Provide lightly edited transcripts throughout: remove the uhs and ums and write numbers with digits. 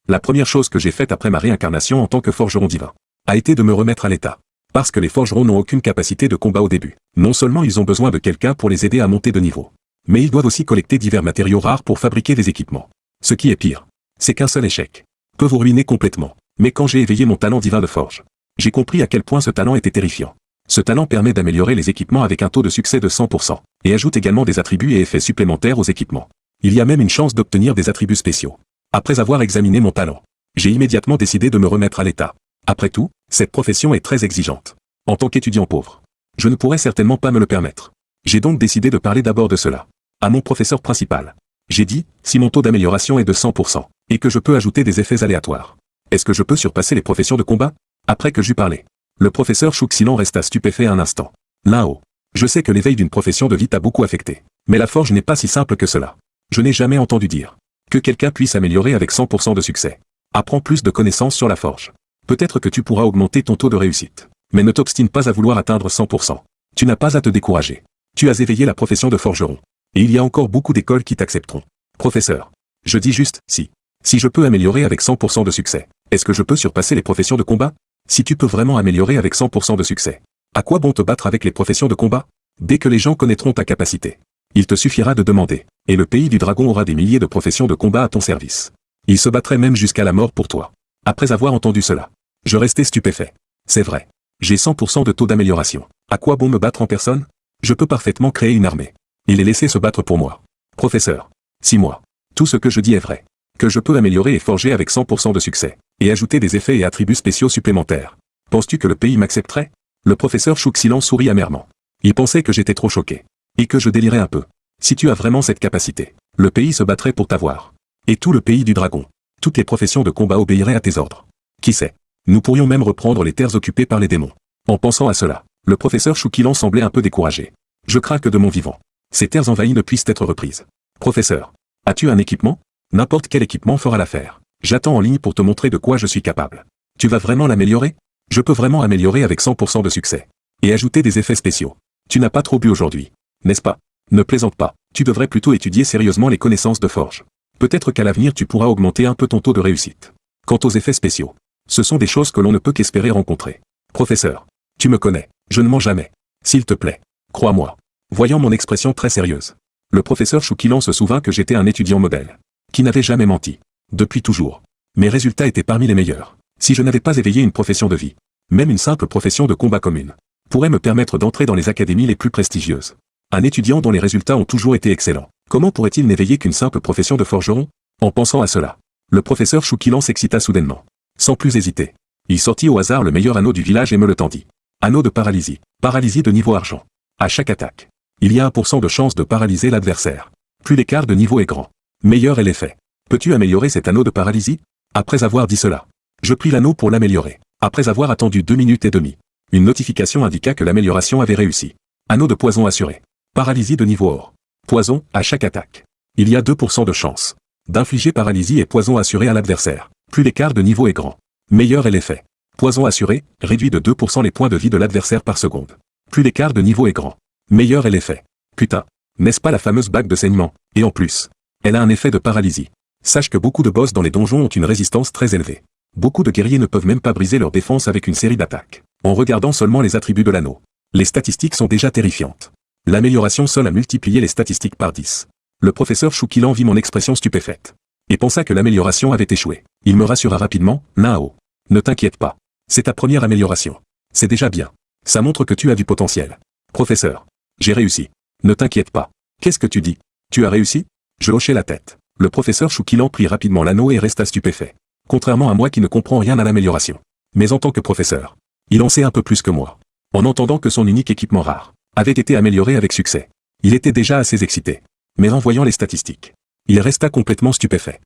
La première chose que j'ai faite après ma réincarnation en tant que forgeron divin a été de me remettre à l'état. Parce que les forgerons n'ont aucune capacité de combat au début. Non seulement ils ont besoin de quelqu'un pour les aider à monter de niveau, mais ils doivent aussi collecter divers matériaux rares pour fabriquer des équipements. Ce qui est pire, c'est qu'un seul échec peut vous ruiner complètement. Mais quand j'ai éveillé mon talent divin de forge, j'ai compris à quel point ce talent était terrifiant. Ce talent permet d'améliorer les équipements avec un taux de succès de 100%, et ajoute également des attributs et effets supplémentaires aux équipements. Il y a même une chance d'obtenir des attributs spéciaux. Après avoir examiné mon talent, j'ai immédiatement décidé de me remettre à l'état. Après tout, cette profession est très exigeante. En tant qu'étudiant pauvre, je ne pourrais certainement pas me le permettre. J'ai donc décidé de parler d'abord de cela à mon professeur principal. J'ai dit, si mon taux d'amélioration est de 100%, et que je peux ajouter des effets aléatoires, est-ce que je peux surpasser les professions de combat? Après que j'eus parlé, le professeur Chouxilan resta stupéfait un instant. Là-haut, je sais que l'éveil d'une profession de vie t'a beaucoup affecté. Mais la forge n'est pas si simple que cela. Je n'ai jamais entendu dire que quelqu'un puisse améliorer avec 100% de succès. Apprends plus de connaissances sur la forge. Peut-être que tu pourras augmenter ton taux de réussite. Mais ne t'obstine pas à vouloir atteindre 100%. Tu n'as pas à te décourager. Tu as éveillé la profession de forgeron. Et il y a encore beaucoup d'écoles qui t'accepteront. Professeur, je dis juste, si. Si je peux améliorer avec 100% de succès, est-ce que je peux surpasser les professions de combat? Si tu peux vraiment améliorer avec 100% de succès, à quoi bon te battre avec les professions de combat? Dès que les gens connaîtront ta capacité, il te suffira de demander, et le pays du dragon aura des milliers de professions de combat à ton service. Ils se battraient même jusqu'à la mort pour toi. Après avoir entendu cela, je restais stupéfait. C'est vrai. J'ai 100% de taux d'amélioration. À quoi bon me battre en personne? Je peux parfaitement créer une armée. Et les laisser se battre pour moi. Professeur. 6 mois. Tout ce que je dis est vrai. Que je peux améliorer et forger avec 100% de succès. Et ajouter des effets et attributs spéciaux supplémentaires. Penses-tu que le pays m'accepterait? Le professeur Chouxilan sourit amèrement. Il pensait que j'étais trop choqué. Et que je délirais un peu. Si tu as vraiment cette capacité, le pays se battrait pour t'avoir. Et tout le pays du dragon. Toutes les professions de combat obéiraient à tes ordres. Qui sait? Nous pourrions même reprendre les terres occupées par les démons. En pensant à cela, le professeur Chouxilan semblait un peu découragé. Je crains que de mon vivant, ces terres envahies ne puissent être reprises. Professeur, as-tu un équipement? N'importe quel équipement fera l'affaire. J'attends en ligne pour te montrer de quoi je suis capable. Tu vas vraiment l'améliorer? Je peux vraiment améliorer avec 100% de succès. Et ajouter des effets spéciaux. Tu n'as pas trop bu aujourd'hui, n'est-ce pas? Ne plaisante pas, tu devrais plutôt étudier sérieusement les connaissances de forge. Peut-être qu'à l'avenir tu pourras augmenter un peu ton taux de réussite. Quant aux effets spéciaux, ce sont des choses que l'on ne peut qu'espérer rencontrer. Professeur, tu me connais, je ne mens jamais. S'il te plaît, crois-moi. Voyant mon expression très sérieuse, le professeur Chouxilan se souvint que j'étais un étudiant modèle, qui n'avait jamais menti. Depuis toujours. Mes résultats étaient parmi les meilleurs. Si je n'avais pas éveillé une profession de vie, même une simple profession de combat commune, pourrait me permettre d'entrer dans les académies les plus prestigieuses. Un étudiant dont les résultats ont toujours été excellents, comment pourrait-il n'éveiller qu'une simple profession de forgeron? En pensant à cela, le professeur Chouxilan s'excita soudainement. Sans plus hésiter, il sortit au hasard le meilleur anneau du village et me le tendit. Anneau de paralysie. Paralysie de niveau argent. À chaque attaque, il y a 1% de chance de paralyser l'adversaire. Plus l'écart de niveau est grand, meilleur est l'effet. Peux-tu améliorer cet anneau de paralysie? Après avoir dit cela, je pris l'anneau pour l'améliorer. Après avoir attendu 2 minutes et demie, une notification indiqua que l'amélioration avait réussi. Anneau de poison assuré. Paralysie de niveau or. Poison, à chaque attaque. Il y a 2% de chance d'infliger paralysie et poison assuré à l'adversaire. Plus l'écart de niveau est grand, meilleur est l'effet. Poison assuré, réduit de 2% les points de vie de l'adversaire par seconde. Plus l'écart de niveau est grand, meilleur est l'effet. Putain, n'est-ce pas la fameuse bague de saignement? Et en plus, elle a un effet de paralysie. Sache que beaucoup de boss dans les donjons ont une résistance très élevée. Beaucoup de guerriers ne peuvent même pas briser leur défense avec une série d'attaques. En regardant seulement les attributs de l'anneau, les statistiques sont déjà terrifiantes. L'amélioration seule a multiplié les statistiques par 10. Le professeur Chouxilan vit mon expression stupéfaite. Et pensa que l'amélioration avait échoué. Il me rassura rapidement, Nao. Ne t'inquiète pas. C'est ta première amélioration. C'est déjà bien. Ça montre que tu as du potentiel. Professeur. J'ai réussi. Ne t'inquiète pas. Qu'est-ce que tu dis? Tu as réussi? Je hochai la tête. Le professeur Chouxilan prit rapidement l'anneau et resta stupéfait. Contrairement à moi qui ne comprends rien à l'amélioration. Mais en tant que professeur, il en sait un peu plus que moi. En entendant que son unique équipement rare avait été amélioré avec succès, il était déjà assez excité. Mais en voyant les statistiques, il resta complètement stupéfait.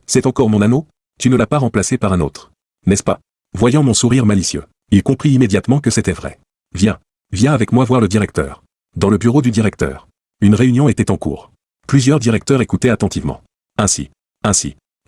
C'est encore mon anneau? Tu ne l'as pas remplacé par un autre, n'est-ce pas? Voyant mon sourire malicieux, il comprit immédiatement que c'était vrai. Viens avec moi voir le directeur. Dans le bureau du directeur, une réunion était en cours. Plusieurs directeurs écoutaient attentivement. Ainsi,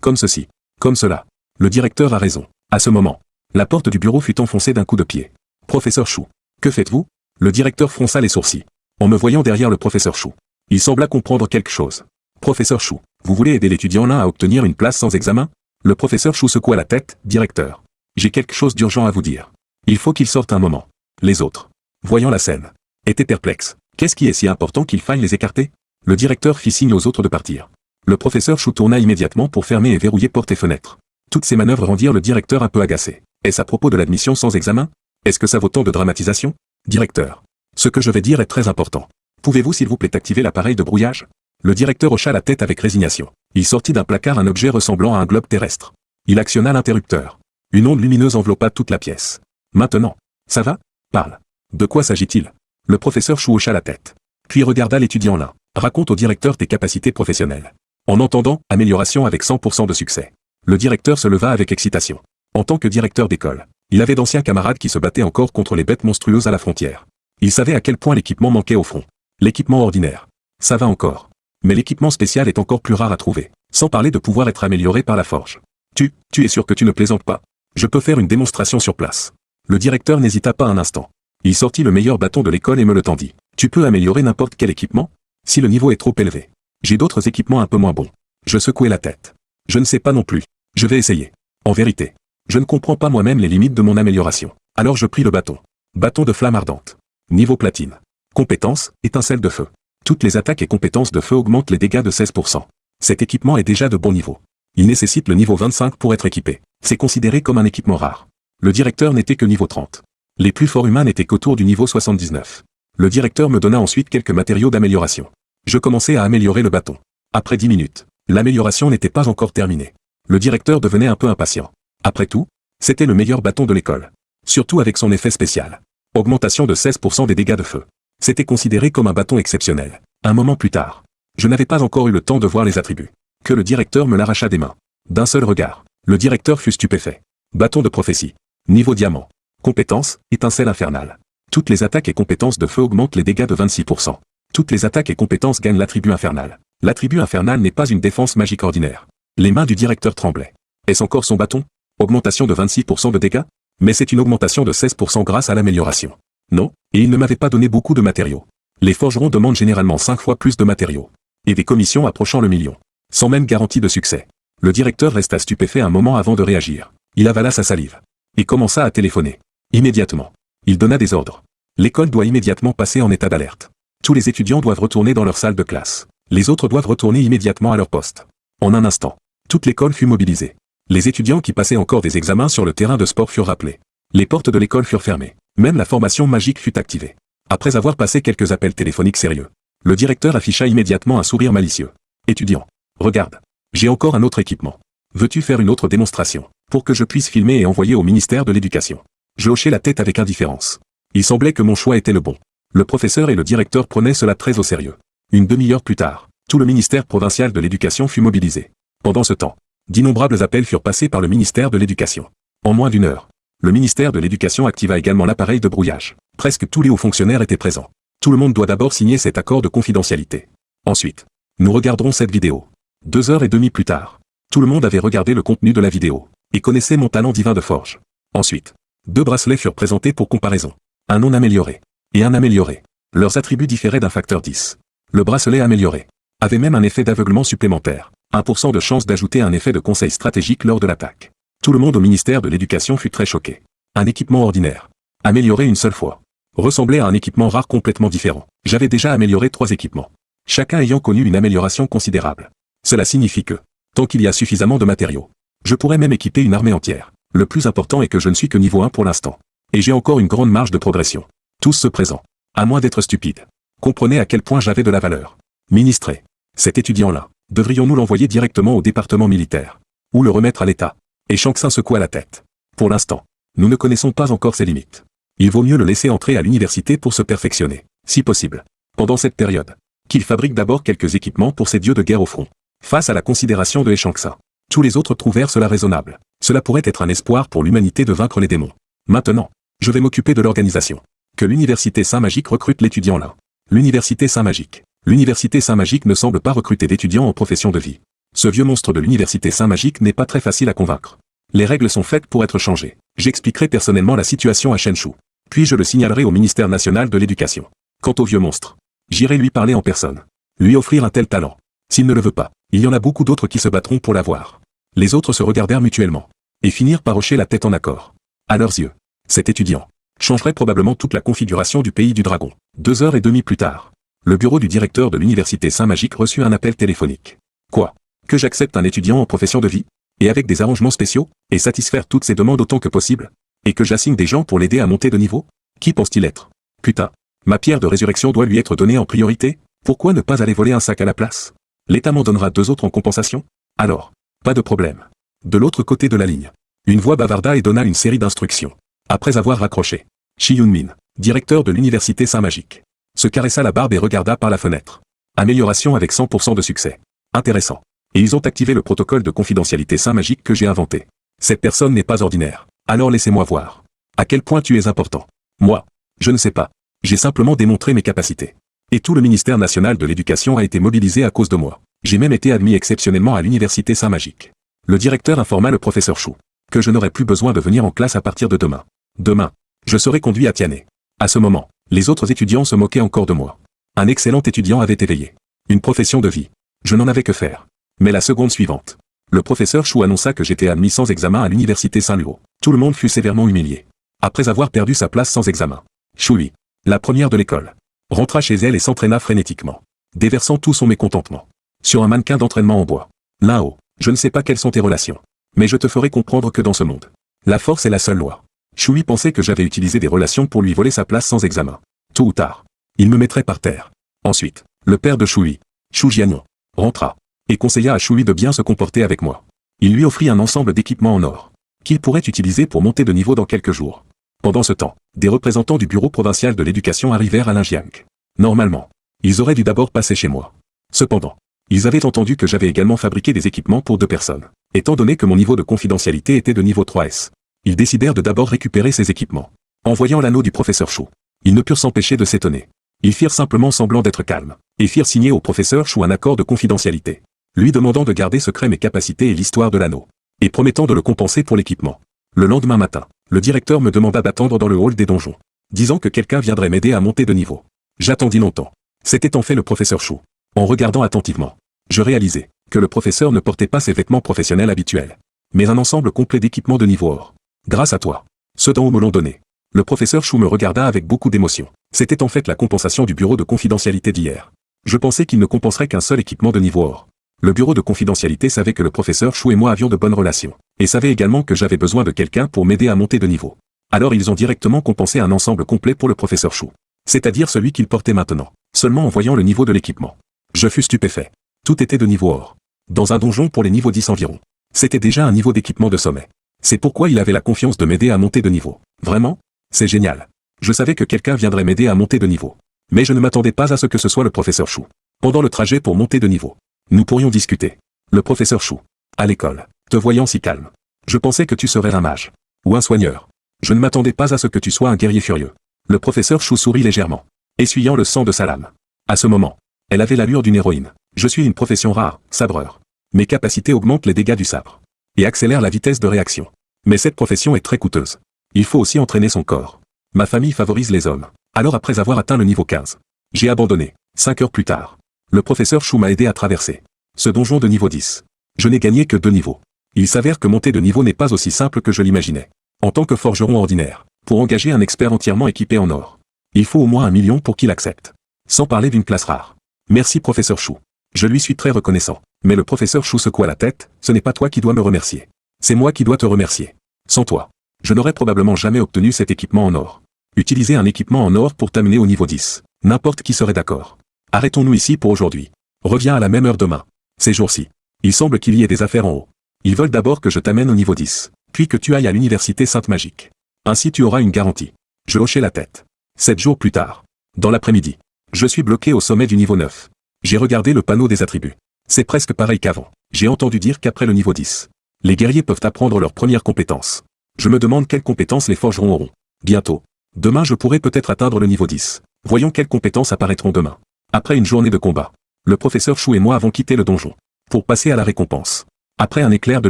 comme ceci, comme cela. Le directeur a raison. À ce moment, la porte du bureau fut enfoncée d'un coup de pied. Professeur Chou, que faites-vous? Le directeur fronça les sourcils. En me voyant derrière le professeur Chou, il sembla comprendre quelque chose. Professeur Chou, vous voulez aider l'étudiant là à obtenir une place sans examen? Le professeur Chou secoua la tête. Directeur. J'ai quelque chose d'urgent à vous dire. Il faut qu'il sorte un moment. Les autres, voyant la scène, étaient perplexes. Qu'est-ce qui est si important qu'il faille les écarter? Le directeur fit signe aux autres de partir. Le professeur Chou tourna immédiatement pour fermer et verrouiller portes et fenêtres. Toutes ces manœuvres rendirent le directeur un peu agacé. Est-ce à propos de l'admission sans examen? Est-ce que ça vaut tant de dramatisation? Directeur. Ce que je vais dire est très important. Pouvez-vous s'il vous plaît activer l'appareil de brouillage? Le directeur hocha la tête avec résignation. Il sortit d'un placard un objet ressemblant à un globe terrestre. Il actionna l'interrupteur. Une onde lumineuse enveloppa toute la pièce. Maintenant. Ça va? Parle. De quoi s'agit-il? Le professeur Chou hocha la tête. Puis regarda l'étudiant là. Raconte au directeur tes capacités professionnelles. En entendant, amélioration avec 100% de succès. Le directeur se leva avec excitation. En tant que directeur d'école, il avait d'anciens camarades qui se battaient encore contre les bêtes monstrueuses à la frontière. Il savait à quel point l'équipement manquait au front. L'équipement ordinaire. Ça va encore. Mais l'équipement spécial est encore plus rare à trouver. Sans parler de pouvoir être amélioré par la forge. Tu es sûr que tu ne plaisantes pas? Je peux faire une démonstration sur place. Le directeur n'hésita pas un instant. Il sortit le meilleur bâton de l'école et me le tendit. Tu peux améliorer n'importe quel équipement? Si le niveau est trop élevé. J'ai d'autres équipements un peu moins bons. Je secouai la tête. Je ne sais pas non plus. Je vais essayer. En vérité, je ne comprends pas moi-même les limites de mon amélioration. Alors je pris le bâton. Bâton de flamme ardente. Niveau platine. Compétence, étincelle de feu. Toutes les attaques et compétences de feu augmentent les dégâts de 16%. Cet équipement est déjà de bon niveau. Il nécessite le niveau 25 pour être équipé. C'est considéré comme un équipement rare. Le directeur n'était que niveau 30. Les plus forts humains n'étaient qu'autour du niveau 79. Le directeur me donna ensuite quelques matériaux d'amélioration. Je commençai à améliorer le bâton. Après 10 minutes, l'amélioration n'était pas encore terminée. Le directeur devenait un peu impatient. Après tout, c'était le meilleur bâton de l'école. Surtout avec son effet spécial. Augmentation de 16% des dégâts de feu. C'était considéré comme un bâton exceptionnel. Un moment plus tard, je n'avais pas encore eu le temps de voir les attributs. Que le directeur me l'arracha des mains. D'un seul regard, le directeur fut stupéfait. Bâton de prophétie. Niveau diamant. Compétence, étincelle infernale. Toutes les attaques et compétences de feu augmentent les dégâts de 26%. Toutes les attaques et compétences gagnent l'attribut infernal. L'attribut infernal n'est pas une défense magique ordinaire. Les mains du directeur tremblaient. Est-ce encore son bâton? Augmentation de 26% de dégâts? Mais c'est une augmentation de 16% grâce à l'amélioration. Non, et il ne m'avait pas donné beaucoup de matériaux. Les forgerons demandent généralement 5 fois plus de matériaux. Et des commissions approchant le million. Sans même garantie de succès. Le directeur resta stupéfait un moment avant de réagir. Il avala sa salive. Et commença à téléphoner. Immédiatement. Il donna des ordres. L'école doit immédiatement passer en état d'alerte. Tous les étudiants doivent retourner dans leur salle de classe. Les autres doivent retourner immédiatement à leur poste. En un instant, toute l'école fut mobilisée. Les étudiants qui passaient encore des examens sur le terrain de sport furent rappelés. Les portes de l'école furent fermées. Même la formation magique fut activée. Après avoir passé quelques appels téléphoniques sérieux, le directeur afficha immédiatement un sourire malicieux. Étudiant, regarde. J'ai encore un autre équipement. Veux-tu faire une autre démonstration, pour que je puisse filmer et envoyer au ministère de l'Éducation? Je hochai la tête avec indifférence. Il semblait que mon choix était le bon. Le professeur et le directeur prenaient cela très au sérieux. Une demi-heure plus tard, tout le ministère provincial de l'Éducation fut mobilisé. Pendant ce temps, d'innombrables appels furent passés par le ministère de l'Éducation. En moins d'une heure, le ministère de l'Éducation activa également l'appareil de brouillage. Presque tous les hauts fonctionnaires étaient présents. Tout le monde doit d'abord signer cet accord de confidentialité. Ensuite, nous regarderons cette vidéo. 2h30 plus tard, tout le monde avait regardé le contenu de la vidéo et connaissait mon talent divin de forge. Ensuite, 2 bracelets furent présentés pour comparaison. Un non amélioré et un amélioré. Leurs attributs différaient d'un facteur 10. Le bracelet amélioré avait même un effet d'aveuglement supplémentaire. 1% de chance d'ajouter un effet de conseil stratégique lors de l'attaque. Tout le monde au ministère de l'Éducation fut très choqué. Un équipement ordinaire, amélioré une seule fois, ressemblait à un équipement rare complètement différent. J'avais déjà amélioré 3 équipements, chacun ayant connu une amélioration considérable. Cela signifie que, tant qu'il y a suffisamment de matériaux, je pourrais même équiper une armée entière. Le plus important est que je ne suis que niveau 1 pour l'instant. Et j'ai encore une grande marge de progression. Tous ceux présents, à moins d'être stupides, comprenez à quel point j'avais de la valeur. Ministré, cet étudiant-là, devrions-nous l'envoyer directement au département militaire? Ou le remettre à l'État? Et Shanksin secoua la tête. Pour l'instant, nous ne connaissons pas encore ses limites. Il vaut mieux le laisser entrer à l'université pour se perfectionner, si possible. Pendant cette période, qu'il fabrique d'abord quelques équipements pour ses dieux de guerre au front. Face à la considération de Shanksin, tous les autres trouvèrent cela raisonnable. Cela pourrait être un espoir pour l'humanité de vaincre les démons. Maintenant, je vais m'occuper de l'organisation. Que l'université Saint-Magique recrute l'étudiant là. L'université Saint-Magique. L'université Saint-Magique ne semble pas recruter d'étudiants en profession de vie. Ce vieux monstre de l'université Saint-Magique n'est pas très facile à convaincre. Les règles sont faites pour être changées. J'expliquerai personnellement la situation à Shenshu. Puis je le signalerai au ministère national de l'Éducation. Quant au vieux monstre, j'irai lui parler en personne. Lui offrir un tel talent. S'il ne le veut pas, il y en a beaucoup d'autres qui se battront pour l'avoir. Les autres se regardèrent mutuellement. Et finirent par hocher la tête en accord. À leurs yeux, cet étudiant changerait probablement toute la configuration du pays du dragon. 2h30 plus tard, le bureau du directeur de l'université Saint-Magique reçut un appel téléphonique. Quoi? Que j'accepte un étudiant en profession de vie? Et avec des arrangements spéciaux? Et satisfaire toutes ses demandes autant que possible? Et que j'assigne des gens pour l'aider à monter de niveau? Qui pense-t-il être? Putain. Ma pierre de résurrection doit lui être donnée en priorité? Pourquoi ne pas aller voler un sac à la place? L'État m'en donnera 2 autres en compensation? Alors, pas de problème. De l'autre côté de la ligne, une voix bavarda et donna une série d'instructions. Après avoir raccroché, Shi Yunmin, directeur de l'université Saint-Magique, se caressa la barbe et regarda par la fenêtre. Amélioration avec 100% de succès. Intéressant. Et ils ont activé le protocole de confidentialité Saint-Magique que j'ai inventé. Cette personne n'est pas ordinaire. Alors laissez-moi voir. À quel point tu es important. Moi, je ne sais pas. J'ai simplement démontré mes capacités. Et tout le ministère national de l'éducation a été mobilisé à cause de moi. J'ai même été admis exceptionnellement à l'université Saint-Magique. Le directeur informa le professeur Chou que je n'aurai plus besoin de venir en classe à partir de demain. Demain, je serai conduit à Tiané. À ce moment, les autres étudiants se moquaient encore de moi. Un excellent étudiant avait éveillé. Une profession de vie. Je n'en avais que faire. Mais la seconde suivante, le professeur Chou annonça que j'étais admis sans examen à l'université Saint-Luo. Tout le monde fut sévèrement humilié. Après avoir perdu sa place sans examen, Choui, la première de l'école, rentra chez elle et s'entraîna frénétiquement, déversant tout son mécontentement sur un mannequin d'entraînement en bois. Là-haut, je ne sais pas quelles sont tes relations, mais je te ferai comprendre que dans ce monde, la force est la seule loi. Choui pensait que j'avais utilisé des relations pour lui voler sa place sans examen. Tôt ou tard, il me mettrait par terre. Ensuite, le père de Choui, Chou Jianon, rentra et conseilla à Choui de bien se comporter avec moi. Il lui offrit un ensemble d'équipements en or, qu'il pourrait utiliser pour monter de niveau dans quelques jours. Pendant ce temps, des représentants du bureau provincial de l'éducation arrivèrent à Linjiang. Normalement, ils auraient dû d'abord passer chez moi. Cependant, ils avaient entendu que j'avais également fabriqué des équipements pour 2 personnes. Étant donné que mon niveau de confidentialité était de niveau 3S, ils décidèrent de d'abord récupérer ces équipements. En voyant l'anneau du professeur Chou, ils ne purent s'empêcher de s'étonner. Ils firent simplement semblant d'être calmes, et firent signer au professeur Chou un accord de confidentialité, lui demandant de garder secret mes capacités et l'histoire de l'anneau, et promettant de le compenser pour l'équipement. Le lendemain matin, le directeur me demanda d'attendre dans le hall des donjons, disant que quelqu'un viendrait m'aider à monter de niveau. J'attendis longtemps. C'était en fait le professeur Chou. En regardant attentivement, je réalisai que le professeur ne portait pas ses vêtements professionnels habituels, mais un ensemble complet d'équipements de niveau or. Grâce à toi, ceux d'en haut me l'ont donné. Le professeur Chou me regarda avec beaucoup d'émotion. C'était en fait la compensation du bureau de confidentialité d'hier. Je pensais qu'il ne compenserait qu'un seul équipement de niveau or. Le bureau de confidentialité savait que le professeur Chou et moi avions de bonnes relations, et savait également que j'avais besoin de quelqu'un pour m'aider à monter de niveau. Alors ils ont directement compensé un ensemble complet pour le professeur Chou, c'est-à-dire celui qu'il portait maintenant, seulement en voyant le niveau de l'équipement. Je fus stupéfait. Tout était de niveau or. Dans un donjon pour les niveaux 10 environ. C'était déjà un niveau d'équipement de sommet. C'est pourquoi il avait la confiance de m'aider à monter de niveau. Vraiment? C'est génial. Je savais que quelqu'un viendrait m'aider à monter de niveau. Mais je ne m'attendais pas à ce que ce soit le professeur Chou. Pendant le trajet pour monter de niveau, nous pourrions discuter. Le professeur Chou, à l'école, te voyant si calme. Je pensais que tu serais un mage. Ou un soigneur. Je ne m'attendais pas à ce que tu sois un guerrier furieux. Le professeur Chou sourit légèrement, essuyant le sang de sa lame. À ce moment, elle avait l'allure d'une héroïne. Je suis une profession rare, sabreur. Mes capacités augmentent les dégâts du sabre. Et accélèrent la vitesse de réaction. Mais cette profession est très coûteuse. Il faut aussi entraîner son corps. Ma famille favorise les hommes. Alors après avoir atteint le niveau 15, j'ai abandonné. 5 heures plus tard, le professeur Chou m'a aidé à traverser ce donjon de niveau 10. Je n'ai gagné que 2 niveaux. Il s'avère que monter de niveau n'est pas aussi simple que je l'imaginais. En tant que forgeron ordinaire, pour engager un expert entièrement équipé en or, il faut au moins 1 million pour qu'il accepte. Sans parler d'une classe rare. Merci professeur Chou. Je lui suis très reconnaissant. Mais le professeur Chou secoua la tête, ce n'est pas toi qui dois me remercier. C'est moi qui dois te remercier. Sans toi, je n'aurais probablement jamais obtenu cet équipement en or. Utiliser un équipement en or pour t'amener au niveau 10. N'importe qui serait d'accord. Arrêtons-nous ici pour aujourd'hui. Reviens à la même heure demain. Ces jours-ci, il semble qu'il y ait des affaires en haut. Ils veulent d'abord que je t'amène au niveau 10, puis que tu ailles à l'université Sainte-Magique. Ainsi tu auras une garantie. Je hochai la tête. 7 jours plus tard, dans l'après-midi, je suis bloqué au sommet du niveau 9. J'ai regardé le panneau des attributs. C'est presque pareil qu'avant. J'ai entendu dire qu'après le niveau 10, les guerriers peuvent apprendre leurs premières compétences. Je me demande quelles compétences les forgerons auront. Bientôt. Demain je pourrai peut-être atteindre le niveau 10. Voyons quelles compétences apparaîtront demain. Après une journée de combat, le professeur Chou et moi avons quitté le donjon, pour passer à la récompense. Après un éclair de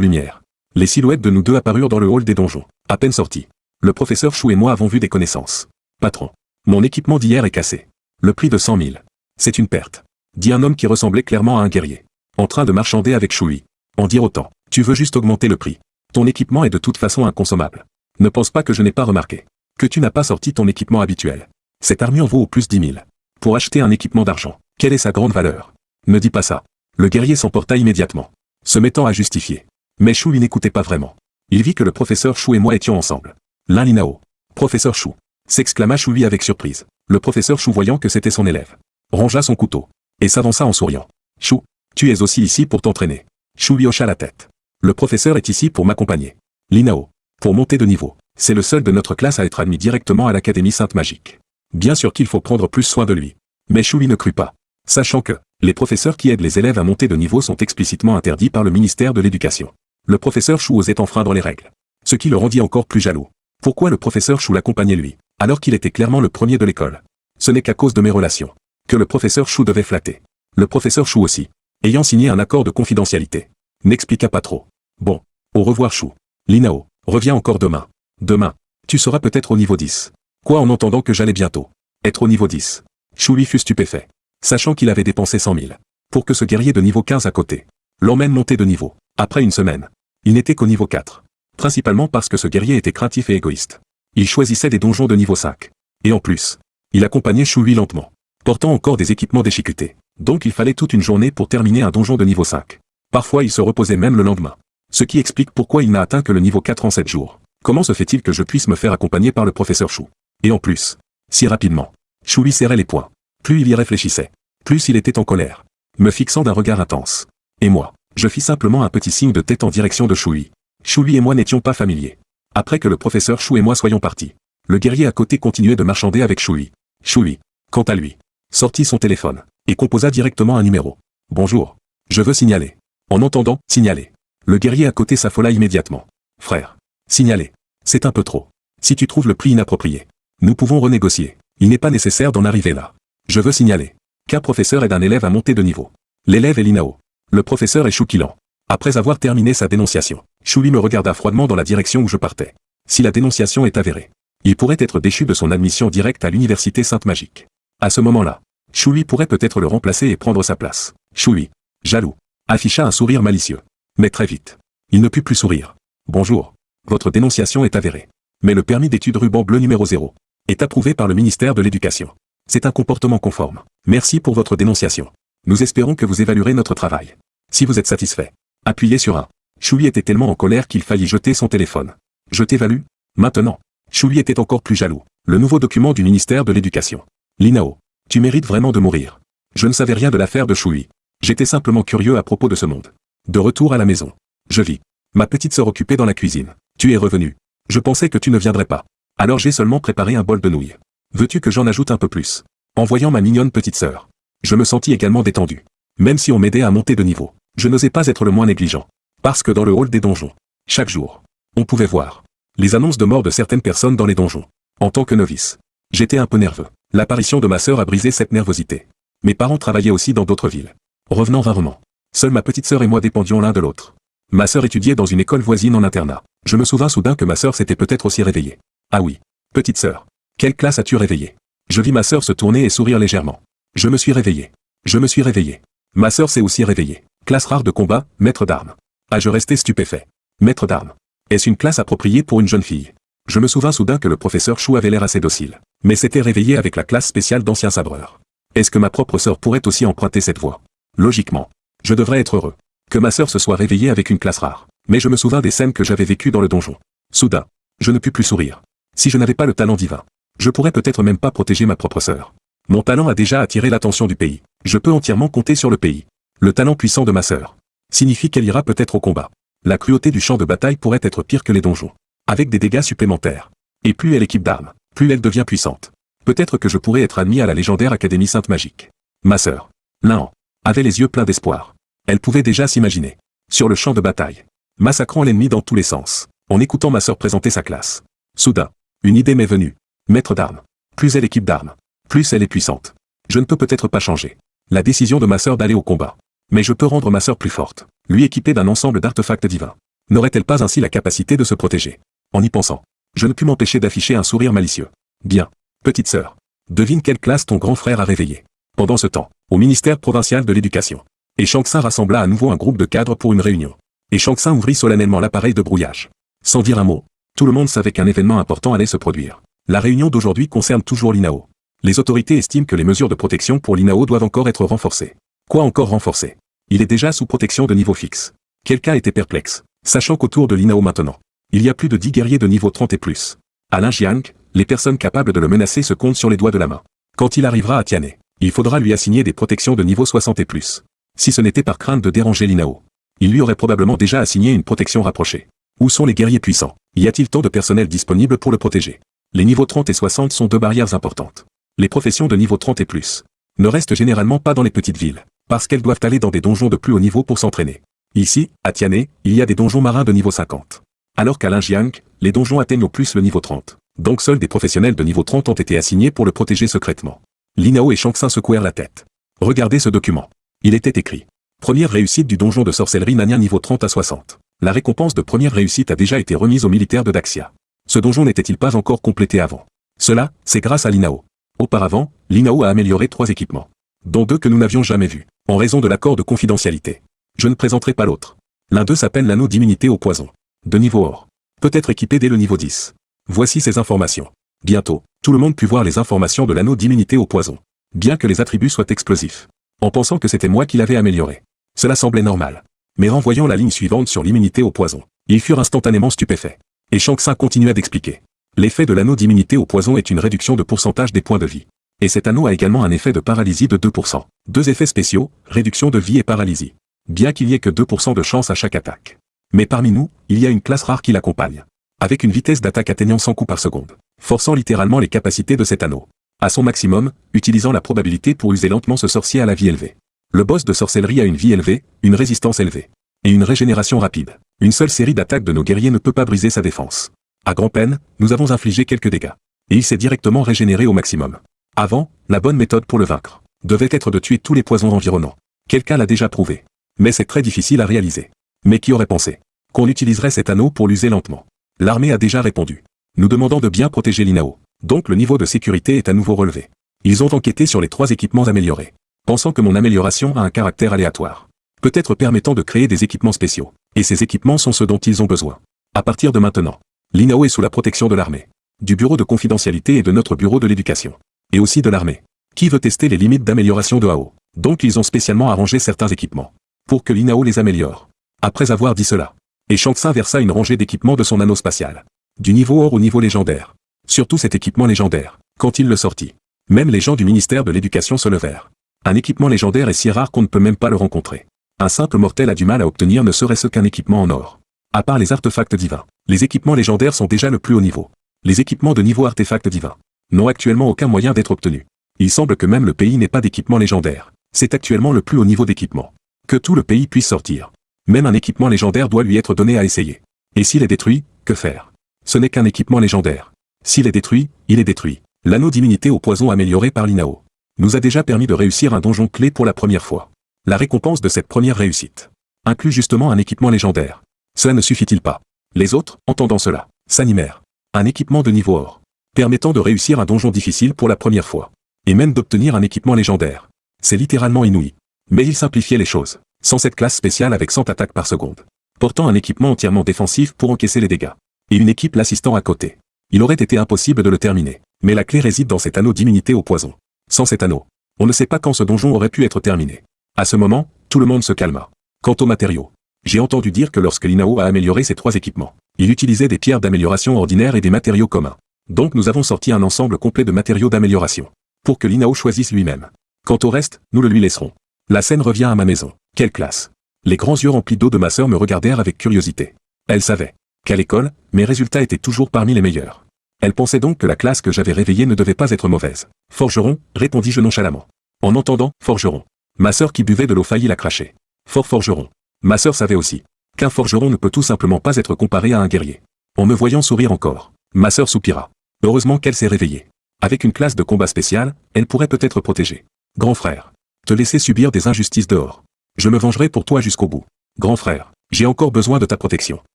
lumière, les silhouettes de nous deux apparurent dans le hall des donjons. À peine sortis, le professeur Chou et moi avons vu des connaissances. Patron, mon équipement d'hier est cassé. Le prix de 100 000. C'est une perte, dit un homme qui ressemblait clairement à un guerrier, en train de marchander avec Choui. En dire autant, Tu veux juste augmenter le prix. Ton équipement est de toute façon inconsommable. Ne pense pas que je n'ai pas remarqué. Que tu n'as pas sorti ton équipement habituel. Cette armure vaut au plus 10 000. Pour acheter un équipement d'argent, quelle est sa grande valeur? Ne dis pas ça. Le guerrier s'emporta immédiatement, se mettant à justifier. Mais Shu lui n'écoutait pas vraiment. Il vit que le professeur Shu et moi étions ensemble. Linao. Professeur Shu. S'exclama Shui avec surprise. Le professeur Shu, voyant que c'était son élève, rangea son couteau et s'avança en souriant. Shu, tu es aussi ici pour t'entraîner. Shu lui hocha la tête. Le professeur est ici pour m'accompagner. Linao. Pour monter de niveau. C'est le seul de notre classe à être admis directement à l'Académie Sainte Magique. Bien sûr qu'il faut prendre plus soin de lui. Mais Shui ne crut pas. Sachant que les professeurs qui aident les élèves à monter de niveau sont explicitement interdits par le ministère de l'Éducation. Le professeur Shu osait enfreindre les règles. Ce qui le rendit encore plus jaloux. Pourquoi le professeur Shu l'accompagnait lui, alors qu'il était clairement le premier de l'école? Ce n'est qu'à cause de mes relations que le professeur Shu devait flatter. Le professeur Shu aussi, ayant signé un accord de confidentialité, n'expliqua pas trop. Bon, au revoir Shu. Linao, reviens encore demain. Demain, tu seras peut-être au niveau 10. Quoi, en entendant que j'allais bientôt être au niveau 10. Shu lui fut stupéfait, sachant qu'il avait dépensé 100 000 pour que ce guerrier de niveau 15 à côté l'emmène monter de niveau. Après une semaine, il n'était qu'au niveau 4. Principalement parce que ce guerrier était craintif et égoïste. Il choisissait des donjons de niveau 5. Et en plus, il accompagnait Shui lentement, portant encore des équipements déchiquetés. Donc il fallait toute une journée pour terminer un donjon de niveau 5. Parfois il se reposait même le lendemain. Ce qui explique pourquoi il n'a atteint que le niveau 4 en 7 jours. Comment se fait-il que je puisse me faire accompagner par le professeur Shu? Et en plus, si rapidement, Shui serrait les poings. Plus il y réfléchissait, plus il était en colère, me fixant d'un regard intense. Et moi, je fis simplement un petit signe de tête en direction de Shui. Shui et moi n'étions pas familiers. Après que le professeur Shu et moi soyons partis, le guerrier à côté continuait de marchander avec Shui. Shui, quant à lui, sortit son téléphone et composa directement un numéro. Bonjour. Je veux signaler. En entendant « signaler », le guerrier à côté s'affola immédiatement. Frère. Signaler. C'est un peu trop. Si tu trouves le prix inapproprié, nous pouvons renégocier. Il n'est pas nécessaire d'en arriver là. Je veux signaler qu'un professeur aide un élève à monter de niveau. L'élève est Linao. Le professeur est Shukilan. Après avoir terminé sa dénonciation, Shui me regarda froidement dans la direction où je partais. Si la dénonciation est avérée, il pourrait être déchu de son admission directe à l'université Sainte Magique. À ce moment-là, Shui pourrait peut-être le remplacer et prendre sa place. Shui, jaloux, afficha un sourire malicieux. Mais très vite, il ne put plus sourire. Bonjour. Votre dénonciation est avérée. Mais le permis d'études ruban bleu numéro 0 est approuvé par le ministère de l'Éducation. C'est un comportement conforme. Merci pour votre dénonciation. Nous espérons que vous évaluerez notre travail. Si vous êtes satisfait, appuyez sur 1. Shui était tellement en colère qu'il faillit jeter son téléphone. Je t'évalue? Maintenant. Shui était encore plus jaloux. Le nouveau document du ministère de l'Éducation. Linao, tu mérites vraiment de mourir. Je ne savais rien de l'affaire de Shui. J'étais simplement curieux à propos de ce monde. De retour à la maison, je vis ma petite sœur occupée dans la cuisine. Tu es revenu. Je pensais que tu ne viendrais pas. Alors j'ai seulement préparé un bol de nouilles. Veux-tu que j'en ajoute un peu plus? En voyant ma mignonne petite sœur, je me sentis également détendu. Même si on m'aidait à monter de niveau, je n'osais pas être le moins négligent. Parce que dans le hall des donjons, chaque jour, on pouvait voir les annonces de mort de certaines personnes dans les donjons. En tant que novice, j'étais un peu nerveux. L'apparition de ma sœur a brisé cette nervosité. Mes parents travaillaient aussi dans d'autres villes, revenant rarement. Seule ma petite sœur et moi dépendions l'un de l'autre. Ma sœur étudiait dans une école voisine en internat. Je me souvins soudain que ma sœur s'était peut-être aussi réveillée. Ah oui. Petite sœur. Quelle classe as-tu réveillée? Je vis ma sœur se tourner et sourire légèrement. Je me suis réveillé. Je me suis réveillé. Ma sœur s'est aussi réveillée. Classe rare de combat, maître d'armes. Ah, je restais stupéfait. Maître d'armes. Est-ce une classe appropriée pour une jeune fille? Je me souvins soudain que le professeur Shu avait l'air assez docile, mais s'était réveillé avec la classe spéciale d'anciens sabreurs. Est-ce que ma propre sœur pourrait aussi emprunter cette voie? Logiquement, je devrais être heureux que ma sœur se soit réveillée avec une classe rare. Mais je me souvins des scènes que j'avais vécues dans le donjon. Soudain, je ne pus plus sourire. Si je n'avais pas le talent divin, je pourrais peut-être même pas protéger ma propre sœur. Mon talent a déjà attiré l'attention du pays. Je peux entièrement compter sur le pays. Le talent puissant de ma sœur signifie qu'elle ira peut-être au combat. La cruauté du champ de bataille pourrait être pire que les donjons, avec des dégâts supplémentaires. Et plus elle équipe d'armes, plus elle devient puissante. Peut-être que je pourrais être admis à la légendaire Académie Sainte Magique. Ma sœur, Lan, avait les yeux pleins d'espoir. Elle pouvait déjà s'imaginer, sur le champ de bataille, massacrant l'ennemi dans tous les sens, en écoutant ma sœur présenter sa classe. Soudain, une idée m'est venue. Maître d'armes. Plus elle équipe d'armes, plus elle est puissante. Je ne peux peut-être pas changer la décision de ma sœur d'aller au combat. Mais je peux rendre ma sœur plus forte, lui équiper d'un ensemble d'artefacts divins. N'aurait-elle pas ainsi la capacité de se protéger? En y pensant, je ne pus m'empêcher d'afficher un sourire malicieux. Bien, petite sœur, devine quelle classe ton grand frère a réveillé. Pendant ce temps, au ministère provincial de l'éducation, et Shang Tsung rassembla à nouveau un groupe de cadres pour une réunion. Et Shang Tsung ouvrit solennellement l'appareil de brouillage. Sans dire un mot, tout le monde savait qu'un événement important allait se produire. La réunion d'aujourd'hui concerne toujours l'INAO. Les autorités estiment que les mesures de protection pour l'INAO doivent encore être renforcées. Quoi encore renforcer? Il est déjà sous protection de niveau fixe. Quelqu'un était perplexe, sachant qu'autour de l'INAO maintenant, il y a plus de 10 guerriers de niveau 30 et plus. À Linjiang, les personnes capables de le menacer se comptent sur les doigts de la main. Quand il arrivera à Tianhe, il faudra lui assigner des protections de niveau 60 et plus. Si ce n'était par crainte de déranger l'INAO, il lui aurait probablement déjà assigné une protection rapprochée. Où sont les guerriers puissants? Y a-t-il tant de personnel disponible pour le protéger? Les niveaux 30 et 60 sont deux barrières importantes. Les professions de niveau 30 et plus ne restent généralement pas dans les petites villes, parce qu'elles doivent aller dans des donjons de plus haut niveau pour s'entraîner. Ici, à Tianhe, il y a des donjons marins de niveau 50. Alors qu'à Linjiang, les donjons atteignent au plus le niveau 30. Donc seuls des professionnels de niveau 30 ont été assignés pour le protéger secrètement. L'INAO et Shang Tsung secouèrent la tête. Regardez ce document. Il était écrit. Première réussite du donjon de sorcellerie Nania niveau 30 à 60. La récompense de première réussite a déjà été remise aux militaires de Daxia. Ce donjon n'était-il pas encore complété avant? Cela, c'est grâce à l'INAO. Auparavant, l'INAO a amélioré 3 équipements, dont 2 que nous n'avions jamais vus, en raison de l'accord de confidentialité. Je ne présenterai pas l'autre. L'un d'eux s'appelle l'anneau d'immunité au poison. De niveau or. Peut être équipé dès le niveau 10. Voici ces informations. Bientôt, tout le monde put voir les informations de l'anneau d'immunité au poison. Bien que les attributs soient explosifs. En pensant que c'était moi qui l'avais amélioré. Cela semblait normal. Mais en voyant la ligne suivante sur l'immunité au poison, ils furent instantanément stupéfaits. Et Shang Tsung continua d'expliquer. L'effet de l'anneau d'immunité au poison est une réduction de pourcentage des points de vie. Et cet anneau a également un effet de paralysie de 2%. Deux effets spéciaux, réduction de vie et paralysie. Bien qu'il n'y ait que 2% de chance à chaque attaque. Mais parmi nous, il y a une classe rare qui l'accompagne. Avec une vitesse d'attaque atteignant 100 coups par seconde. Forçant littéralement les capacités de cet anneau. À son maximum, utilisant la probabilité pour user lentement ce sorcier à la vie élevée. Le boss de sorcellerie a une vie élevée, une résistance élevée. Et une régénération rapide. Une seule série d'attaques de nos guerriers ne peut pas briser sa défense. À grand-peine, nous avons infligé quelques dégâts. Et il s'est directement régénéré au maximum. Avant, la bonne méthode pour le vaincre devait être de tuer tous les poisons environnants. Quelqu'un l'a déjà prouvé. Mais c'est très difficile à réaliser. Mais qui aurait pensé qu'on utiliserait cet anneau pour l'user lentement? L'armée a déjà répondu. Nous demandons de bien protéger l'INAO. Donc le niveau de sécurité est à nouveau relevé. Ils ont enquêté sur les 3 équipements améliorés. Pensant que mon amélioration a un caractère aléatoire. Peut-être permettant de créer des équipements spéciaux. Et ces équipements sont ceux dont ils ont besoin. À partir de maintenant, l'INAO est sous la protection de l'armée. Du bureau de confidentialité et de notre bureau de l'éducation. Et aussi de l'armée. Qui veut tester les limites d'amélioration de AO? Donc ils ont spécialement arrangé certains équipements. Pour que l'INAO les améliore. Après avoir dit cela. Et Shang Tsung versa une rangée d'équipements de son anneau spatial. Du niveau or au niveau légendaire. Surtout cet équipement légendaire. Quand il le sortit. Même les gens du ministère de l'éducation se levèrent. Un équipement légendaire est si rare qu'on ne peut même pas le rencontrer. Un simple mortel a du mal à obtenir ne serait-ce qu'un équipement en or. À part les artefacts divins, les équipements légendaires sont déjà le plus haut niveau. Les équipements de niveau artefacts divins n'ont actuellement aucun moyen d'être obtenus. Il semble que même le pays n'ait pas d'équipement légendaire. C'est actuellement le plus haut niveau d'équipement. Que tout le pays puisse sortir. Même un équipement légendaire doit lui être donné à essayer. Et s'il est détruit, que faire? Ce n'est qu'un équipement légendaire. S'il est détruit, il est détruit. L'anneau d'immunité au poison amélioré par l'INAO nous a déjà permis de réussir un donjon clé pour la première fois. La récompense de cette première réussite inclut justement un équipement légendaire. Cela ne suffit-il pas? Les autres, entendant cela, s'animèrent. Un équipement de niveau or, permettant de réussir un donjon difficile pour la première fois. Et même d'obtenir un équipement légendaire. C'est littéralement inouï. Mais il simplifiait les choses. Sans cette classe spéciale avec 100 attaques par seconde. Portant un équipement entièrement défensif pour encaisser les dégâts. Et une équipe l'assistant à côté. Il aurait été impossible de le terminer. Mais la clé réside dans cet anneau d'immunité au poison. Sans cet anneau, on ne sait pas quand ce donjon aurait pu être terminé. À ce moment, tout le monde se calma. Quant aux matériaux, j'ai entendu dire que lorsque l'INAO a amélioré ses 3 équipements, il utilisait des pierres d'amélioration ordinaires et des matériaux communs. Donc nous avons sorti un ensemble complet de matériaux d'amélioration. Pour que l'INAO choisisse lui-même. Quant au reste, nous le lui laisserons. La scène revient à ma maison. Quelle classe! Les grands yeux remplis d'eau de ma sœur me regardèrent avec curiosité. Elle savait qu'à l'école, mes résultats étaient toujours parmi les meilleurs. Elle pensait donc que la classe que j'avais réveillée ne devait pas être mauvaise. Forgeron, répondis-je nonchalamment. En entendant forgeron, ma sœur qui buvait de l'eau faillit la cracher. Fort forgeron. Ma sœur savait aussi qu'un forgeron ne peut tout simplement pas être comparé à un guerrier. En me voyant sourire encore, ma sœur soupira. Heureusement qu'elle s'est réveillée. Avec une classe de combat spéciale, elle pourrait peut-être protéger. Grand frère, te laisser subir des injustices dehors. Je me vengerai pour toi jusqu'au bout. Grand frère, j'ai encore besoin de ta protection.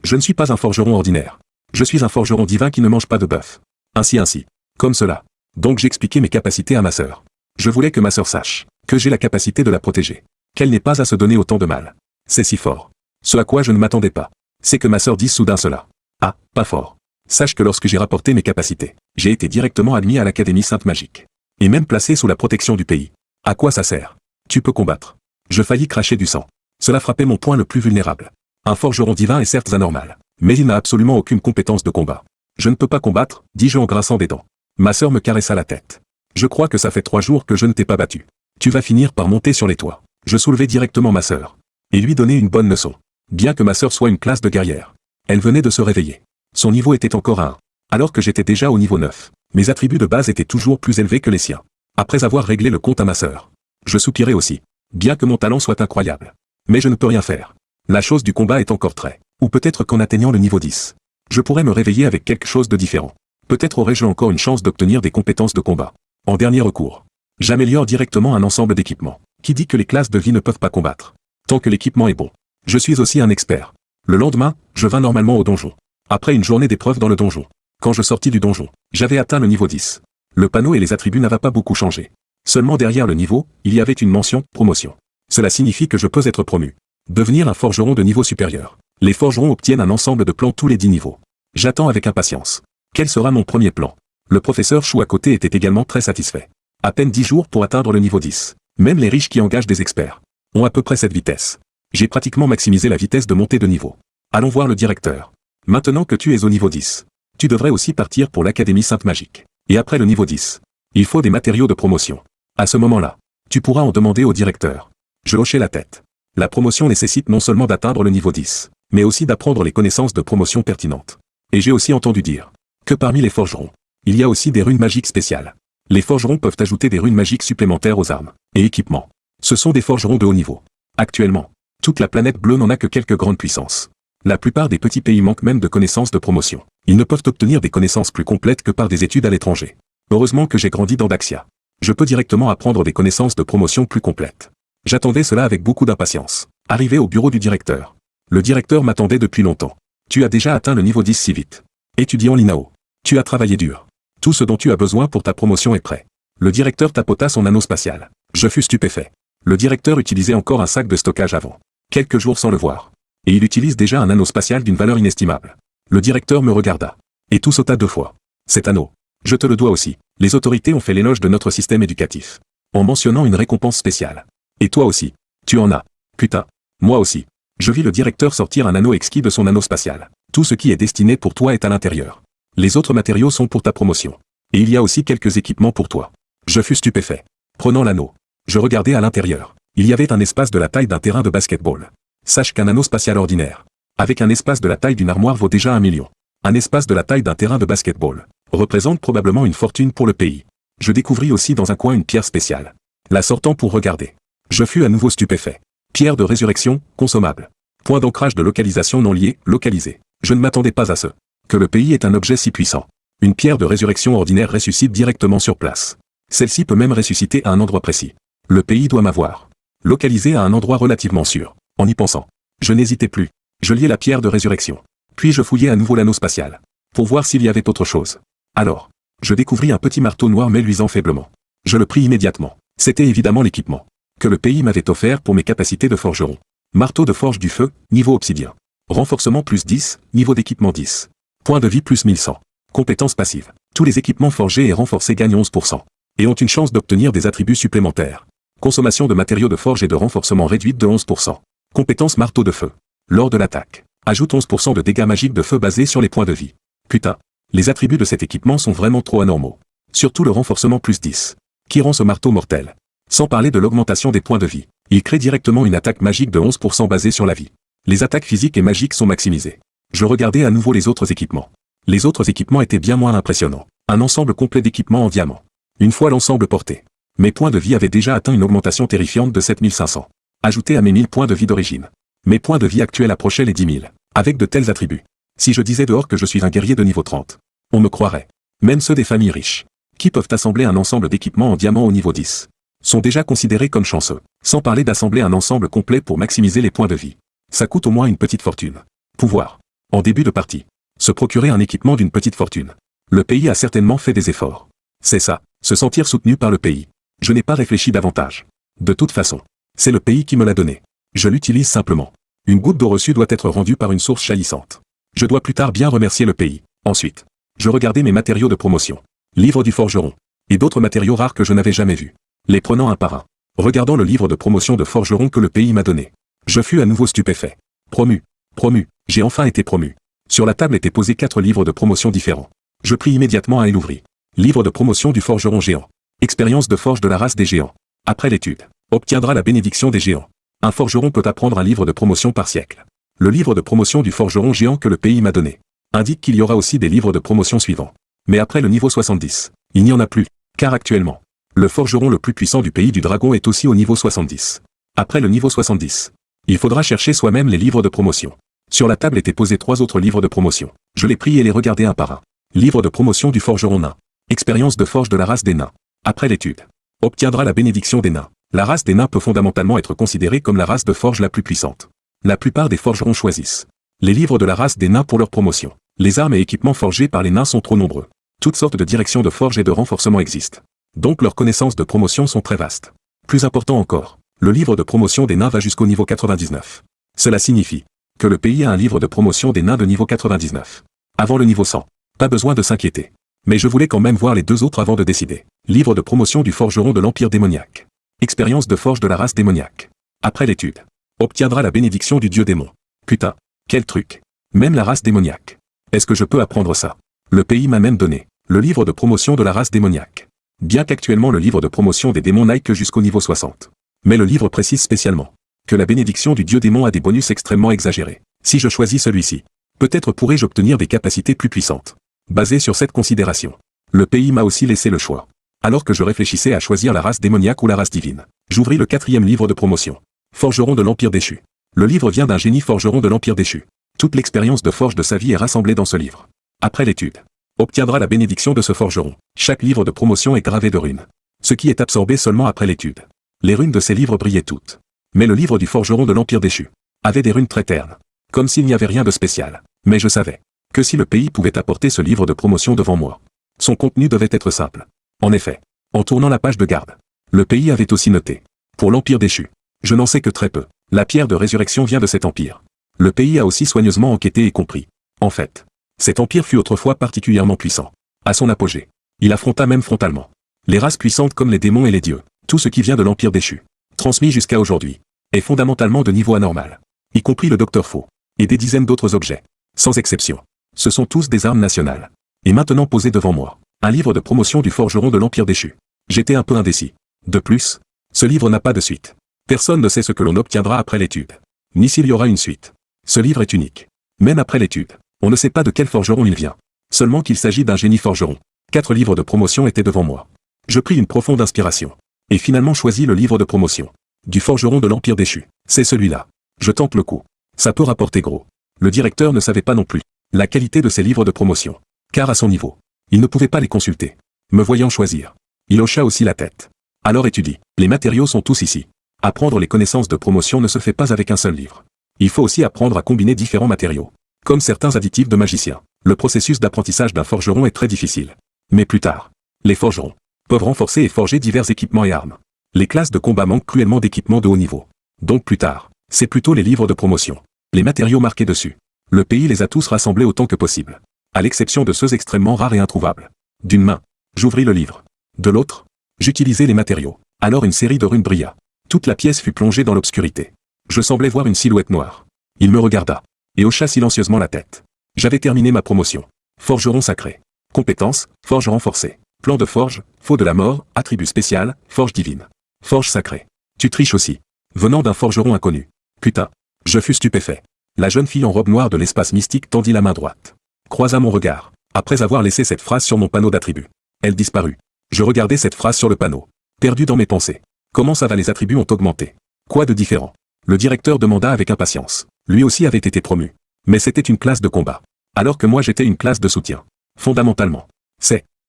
Je ne suis pas un forgeron ordinaire. Je suis un forgeron divin qui ne mange pas de bœuf. Ainsi. Comme cela. Donc j'expliquais mes capacités à ma sœur. Je voulais que ma sœur sache que j'ai la capacité de la protéger. Qu'elle n'ait pas à se donner autant de mal. C'est si fort. Ce à quoi je ne m'attendais pas, c'est que ma sœur dise soudain cela. Ah, pas fort. Sache que lorsque j'ai rapporté mes capacités, j'ai été directement admis à l'Académie Sainte Magique. Et même placé sous la protection du pays. À quoi ça sert? Tu peux combattre. Je faillis cracher du sang. Cela frappait mon point le plus vulnérable. Un forgeron divin est certes anormal, mais il n'a absolument aucune compétence de combat. Je ne peux pas combattre, dis-je en grinçant des dents. Ma sœur me caressa la tête. Je crois que ça fait 3 jours que je ne t'ai pas battu. Tu vas finir par monter sur les toits. Je soulevai directement ma sœur. Et lui donner une bonne leçon. Bien que ma sœur soit une classe de guerrière. Elle venait de se réveiller. Son niveau était encore à 1. Alors que j'étais déjà au niveau 9. Mes attributs de base étaient toujours plus élevés que les siens. Après avoir réglé le compte à ma sœur. Je soupirai aussi. Bien que mon talent soit incroyable. Mais je ne peux rien faire. La chose du combat est encore très. Ou peut-être qu'en atteignant le niveau 10. Je pourrais me réveiller avec quelque chose de différent. Peut-être aurais-je encore une chance d'obtenir des compétences de combat. En dernier recours. J'améliore directement un ensemble d'équipements. Qui dit que les classes de vie ne peuvent pas combattre. Tant que l'équipement est bon. Je suis aussi un expert. Le lendemain, je vins normalement au donjon. Après une journée d'épreuve dans le donjon. Quand je sortis du donjon, j'avais atteint le niveau 10. Le panneau et les attributs n'avaient pas beaucoup changé. Seulement derrière le niveau, il y avait une mention « Promotion ». Cela signifie que je peux être promu. Devenir un forgeron de niveau supérieur. Les forgerons obtiennent un ensemble de plans tous les 10 niveaux. J'attends avec impatience. Quel sera mon premier plan? Le professeur Chou à côté était également très satisfait. À peine 10 jours pour atteindre le niveau 10. Même les riches qui engagent des experts ont à peu près cette vitesse. J'ai pratiquement maximisé la vitesse de montée de niveau. Allons voir le directeur. Maintenant que tu es au niveau 10, tu devrais aussi partir pour l'Académie Sainte Magique. Et après le niveau 10, il faut des matériaux de promotion. À ce moment-là, tu pourras en demander au directeur. Je hochai la tête. La promotion nécessite non seulement d'atteindre le niveau 10, mais aussi d'apprendre les connaissances de promotion pertinentes. Et j'ai aussi entendu dire que parmi les forgerons, il y a aussi des runes magiques spéciales. Les forgerons peuvent ajouter des runes magiques supplémentaires aux armes et équipements. Ce sont des forgerons de haut niveau. Actuellement, toute la planète bleue n'en a que quelques grandes puissances. La plupart des petits pays manquent même de connaissances de promotion. Ils ne peuvent obtenir des connaissances plus complètes que par des études à l'étranger. Heureusement que j'ai grandi dans Daxia. Je peux directement apprendre des connaissances de promotion plus complètes. J'attendais cela avec beaucoup d'impatience. Arrivé au bureau du directeur. Le directeur m'attendait depuis longtemps. Tu as déjà atteint le niveau 10 si vite. Étudiant l'INAO. Tu as travaillé dur. Tout ce dont tu as besoin pour ta promotion est prêt. Le directeur tapota son anneau spatial. Je fus stupéfait. Le directeur utilisait encore un sac de stockage avant. Quelques jours sans le voir. Et il utilise déjà un anneau spatial d'une valeur inestimable. Le directeur me regarda. Et tout sauta 2 fois. Cet anneau. Je te le dois aussi. Les autorités ont fait l'éloge de notre système éducatif. En mentionnant une récompense spéciale. Et toi aussi. Tu en as. Putain. Moi aussi. Je vis le directeur sortir un anneau exquis de son anneau spatial. Tout ce qui est destiné pour toi est à l'intérieur. Les autres matériaux sont pour ta promotion. Et il y a aussi quelques équipements pour toi. Je fus stupéfait. Prenant l'anneau. Je regardais à l'intérieur. Il y avait un espace de la taille d'un terrain de basketball. Sache qu'un anneau spatial ordinaire, avec un espace de la taille d'une armoire vaut déjà 1 million. Un espace de la taille d'un terrain de basketball, représente probablement une fortune pour le pays. Je découvris aussi dans un coin une pierre spéciale. La sortant pour regarder. Je fus à nouveau stupéfait. Pierre de résurrection, consommable. Point d'ancrage de localisation non lié, localisé. Je ne m'attendais pas à ce. Que le pays est un objet si puissant. Une pierre de résurrection ordinaire ressuscite directement sur place. Celle-ci peut même ressusciter à un endroit précis. Le pays doit m'avoir. Localisé à un endroit relativement sûr. En y pensant, je n'hésitais plus. Je liai la pierre de résurrection. Puis je fouillai à nouveau l'anneau spatial. Pour voir s'il y avait autre chose. Alors, je découvris un petit marteau noir mais luisant faiblement. Je le pris immédiatement. C'était évidemment l'équipement que le pays m'avait offert pour mes capacités de forgeron. Marteau de forge du feu, niveau obsidien. Renforcement plus 10, niveau d'équipement 10. Point de vie plus 1100. Compétences passives. Tous les équipements forgés et renforcés gagnent 11%. Et ont une chance d'obtenir des attributs supplémentaires. Consommation de matériaux de forge et de renforcement réduite de 11%. Compétence marteau de feu. Lors de l'attaque. Ajoute 11% de dégâts magiques de feu basés sur les points de vie. Putain. Les attributs de cet équipement sont vraiment trop anormaux. Surtout le renforcement plus 10. Qui rend ce marteau mortel. Sans parler de l'augmentation des points de vie. Il crée directement une attaque magique de 11% basée sur la vie. Les attaques physiques et magiques sont maximisées. Je regardais à nouveau les autres équipements. Les autres équipements étaient bien moins impressionnants. Un ensemble complet d'équipements en diamant. Une fois l'ensemble porté. Mes points de vie avaient déjà atteint une augmentation terrifiante de 7500. Ajouté à mes 1000 points de vie d'origine. Mes points de vie actuels approchaient les 10 000. Avec de tels attributs. Si je disais dehors que je suis un guerrier de niveau 30. On me croirait. Même ceux des familles riches. Qui peuvent assembler un ensemble d'équipements en diamant au niveau 10. Sont déjà considérés comme chanceux. Sans parler d'assembler un ensemble complet pour maximiser les points de vie. Ça coûte au moins une petite fortune. Pouvoir. En début de partie. Se procurer un équipement d'une petite fortune. Le pays a certainement fait des efforts. C'est ça, se sentir soutenu par le pays. Je n'ai pas réfléchi davantage. De toute façon. C'est le pays qui me l'a donné. Je l'utilise simplement. Une goutte d'eau reçue doit être rendue par une source jaillissante. Je dois plus tard bien remercier le pays. Ensuite, je regardais mes matériaux de promotion. Livre du forgeron. Et d'autres matériaux rares que je n'avais jamais vus. Les prenant un par un. Regardant le livre de promotion de forgeron que le pays m'a donné. Je fus à nouveau stupéfait. Promu. Promu. J'ai enfin été promu. Sur la table étaient posés 4 livres de promotion différents. Je pris immédiatement un et l'ouvris. Livre de promotion du forgeron géant. Expérience de forge de la race des géants. Après l'étude, obtiendra la bénédiction des géants. Un forgeron peut apprendre un livre de promotion par siècle. Le livre de promotion du forgeron géant que le pays m'a donné indique qu'il y aura aussi des livres de promotion suivants. Mais après le niveau 70, il n'y en a plus, car actuellement, le forgeron le plus puissant du pays du dragon est aussi au niveau 70. Après le niveau 70, il faudra chercher soi-même les livres de promotion. Sur la table étaient posés 3 autres livres de promotion. Je les pris et les regardai un par un. Livre de promotion du forgeron nain. Expérience de forge de la race des nains. Après l'étude, obtiendra la bénédiction des nains. La race des nains peut fondamentalement être considérée comme la race de forge la plus puissante. La plupart des forgerons choisissent les livres de la race des nains pour leur promotion. Les armes et équipements forgés par les nains sont trop nombreux. Toutes sortes de directions de forge et de renforcement existent. Donc leurs connaissances de promotion sont très vastes. Plus important encore, le livre de promotion des nains va jusqu'au niveau 99. Cela signifie que le pays a un livre de promotion des nains de niveau 99. Avant le niveau 100, pas besoin de s'inquiéter. Mais je voulais quand même voir les 2 autres avant de décider. Livre de promotion du forgeron de l'Empire démoniaque. Expérience de forge de la race démoniaque. Après l'étude, obtiendra la bénédiction du dieu démon. Putain, quel truc. Même la race démoniaque. Est-ce que je peux apprendre ça? Le pays m'a même donné le livre de promotion de la race démoniaque. Bien qu'actuellement le livre de promotion des démons n'aille que jusqu'au niveau 60. Mais le livre précise spécialement que la bénédiction du dieu démon a des bonus extrêmement exagérés. Si je choisis celui-ci, peut-être pourrais-je obtenir des capacités plus puissantes. Basé sur cette considération, le pays m'a aussi laissé le choix. Alors que je réfléchissais à choisir la race démoniaque ou la race divine, j'ouvris le 4e livre de promotion. Forgeron de l'Empire déchu. Le livre vient d'un génie forgeron de l'Empire déchu. Toute l'expérience de forge de sa vie est rassemblée dans ce livre. Après l'étude, obtiendra la bénédiction de ce forgeron. Chaque livre de promotion est gravé de runes. Ce qui est absorbé seulement après l'étude. Les runes de ces livres brillaient toutes. Mais le livre du forgeron de l'Empire déchu avait des runes très ternes. Comme s'il n'y avait rien de spécial. Mais je savais que si le pays pouvait apporter ce livre de promotion devant moi, son contenu devait être simple. En effet, en tournant la page de garde, le pays avait aussi noté. Pour l'Empire déchu, je n'en sais que très peu. La pierre de résurrection vient de cet empire. Le pays a aussi soigneusement enquêté et compris. En fait, cet empire fut autrefois particulièrement puissant. À son apogée, il affronta même frontalement les races puissantes comme les démons et les dieux. Tout ce qui vient de l'Empire déchu, transmis jusqu'à aujourd'hui, est fondamentalement de niveau anormal. Y compris le Docteur Faux. Et des dizaines d'autres objets. Sans exception. Ce sont tous des armes nationales. Et maintenant posé devant moi, un livre de promotion du forgeron de l'Empire déchu. J'étais un peu indécis. De plus, ce livre n'a pas de suite. Personne ne sait ce que l'on obtiendra après l'étude. Ni s'il y aura une suite. Ce livre est unique. Même après l'étude, on ne sait pas de quel forgeron il vient. Seulement qu'il s'agit d'un génie forgeron. 4 livres de promotion étaient devant moi. Je pris une profonde inspiration. Et finalement choisis le livre de promotion. Du forgeron de l'Empire déchu. C'est celui-là. Je tente le coup. Ça peut rapporter gros. Le directeur ne savait pas non plus la qualité de ces livres de promotion. Car à son niveau, il ne pouvait pas les consulter. Me voyant choisir, il hocha aussi la tête. Alors étudie. Les matériaux sont tous ici. Apprendre les connaissances de promotion ne se fait pas avec un seul livre. Il faut aussi apprendre à combiner différents matériaux. Comme certains additifs de magiciens. Le processus d'apprentissage d'un forgeron est très difficile. Mais plus tard, les forgerons peuvent renforcer et forger divers équipements et armes. Les classes de combat manquent cruellement d'équipements de haut niveau. Donc plus tard, c'est plutôt les livres de promotion. Les matériaux marqués dessus. Le pays les a tous rassemblés autant que possible. À l'exception de ceux extrêmement rares et introuvables. D'une main, j'ouvris le livre. De l'autre, j'utilisai les matériaux. Alors une série de runes brilla. Toute la pièce fut plongée dans l'obscurité. Je semblais voir une silhouette noire. Il me regarda. Et hocha silencieusement la tête. J'avais terminé ma promotion. Forgeron sacré. Compétences, forge renforcée. Plan de forge, faux de la mort, attribut spécial, forge divine. Forge sacrée. Tu triches aussi. Venant d'un forgeron inconnu. Putain. Je fus stupéfait. La jeune fille en robe noire de l'espace mystique tendit la main droite. Croisa mon regard. Après avoir laissé cette phrase sur mon panneau d'attributs. Elle disparut. Je regardais cette phrase sur le panneau. Perdu dans mes pensées. Comment ça va, les attributs ont augmenté? Quoi de différent? Le directeur demanda avec impatience. Lui aussi avait été promu. Mais c'était une classe de combat. Alors que moi j'étais une classe de soutien. Fondamentalement.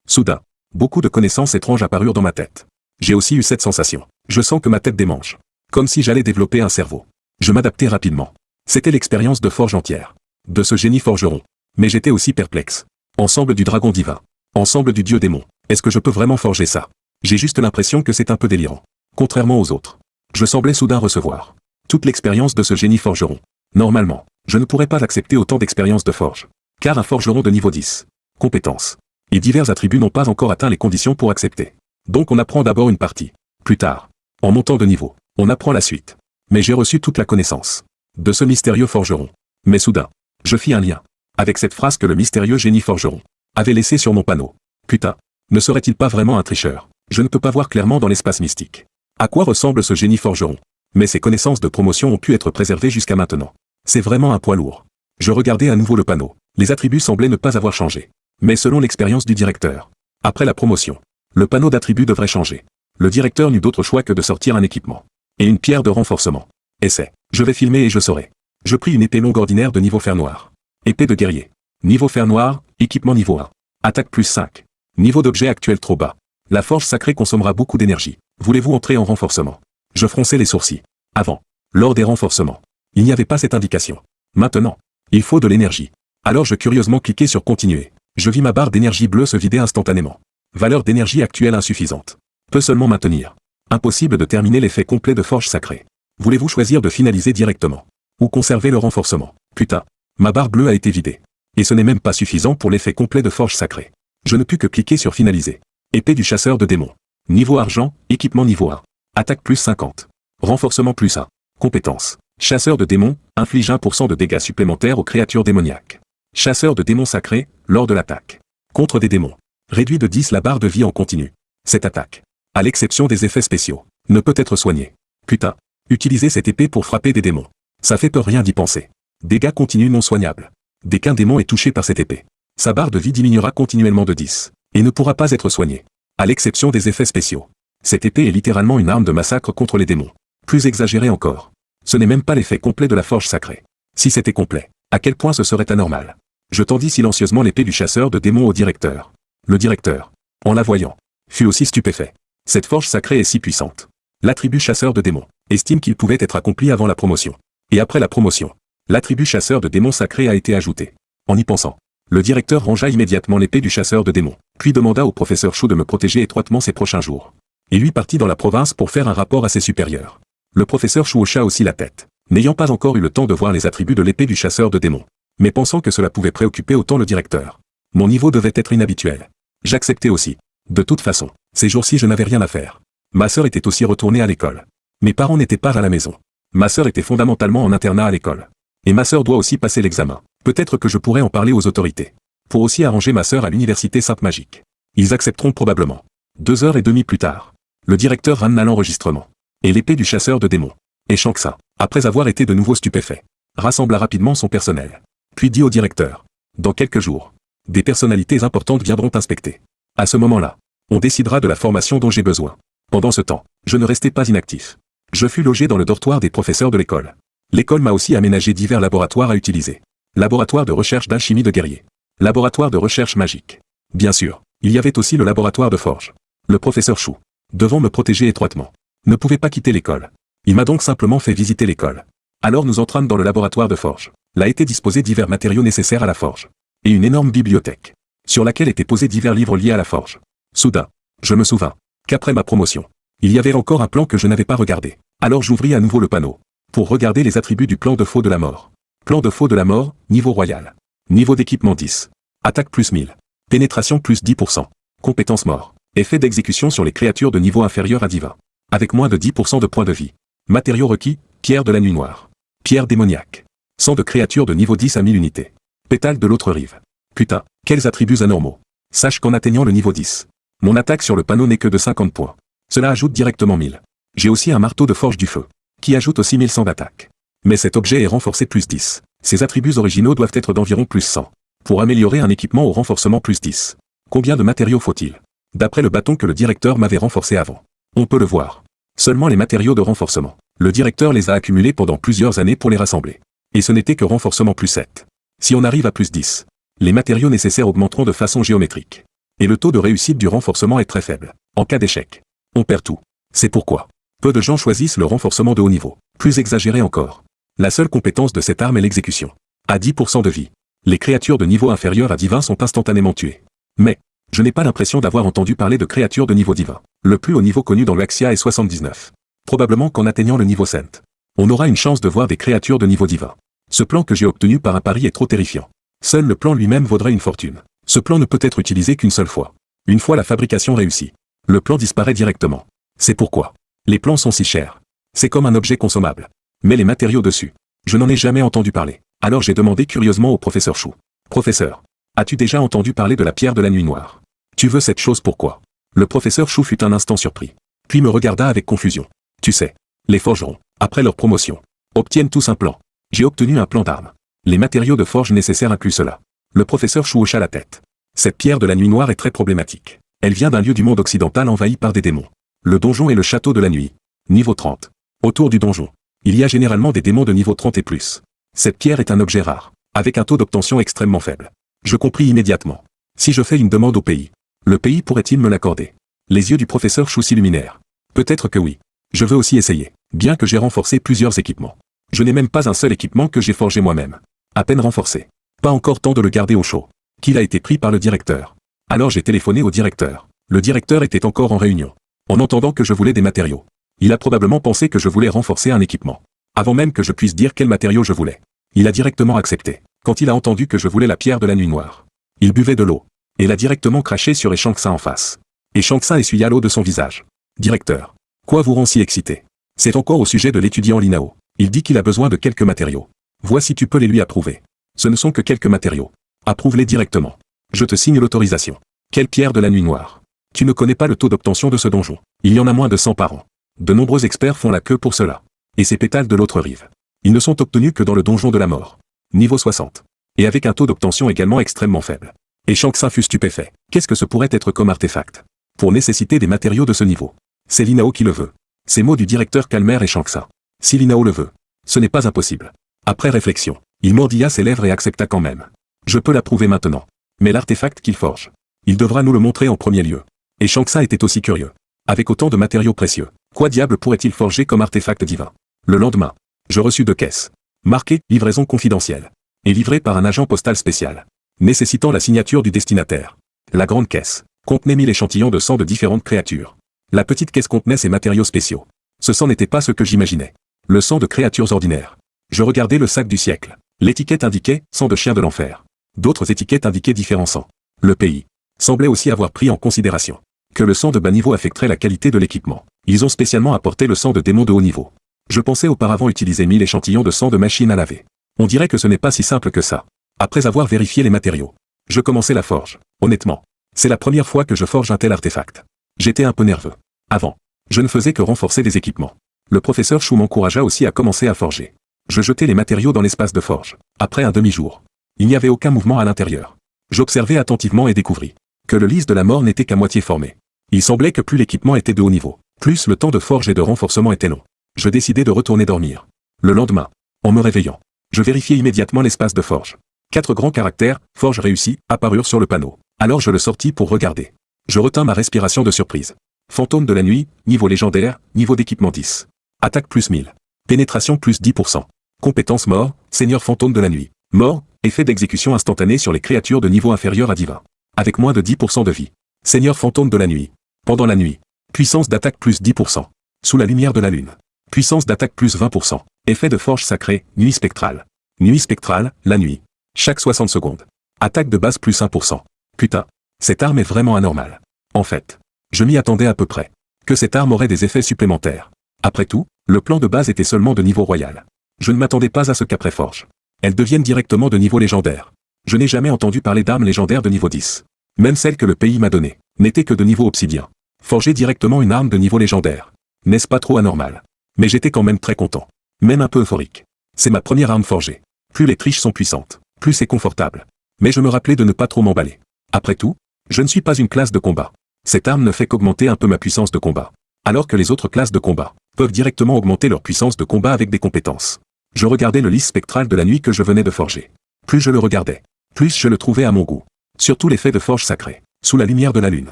Soudain, beaucoup de connaissances étranges apparurent dans ma tête. J'ai aussi eu cette sensation. Je sens que ma tête démange. Comme si j'allais développer un cerveau. Je m'adaptais rapidement. C'était l'expérience de forge entière. De ce génie forgeron. Mais j'étais aussi perplexe. Ensemble du dragon divin. Ensemble du dieu démon. Est-ce que je peux vraiment forger ça? J'ai juste l'impression que c'est un peu délirant. Contrairement aux autres. Je semblais soudain recevoir toute l'expérience de ce génie forgeron. Normalement, je ne pourrais pas accepter autant d'expérience de forge. Car un forgeron de niveau 10, compétences et divers attributs n'ont pas encore atteint les conditions pour accepter. Donc on apprend d'abord une partie. Plus tard, en montant de niveau, on apprend la suite. Mais j'ai reçu toute la connaissance de ce mystérieux forgeron. Mais soudain, je fis un lien avec cette phrase que le mystérieux génie forgeron avait laissée sur mon panneau. Putain, ne serait-il pas vraiment un tricheur? Je ne peux pas voir clairement dans l'espace mystique. À quoi ressemble ce génie forgeron? Mais ses connaissances de promotion ont pu être préservées jusqu'à maintenant. C'est vraiment un poids lourd. Je regardais à nouveau le panneau. Les attributs semblaient ne pas avoir changé. Mais selon l'expérience du directeur, après la promotion, le panneau d'attributs devrait changer. Le directeur n'eut d'autre choix que de sortir un équipement et une pierre de renforcement. Essai. Je vais filmer et je saurai. Je pris une épée longue ordinaire de niveau fer noir. Épée de guerrier. Niveau fer noir, équipement niveau 1. Attaque plus 5. Niveau d'objet actuel trop bas. La forge sacrée consommera beaucoup d'énergie. Voulez-vous entrer en renforcement? Je fronçais les sourcils. Avant, lors des renforcements, il n'y avait pas cette indication. Maintenant, il faut de l'énergie. Alors je curieusement cliquai sur continuer. Je vis ma barre d'énergie bleue se vider instantanément. Valeur d'énergie actuelle insuffisante. Peut seulement maintenir. Impossible de terminer l'effet complet de forge sacrée. Voulez-vous choisir de finaliser directement? Ou conserver le renforcement? Putain, ma barre bleue a été vidée. Et ce n'est même pas suffisant pour l'effet complet de forge sacrée. Je ne pus que cliquer sur finaliser. Épée du chasseur de démons. Niveau argent, équipement niveau 1. Attaque plus 50. Renforcement plus 1. Compétence. Chasseur de démons, inflige 1% de dégâts supplémentaires aux créatures démoniaques. Chasseur de démons sacrés, lors de l'attaque. Contre des démons. Réduit de 10 la barre de vie en continu. Cette attaque, à l'exception des effets spéciaux, ne peut être soignée. Putain, utilisez cette épée pour frapper des démons. Ça fait peur rien d'y penser. Dégâts continus non soignables. Dès qu'un démon est touché par cette épée, sa barre de vie diminuera continuellement de 10, et ne pourra pas être soignée. À l'exception des effets spéciaux. Cette épée est littéralement une arme de massacre contre les démons. Plus exagéré encore. Ce n'est même pas l'effet complet de la forge sacrée. Si c'était complet, à quel point ce serait anormal? Je tendis silencieusement l'épée du chasseur de démons au directeur. Le directeur, en la voyant, fut aussi stupéfait. Cette forge sacrée est si puissante. L'attribut chasseur de démons estime qu'il pouvait être accompli avant la promotion. Et après la promotion, l'attribut chasseur de démons sacré a été ajouté. En y pensant, le directeur rangea immédiatement l'épée du chasseur de démons, puis demanda au professeur Chou de me protéger étroitement ces prochains jours. Et lui partit dans la province pour faire un rapport à ses supérieurs. Le professeur Chou hocha aussi la tête, n'ayant pas encore eu le temps de voir les attributs de l'épée du chasseur de démons, mais pensant que cela pouvait préoccuper autant le directeur. Mon niveau devait être inhabituel. J'acceptais aussi. De toute façon, ces jours-ci je n'avais rien à faire. Ma sœur était aussi retournée à l'école. Mes parents n'étaient pas à la maison. Ma sœur était fondamentalement en internat à l'école. Et ma sœur doit aussi passer l'examen. Peut-être que je pourrais en parler aux autorités. Pour aussi arranger ma sœur à l'université Sainte-Magique. Ils accepteront probablement. 2h30 plus tard. Le directeur ramena l'enregistrement. Et l'épée du chasseur de démons. Et Shanksa, après avoir été de nouveau stupéfait, rassembla rapidement son personnel. Puis dit au directeur. Dans quelques jours, des personnalités importantes viendront inspecter. À ce moment-là, on décidera de la formation dont j'ai besoin. Pendant ce temps, je ne restais pas inactif. Je fus logé dans le dortoir des professeurs de l'école. L'école m'a aussi aménagé divers laboratoires à utiliser. Laboratoire de recherche d'alchimie de guerrier. Laboratoire de recherche magique. Bien sûr, il y avait aussi le laboratoire de forge. Le professeur Chou, devant me protéger étroitement, ne pouvait pas quitter l'école. Il m'a donc simplement fait visiter l'école. Alors nous entrâmes dans le laboratoire de forge. Là étaient disposés divers matériaux nécessaires à la forge. Et une énorme bibliothèque, sur laquelle étaient posés divers livres liés à la forge. Soudain, je me souvins qu'après ma promotion, il y avait encore un plan que je n'avais pas regardé. Alors j'ouvris à nouveau le panneau, pour regarder les attributs du plan de faux de la mort. Plan de faux de la mort, niveau royal. Niveau d'équipement 10. Attaque plus 1000. Pénétration plus 10%. Compétence mort. Effet d'exécution sur les créatures de niveau inférieur à divin. Avec moins de 10% de points de vie. Matériaux requis, pierre de la nuit noire. Pierre démoniaque. Sang de créatures de niveau 10 à 1000 unités. Pétale de l'autre rive. Putain, quels attributs anormaux. Sache qu'en atteignant le niveau 10, mon attaque sur le panneau n'est que de 50 points. Cela ajoute directement 1000. J'ai aussi un marteau de forge du feu, qui ajoute aussi 1100 d'attaque. Mais cet objet est renforcé plus 10. Ses attributs originaux doivent être d'environ plus 100. Pour améliorer un équipement au renforcement plus 10. Combien de matériaux faut-il? D'après le bâton que le directeur m'avait renforcé avant. On peut le voir. Seulement les matériaux de renforcement. Le directeur les a accumulés pendant plusieurs années pour les rassembler. Et ce n'était que renforcement plus 7. Si on arrive à plus 10, les matériaux nécessaires augmenteront de façon géométrique. Et le taux de réussite du renforcement est très faible. En cas d'échec, on perd tout. C'est pourquoi peu de gens choisissent le renforcement de haut niveau. Plus exagéré encore. La seule compétence de cette arme est l'exécution. À 10% de vie, les créatures de niveau inférieur à divin sont instantanément tuées. Mais, je n'ai pas l'impression d'avoir entendu parler de créatures de niveau divin. Le plus haut niveau connu dans l'Axia est 79. Probablement qu'en atteignant le niveau Saint, on aura une chance de voir des créatures de niveau divin. Ce plan que j'ai obtenu par un pari est trop terrifiant. Seul le plan lui-même vaudrait une fortune. Ce plan ne peut être utilisé qu'une seule fois. Une fois la fabrication réussie, le plan disparaît directement. C'est pourquoi les plans sont si chers. C'est comme un objet consommable. Mais les matériaux dessus, je n'en ai jamais entendu parler. Alors j'ai demandé curieusement au professeur Chou. Professeur, as-tu déjà entendu parler de la pierre de la nuit noire? Tu veux cette chose pourquoi? Le professeur Chou fut un instant surpris. Puis me regarda avec confusion. Tu sais, les forgerons, après leur promotion, obtiennent tous un plan. J'ai obtenu un plan d'armes. Les matériaux de forge nécessaires incluent cela. Le professeur Chou hocha la tête. Cette pierre de la nuit noire est très problématique. Elle vient d'un lieu du monde occidental envahi par des démons. Le donjon est le château de la nuit. Niveau 30. Autour du donjon, il y a généralement des démons de niveau 30 et plus. Cette pierre est un objet rare, avec un taux d'obtention extrêmement faible. Je compris immédiatement. Si je fais une demande au pays, le pays pourrait-il me l'accorder? Les yeux du professeur Chou s'illuminèrent. Peut-être que oui. Je veux aussi essayer, bien que j'ai renforcé plusieurs équipements. Je n'ai même pas un seul équipement que j'ai forgé moi-même. À peine renforcé. Pas encore temps de le garder au chaud. Qu'il a été pris par le directeur. Alors j'ai téléphoné au directeur. Le directeur était encore en réunion. En entendant que je voulais des matériaux. Il a probablement pensé que je voulais renforcer un équipement. Avant même que je puisse dire quel matériau je voulais. Il a directement accepté. Quand il a entendu que je voulais la pierre de la nuit noire. Il buvait de l'eau. Et l'a directement craché sur Shang-Tsung en face. Et Shang-Tsung essuya l'eau de son visage. Directeur. Quoi vous rend si excité? C'est encore au sujet de l'étudiant Linao. Il dit qu'il a besoin de quelques matériaux. Voici tu peux les lui approuver. Ce ne sont que quelques matériaux. Approuve-les directement. Je te signe l'autorisation. Quelle pierre de la nuit noire? Tu ne connais pas le taux d'obtention de ce donjon. Il y en a moins de 100 par an. De nombreux experts font la queue pour cela. Et ces pétales de l'autre rive. Ils ne sont obtenus que dans le donjon de la mort. Niveau 60. Et avec un taux d'obtention également extrêmement faible. Et Shang-Tsung fut stupéfait. Qu'est-ce que ce pourrait être comme artefact? Pour nécessiter des matériaux de ce niveau. C'est Linao qui le veut. Ces mots du directeur calmèrent et Shang-Tsung. Si Linao le veut. Ce n'est pas impossible. Après réflexion, il mordilla ses lèvres et accepta quand même. Je peux l'approuver maintenant. Mais l'artefact qu'il forge. Il devra nous le montrer en premier lieu. Et Shang-Tsung était aussi curieux. Avec autant de matériaux précieux, quoi diable pourrait-il forger comme artefact divin? Le lendemain, je reçus 2 caisses. Marquées « Livraison confidentielle » et livrées par un agent postal spécial, nécessitant la signature du destinataire. La grande caisse contenait 1000 échantillons de sang de différentes créatures. La petite caisse contenait ces matériaux spéciaux. Ce sang n'était pas ce que j'imaginais. Le sang de créatures ordinaires. Je regardais le sac du siècle. L'étiquette indiquait « sang de chien de l'enfer ». D'autres étiquettes indiquaient différents sangs. Le pays semblait aussi avoir pris en considération que le sang de bas niveau affecterait la qualité de l'équipement. Ils ont spécialement apporté le sang de démons de haut niveau. Je pensais auparavant utiliser 1000 échantillons de sang de machine à laver. On dirait que ce n'est pas si simple que ça. Après avoir vérifié les matériaux, je commençais la forge. Honnêtement, c'est la première fois que je forge un tel artefact. J'étais un peu nerveux. Avant, je ne faisais que renforcer les équipements. Le professeur Chou m'encouragea aussi à commencer à forger. Je jetai les matériaux dans l'espace de forge. Après un demi-jour, il n'y avait aucun mouvement à l'intérieur. J'observais attentivement et découvris que le lys de la mort n'était qu'à moitié formé. Il semblait que plus l'équipement était de haut niveau, plus le temps de forge et de renforcement était long. Je décidai de retourner dormir. Le lendemain, en me réveillant, je vérifiai immédiatement l'espace de forge. 4 grands caractères, forge réussie, apparurent sur le panneau. Alors je le sortis pour regarder. Je retins ma respiration de surprise. Fantôme de la nuit, niveau légendaire, niveau d'équipement 10. Attaque plus 1000. Pénétration plus 10%. Compétence mort, seigneur fantôme de la nuit. Mort, effet d'exécution instantané sur les créatures de niveau inférieur à divin. Avec moins de 10% de vie. Seigneur fantôme de la nuit. Pendant la nuit. Puissance d'attaque plus 10%. Sous la lumière de la lune. Puissance d'attaque plus 20%. Effet de forge sacrée, nuit spectrale. Nuit spectrale, la nuit. Chaque 60 secondes. Attaque de base plus 1%. Putain. Cette arme est vraiment anormale. En fait, je m'y attendais à peu près. Que cette arme aurait des effets supplémentaires. Après tout, le plan de base était seulement de niveau royal. Je ne m'attendais pas à ce qu'après forge, elles deviennent directement de niveau légendaire. Je n'ai jamais entendu parler d'armes légendaires de niveau 10. Même celle que le pays m'a donnée, n'était que de niveau obsidien. Forger directement une arme de niveau légendaire. N'est-ce pas trop anormal? Mais j'étais quand même très content. Même un peu euphorique. C'est ma première arme forgée. Plus les triches sont puissantes, plus c'est confortable. Mais je me rappelais de ne pas trop m'emballer. Après tout, je ne suis pas une classe de combat. Cette arme ne fait qu'augmenter un peu ma puissance de combat. Alors que les autres classes de combat peuvent directement augmenter leur puissance de combat avec des compétences. Je regardais le lys spectral de la nuit que je venais de forger. Plus je le regardais, plus je le trouvais à mon goût. Surtout l'effet de forge sacrée, sous la lumière de la lune.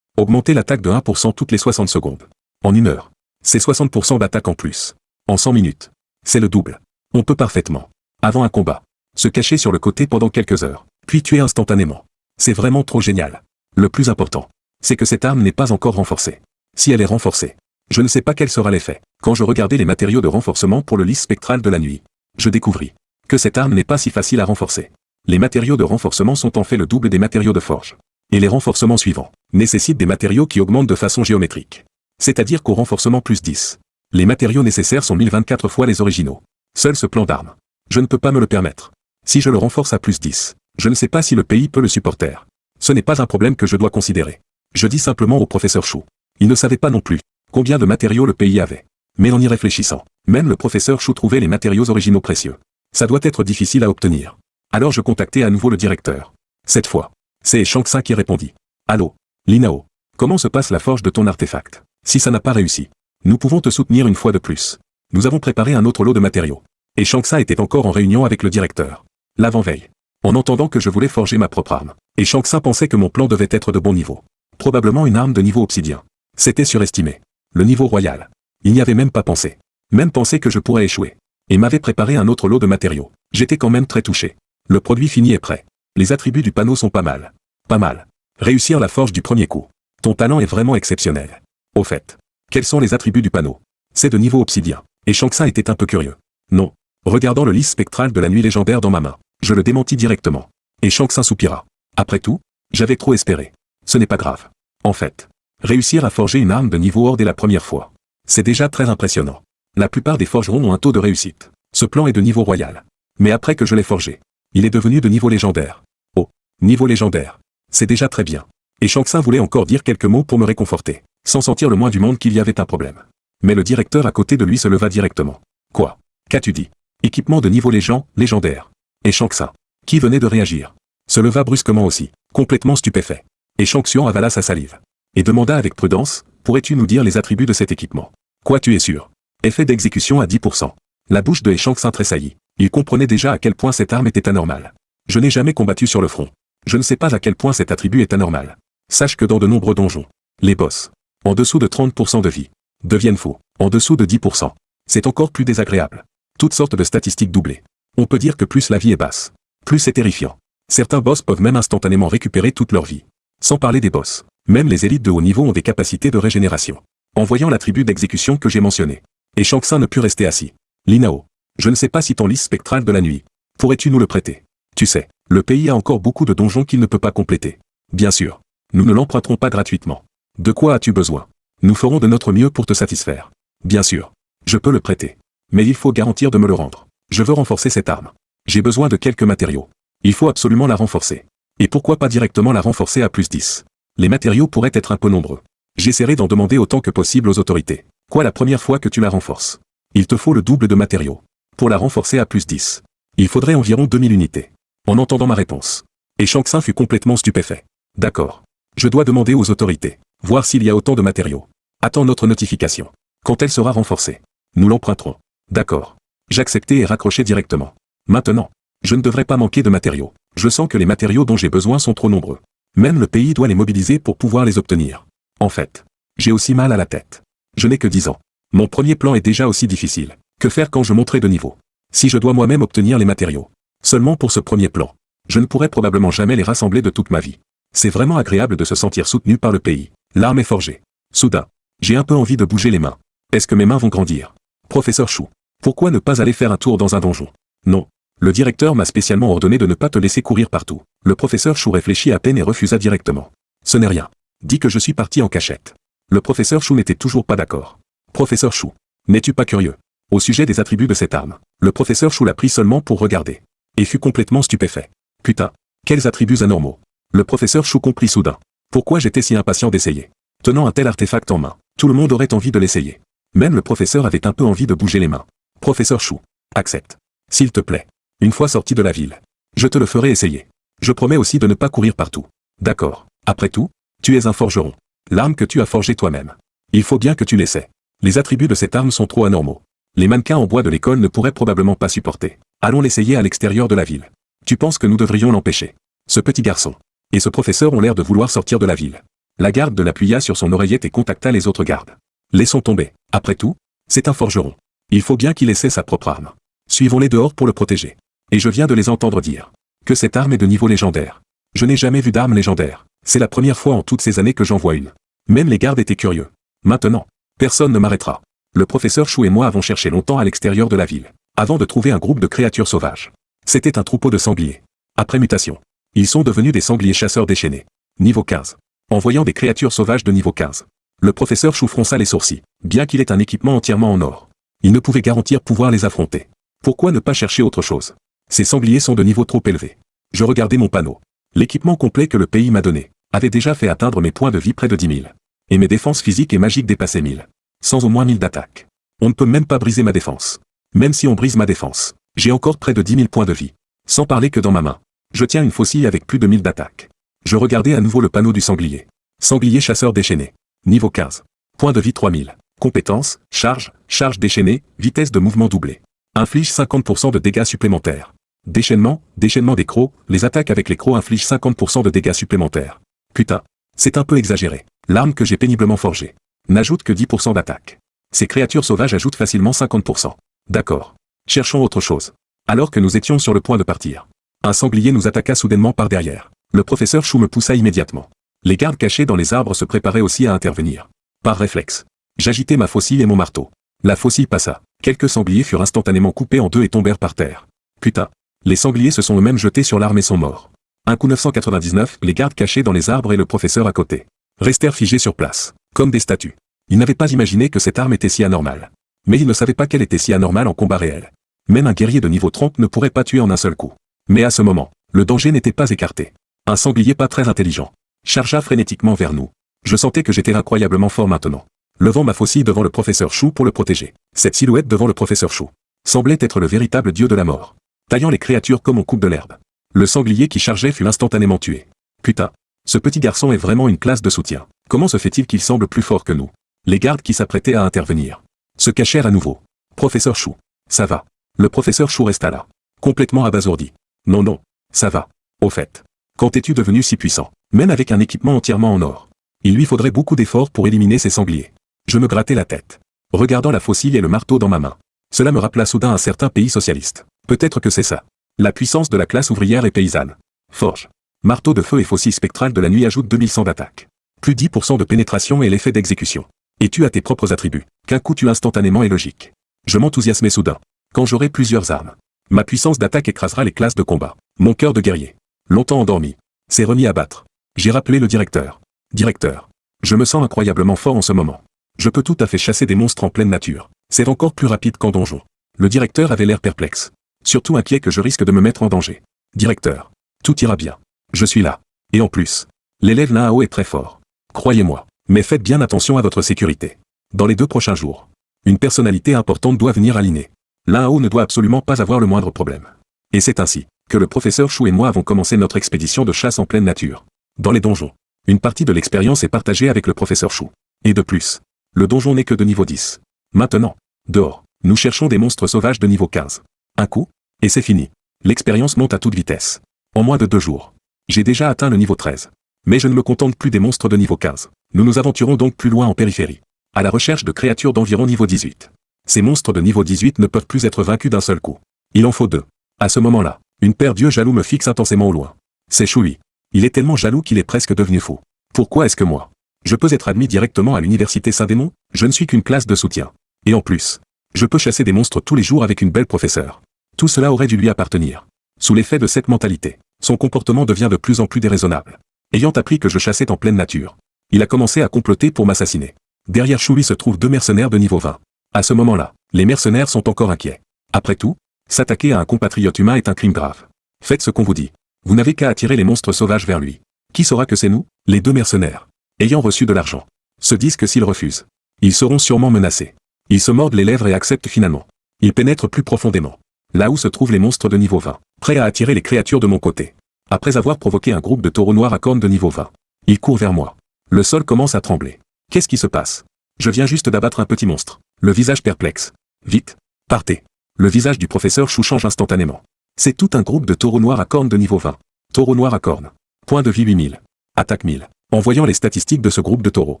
Augmenter l'attaque de 1% toutes les 60 secondes. En 1 heure. C'est 60% d'attaque en plus. En 100 minutes. C'est le double. On peut parfaitement, avant un combat, se cacher sur le côté pendant quelques heures, puis tuer instantanément. C'est vraiment trop génial. Le plus important, c'est que cette arme n'est pas encore renforcée. Si elle est renforcée, je ne sais pas quel sera l'effet. Quand je regardais les matériaux de renforcement pour le lys spectral de la nuit, je découvris que cette arme n'est pas si facile à renforcer. Les matériaux de renforcement sont en fait le double des matériaux de forge. Et les renforcements suivants nécessitent des matériaux qui augmentent de façon géométrique. C'est-à-dire qu'au renforcement plus 10, les matériaux nécessaires sont 1024 fois les originaux. Seul ce plan d'arme. Je ne peux pas me le permettre. Si je le renforce à plus 10, je ne sais pas si le pays peut le supporter. Ce n'est pas un problème que je dois considérer. Je dis simplement au professeur Chou. Il ne savait pas non plus combien de matériaux le pays avait. Mais en y réfléchissant, même le professeur Chou trouvait les matériaux originaux précieux. Ça doit être difficile à obtenir. Alors je contactai à nouveau le directeur. Cette fois, c'est Shang-Tsung qui répondit. Allô, Linao. Comment se passe la forge de ton artefact? Si ça n'a pas réussi, nous pouvons te soutenir une fois de plus. Nous avons préparé un autre lot de matériaux. Et Shang-Tsung était encore en réunion avec le directeur. L'avant-veille. En entendant que je voulais forger ma propre arme. Et Shang-Tsung pensait que mon plan devait être de bon niveau. Probablement une arme de niveau obsidien. C'était surestimé. Le niveau royal. Il n'y avait même pas pensé. Même pensé que je pourrais échouer. Et m'avait préparé un autre lot de matériaux. J'étais quand même très touché. Le produit fini est prêt. Les attributs du panneau sont pas mal. Pas mal. Réussir la forge du premier coup. Ton talent est vraiment exceptionnel. Au fait. Quels sont les attributs du panneau? C'est de niveau obsidien. Et Shang-Tsung était un peu curieux. Non. Regardant le lys spectral de la nuit légendaire dans ma main, je le démentis directement. Et Shang-Tsung soupira. Après tout, j'avais trop espéré. Ce n'est pas grave. En fait, réussir à forger une arme de niveau hors dès la première fois. C'est déjà très impressionnant. La plupart des forgerons ont un taux de réussite. Ce plan est de niveau royal. Mais après que je l'ai forgé, il est devenu de niveau légendaire. Oh, niveau légendaire. C'est déjà très bien. Et Shang-Tsung voulait encore dire quelques mots pour me réconforter, sans sentir le moins du monde qu'il y avait un problème. Mais le directeur à côté de lui se leva directement. Quoi? Qu'as-tu dit? Équipement de niveau légendaire. Et Shang-Tsung, qui venait de réagir, se leva brusquement aussi, complètement stupéfait. Et Shang-Tsung avala sa salive. Et demanda avec prudence, pourrais-tu nous dire les attributs de cet équipement? Quoi, tu es sûr? Effet d'exécution à 10%. La bouche de Shang-Tsung tressaillit. Il comprenait déjà à quel point cette arme était anormale. Je n'ai jamais combattu sur le front. Je ne sais pas à quel point cet attribut est anormal. Sache que dans de nombreux donjons, les boss, en dessous de 30% de vie, deviennent faux. En dessous de 10%, c'est encore plus désagréable. Toutes sortes de statistiques doublées. On peut dire que plus la vie est basse, plus c'est terrifiant. Certains boss peuvent même instantanément récupérer toute leur vie. Sans parler des boss, même les élites de haut niveau ont des capacités de régénération. En voyant l'attribut d'exécution que j'ai mentionné, et Shang-Tsung ne put rester assis. Linao, je ne sais pas si ton lys spectral de la nuit, pourrais-tu nous le prêter? Tu sais, le pays a encore beaucoup de donjons qu'il ne peut pas compléter. Bien sûr, nous ne l'emprunterons pas gratuitement. De quoi as-tu besoin? Nous ferons de notre mieux pour te satisfaire. Bien sûr, je peux le prêter. Mais il faut garantir de me le rendre. Je veux renforcer cette arme. J'ai besoin de quelques matériaux. Il faut absolument la renforcer. Et pourquoi pas directement la renforcer à plus 10? Les matériaux pourraient être un peu nombreux. J'essaierai d'en demander autant que possible aux autorités. Quoi, la première fois que tu la renforces? Il te faut le double de matériaux. Pour la renforcer à plus 10, il faudrait environ 2000 unités. En entendant ma réponse, et Shang-Tsung fut complètement stupéfait. D'accord. Je dois demander aux autorités, voir s'il y a autant de matériaux. Attends notre notification. Quand elle sera renforcée, nous l'emprunterons. D'accord. J'acceptai et raccrochai directement. Maintenant, je ne devrais pas manquer de matériaux. Je sens que les matériaux dont j'ai besoin sont trop nombreux. Même le pays doit les mobiliser pour pouvoir les obtenir. En fait, j'ai aussi mal à la tête. Je n'ai que 10 ans. Mon premier plan est déjà aussi difficile. Que faire quand je monterai de niveau? Si je dois moi-même obtenir les matériaux, seulement pour ce premier plan, je ne pourrai probablement jamais les rassembler de toute ma vie. C'est vraiment agréable de se sentir soutenu par le pays. L'arme est forgée. Soudain, j'ai un peu envie de bouger les mains. Est-ce que mes mains vont grandir? Professeur Chou, pourquoi ne pas aller faire un tour dans un donjon? Non. Le directeur m'a spécialement ordonné de ne pas te laisser courir partout. Le professeur Chou réfléchit à peine et refusa directement. Ce n'est rien. Dis que je suis parti en cachette. Le professeur Chou n'était toujours pas d'accord. Professeur Chou, n'es-tu pas curieux? Au sujet des attributs de cette arme, le professeur Chou l'a pris seulement pour regarder. Et fut complètement stupéfait. Putain, quels attributs anormaux. Le professeur Chou comprit soudain. Pourquoi j'étais si impatient d'essayer? Tenant un tel artefact en main, tout le monde aurait envie de l'essayer. Même le professeur avait un peu envie de bouger les mains. Professeur Chou, accepte. S'il te plaît. Une fois sorti de la ville, je te le ferai essayer. Je promets aussi de ne pas courir partout. D'accord. Après tout, tu es un forgeron. L'arme que tu as forgée toi-même. Il faut bien que tu l'essaies. Les attributs de cette arme sont trop anormaux. Les mannequins en bois de l'école ne pourraient probablement pas supporter. Allons l'essayer à l'extérieur de la ville. Tu penses que nous devrions l'empêcher? Ce petit garçon et ce professeur ont l'air de vouloir sortir de la ville. La garde de l'appuya sur son oreillette et contacta les autres gardes. Laissons tomber. Après tout, c'est un forgeron. Il faut bien qu'il essaie sa propre arme. Suivons-les dehors pour le protéger. Et je viens de les entendre dire que cette arme est de niveau légendaire. Je n'ai jamais vu d'arme légendaire. C'est la première fois en toutes ces années que j'en vois une. Même les gardes étaient curieux. Maintenant, personne ne m'arrêtera. Le professeur Chou et moi avons cherché longtemps à l'extérieur de la ville, avant de trouver un groupe de créatures sauvages. C'était un troupeau de sangliers. Après mutation, ils sont devenus des sangliers chasseurs déchaînés. Niveau 15. En voyant des créatures sauvages de niveau 15, le professeur Chou fronça les sourcils, bien qu'il ait un équipement entièrement en or. Il ne pouvait garantir pouvoir les affronter. Pourquoi ne pas chercher autre chose? Ces sangliers sont de niveau trop élevé. Je regardais mon panneau. L'équipement complet que le pays m'a donné avait déjà fait atteindre mes points de vie près de 10 000. Et mes défenses physiques et magiques dépassaient 1000. Sans au moins 1000 d'attaque. On ne peut même pas briser ma défense. Même si on brise ma défense, j'ai encore près de 10 000 points de vie. Sans parler que dans ma main, je tiens une faucille avec plus de 1000 d'attaque. Je regardais à nouveau le panneau du sanglier. Sanglier chasseur déchaîné. Niveau 15. Points de vie 3000. Compétences, charge, charge déchaînée, vitesse de mouvement doublée. Inflige 50% de dégâts supplémentaires. Déchaînement, déchaînement des crocs, les attaques avec les crocs infligent 50% de dégâts supplémentaires. Putain, c'est un peu exagéré. L'arme que j'ai péniblement forgée n'ajoute que 10% d'attaque. Ces créatures sauvages ajoutent facilement 50%. D'accord. Cherchons autre chose. Alors que nous étions sur le point de partir, un sanglier nous attaqua soudainement par derrière. Le professeur Chou me poussa immédiatement. Les gardes cachés dans les arbres se préparaient aussi à intervenir. Par réflexe, j'agitai ma faucille et mon marteau. La faucille passa. Quelques sangliers furent instantanément coupés en deux et tombèrent par terre. Putain. Les sangliers se sont eux-mêmes jetés sur l'arme et sont morts. Un coup 999, les gardes cachés dans les arbres et le professeur à côté restèrent figés sur place, comme des statues. Ils n'avaient pas imaginé que cette arme était si anormale. Mais ils ne savaient pas qu'elle était si anormale en combat réel. Même un guerrier de niveau 30 ne pourrait pas tuer en un seul coup. Mais à ce moment, le danger n'était pas écarté. Un sanglier pas très intelligent chargea frénétiquement vers nous. Je sentais que j'étais incroyablement fort maintenant. Levant ma faucille devant le professeur Chou pour le protéger. Cette silhouette devant le professeur Chou semblait être le véritable dieu de la mort. Taillant les créatures comme on coupe de l'herbe. Le sanglier qui chargeait fut instantanément tué. Putain, ce petit garçon est vraiment une classe de soutien. Comment se fait-il qu'il semble plus fort que nous? Les gardes qui s'apprêtaient à intervenir se cachèrent à nouveau. Professeur Chou, ça va. Le professeur Chou resta là, complètement abasourdi. Non non, ça va. Au fait, quand es-tu devenu si puissant? Même avec un équipement entièrement en or. Il lui faudrait beaucoup d'efforts pour éliminer ces sangliers. Je me grattais la tête, regardant la faucille et le marteau dans ma main. Cela me rappela soudain un certain pays socialiste. Peut-être que c'est ça. La puissance de la classe ouvrière et paysanne. Forge. Marteau de feu et faucille spectrale de la nuit ajoute 2100 d'attaque. Plus 10% de pénétration et l'effet d'exécution. Et tu as tes propres attributs, qu'un coup tue instantanément est logique. Je m'enthousiasmais soudain. Quand j'aurai plusieurs armes, ma puissance d'attaque écrasera les classes de combat. Mon cœur de guerrier, longtemps endormi, s'est remis à battre. J'ai rappelé le directeur. Directeur. Je me sens incroyablement fort en ce moment. Je peux tout à fait chasser des monstres en pleine nature. C'est encore plus rapide qu'en donjon. Le directeur avait l'air perplexe. Surtout inquiet que je risque de me mettre en danger. Directeur. Tout ira bien. Je suis là. Et en plus, l'élève là-haut est très fort. Croyez-moi. Mais faites bien attention à votre sécurité. Dans les 2 prochains jours, une personnalité importante doit venir à l'INE. Là-haut ne doit absolument pas avoir le moindre problème. Et c'est ainsi que le professeur Chou et moi avons commencé notre expédition de chasse en pleine nature. Dans les donjons, une partie de l'expérience est partagée avec le professeur Chou. Et de plus, le donjon n'est que de niveau 10. Maintenant, dehors, nous cherchons des monstres sauvages de niveau 15. Un coup, et c'est fini. L'expérience monte à toute vitesse. En moins de 2 jours, j'ai déjà atteint le niveau 13. Mais je ne me contente plus des monstres de niveau 15. Nous nous aventurons donc plus loin en périphérie, à la recherche de créatures d'environ niveau 18. Ces monstres de niveau 18 ne peuvent plus être vaincus d'un seul coup. Il en faut 2. À ce moment-là, une paire d'yeux jaloux me fixe intensément au loin. C'est Choui. Il est tellement jaloux qu'il est presque devenu fou. Pourquoi est-ce que moi, je peux être admis directement à l'université Saint-Démon? Je ne suis qu'une classe de soutien. Et en plus, je peux chasser des monstres tous les jours avec une belle professeure. Tout cela aurait dû lui appartenir. Sous l'effet de cette mentalité, son comportement devient de plus en plus déraisonnable. Ayant appris que je chassais en pleine nature, il a commencé à comploter pour m'assassiner. Derrière Choui se trouvent 2 mercenaires de niveau 20. À ce moment-là, les mercenaires sont encore inquiets. Après tout, s'attaquer à un compatriote humain est un crime grave. Faites ce qu'on vous dit. Vous n'avez qu'à attirer les monstres sauvages vers lui. Qui saura que c'est nous? Les 2 mercenaires, ayant reçu de l'argent, se disent que s'ils refusent, ils seront sûrement menacés. Ils se mordent les lèvres et acceptent finalement. Ils pénètrent plus profondément, là où se trouvent les monstres de niveau 20, prêts à attirer les créatures de mon côté. Après avoir provoqué un groupe de taureaux noirs à cornes de niveau 20, ils courent vers moi. Le sol commence à trembler. Qu'est-ce qui se passe? Je viens juste d'abattre un petit monstre. Le visage perplexe. Vite, partez. Le visage du professeur Chou change instantanément. C'est tout un groupe de taureaux noirs à cornes de niveau 20. Taureaux noirs à cornes. Point de vie 8000. Attaque 1000. En voyant les statistiques de ce groupe de taureaux,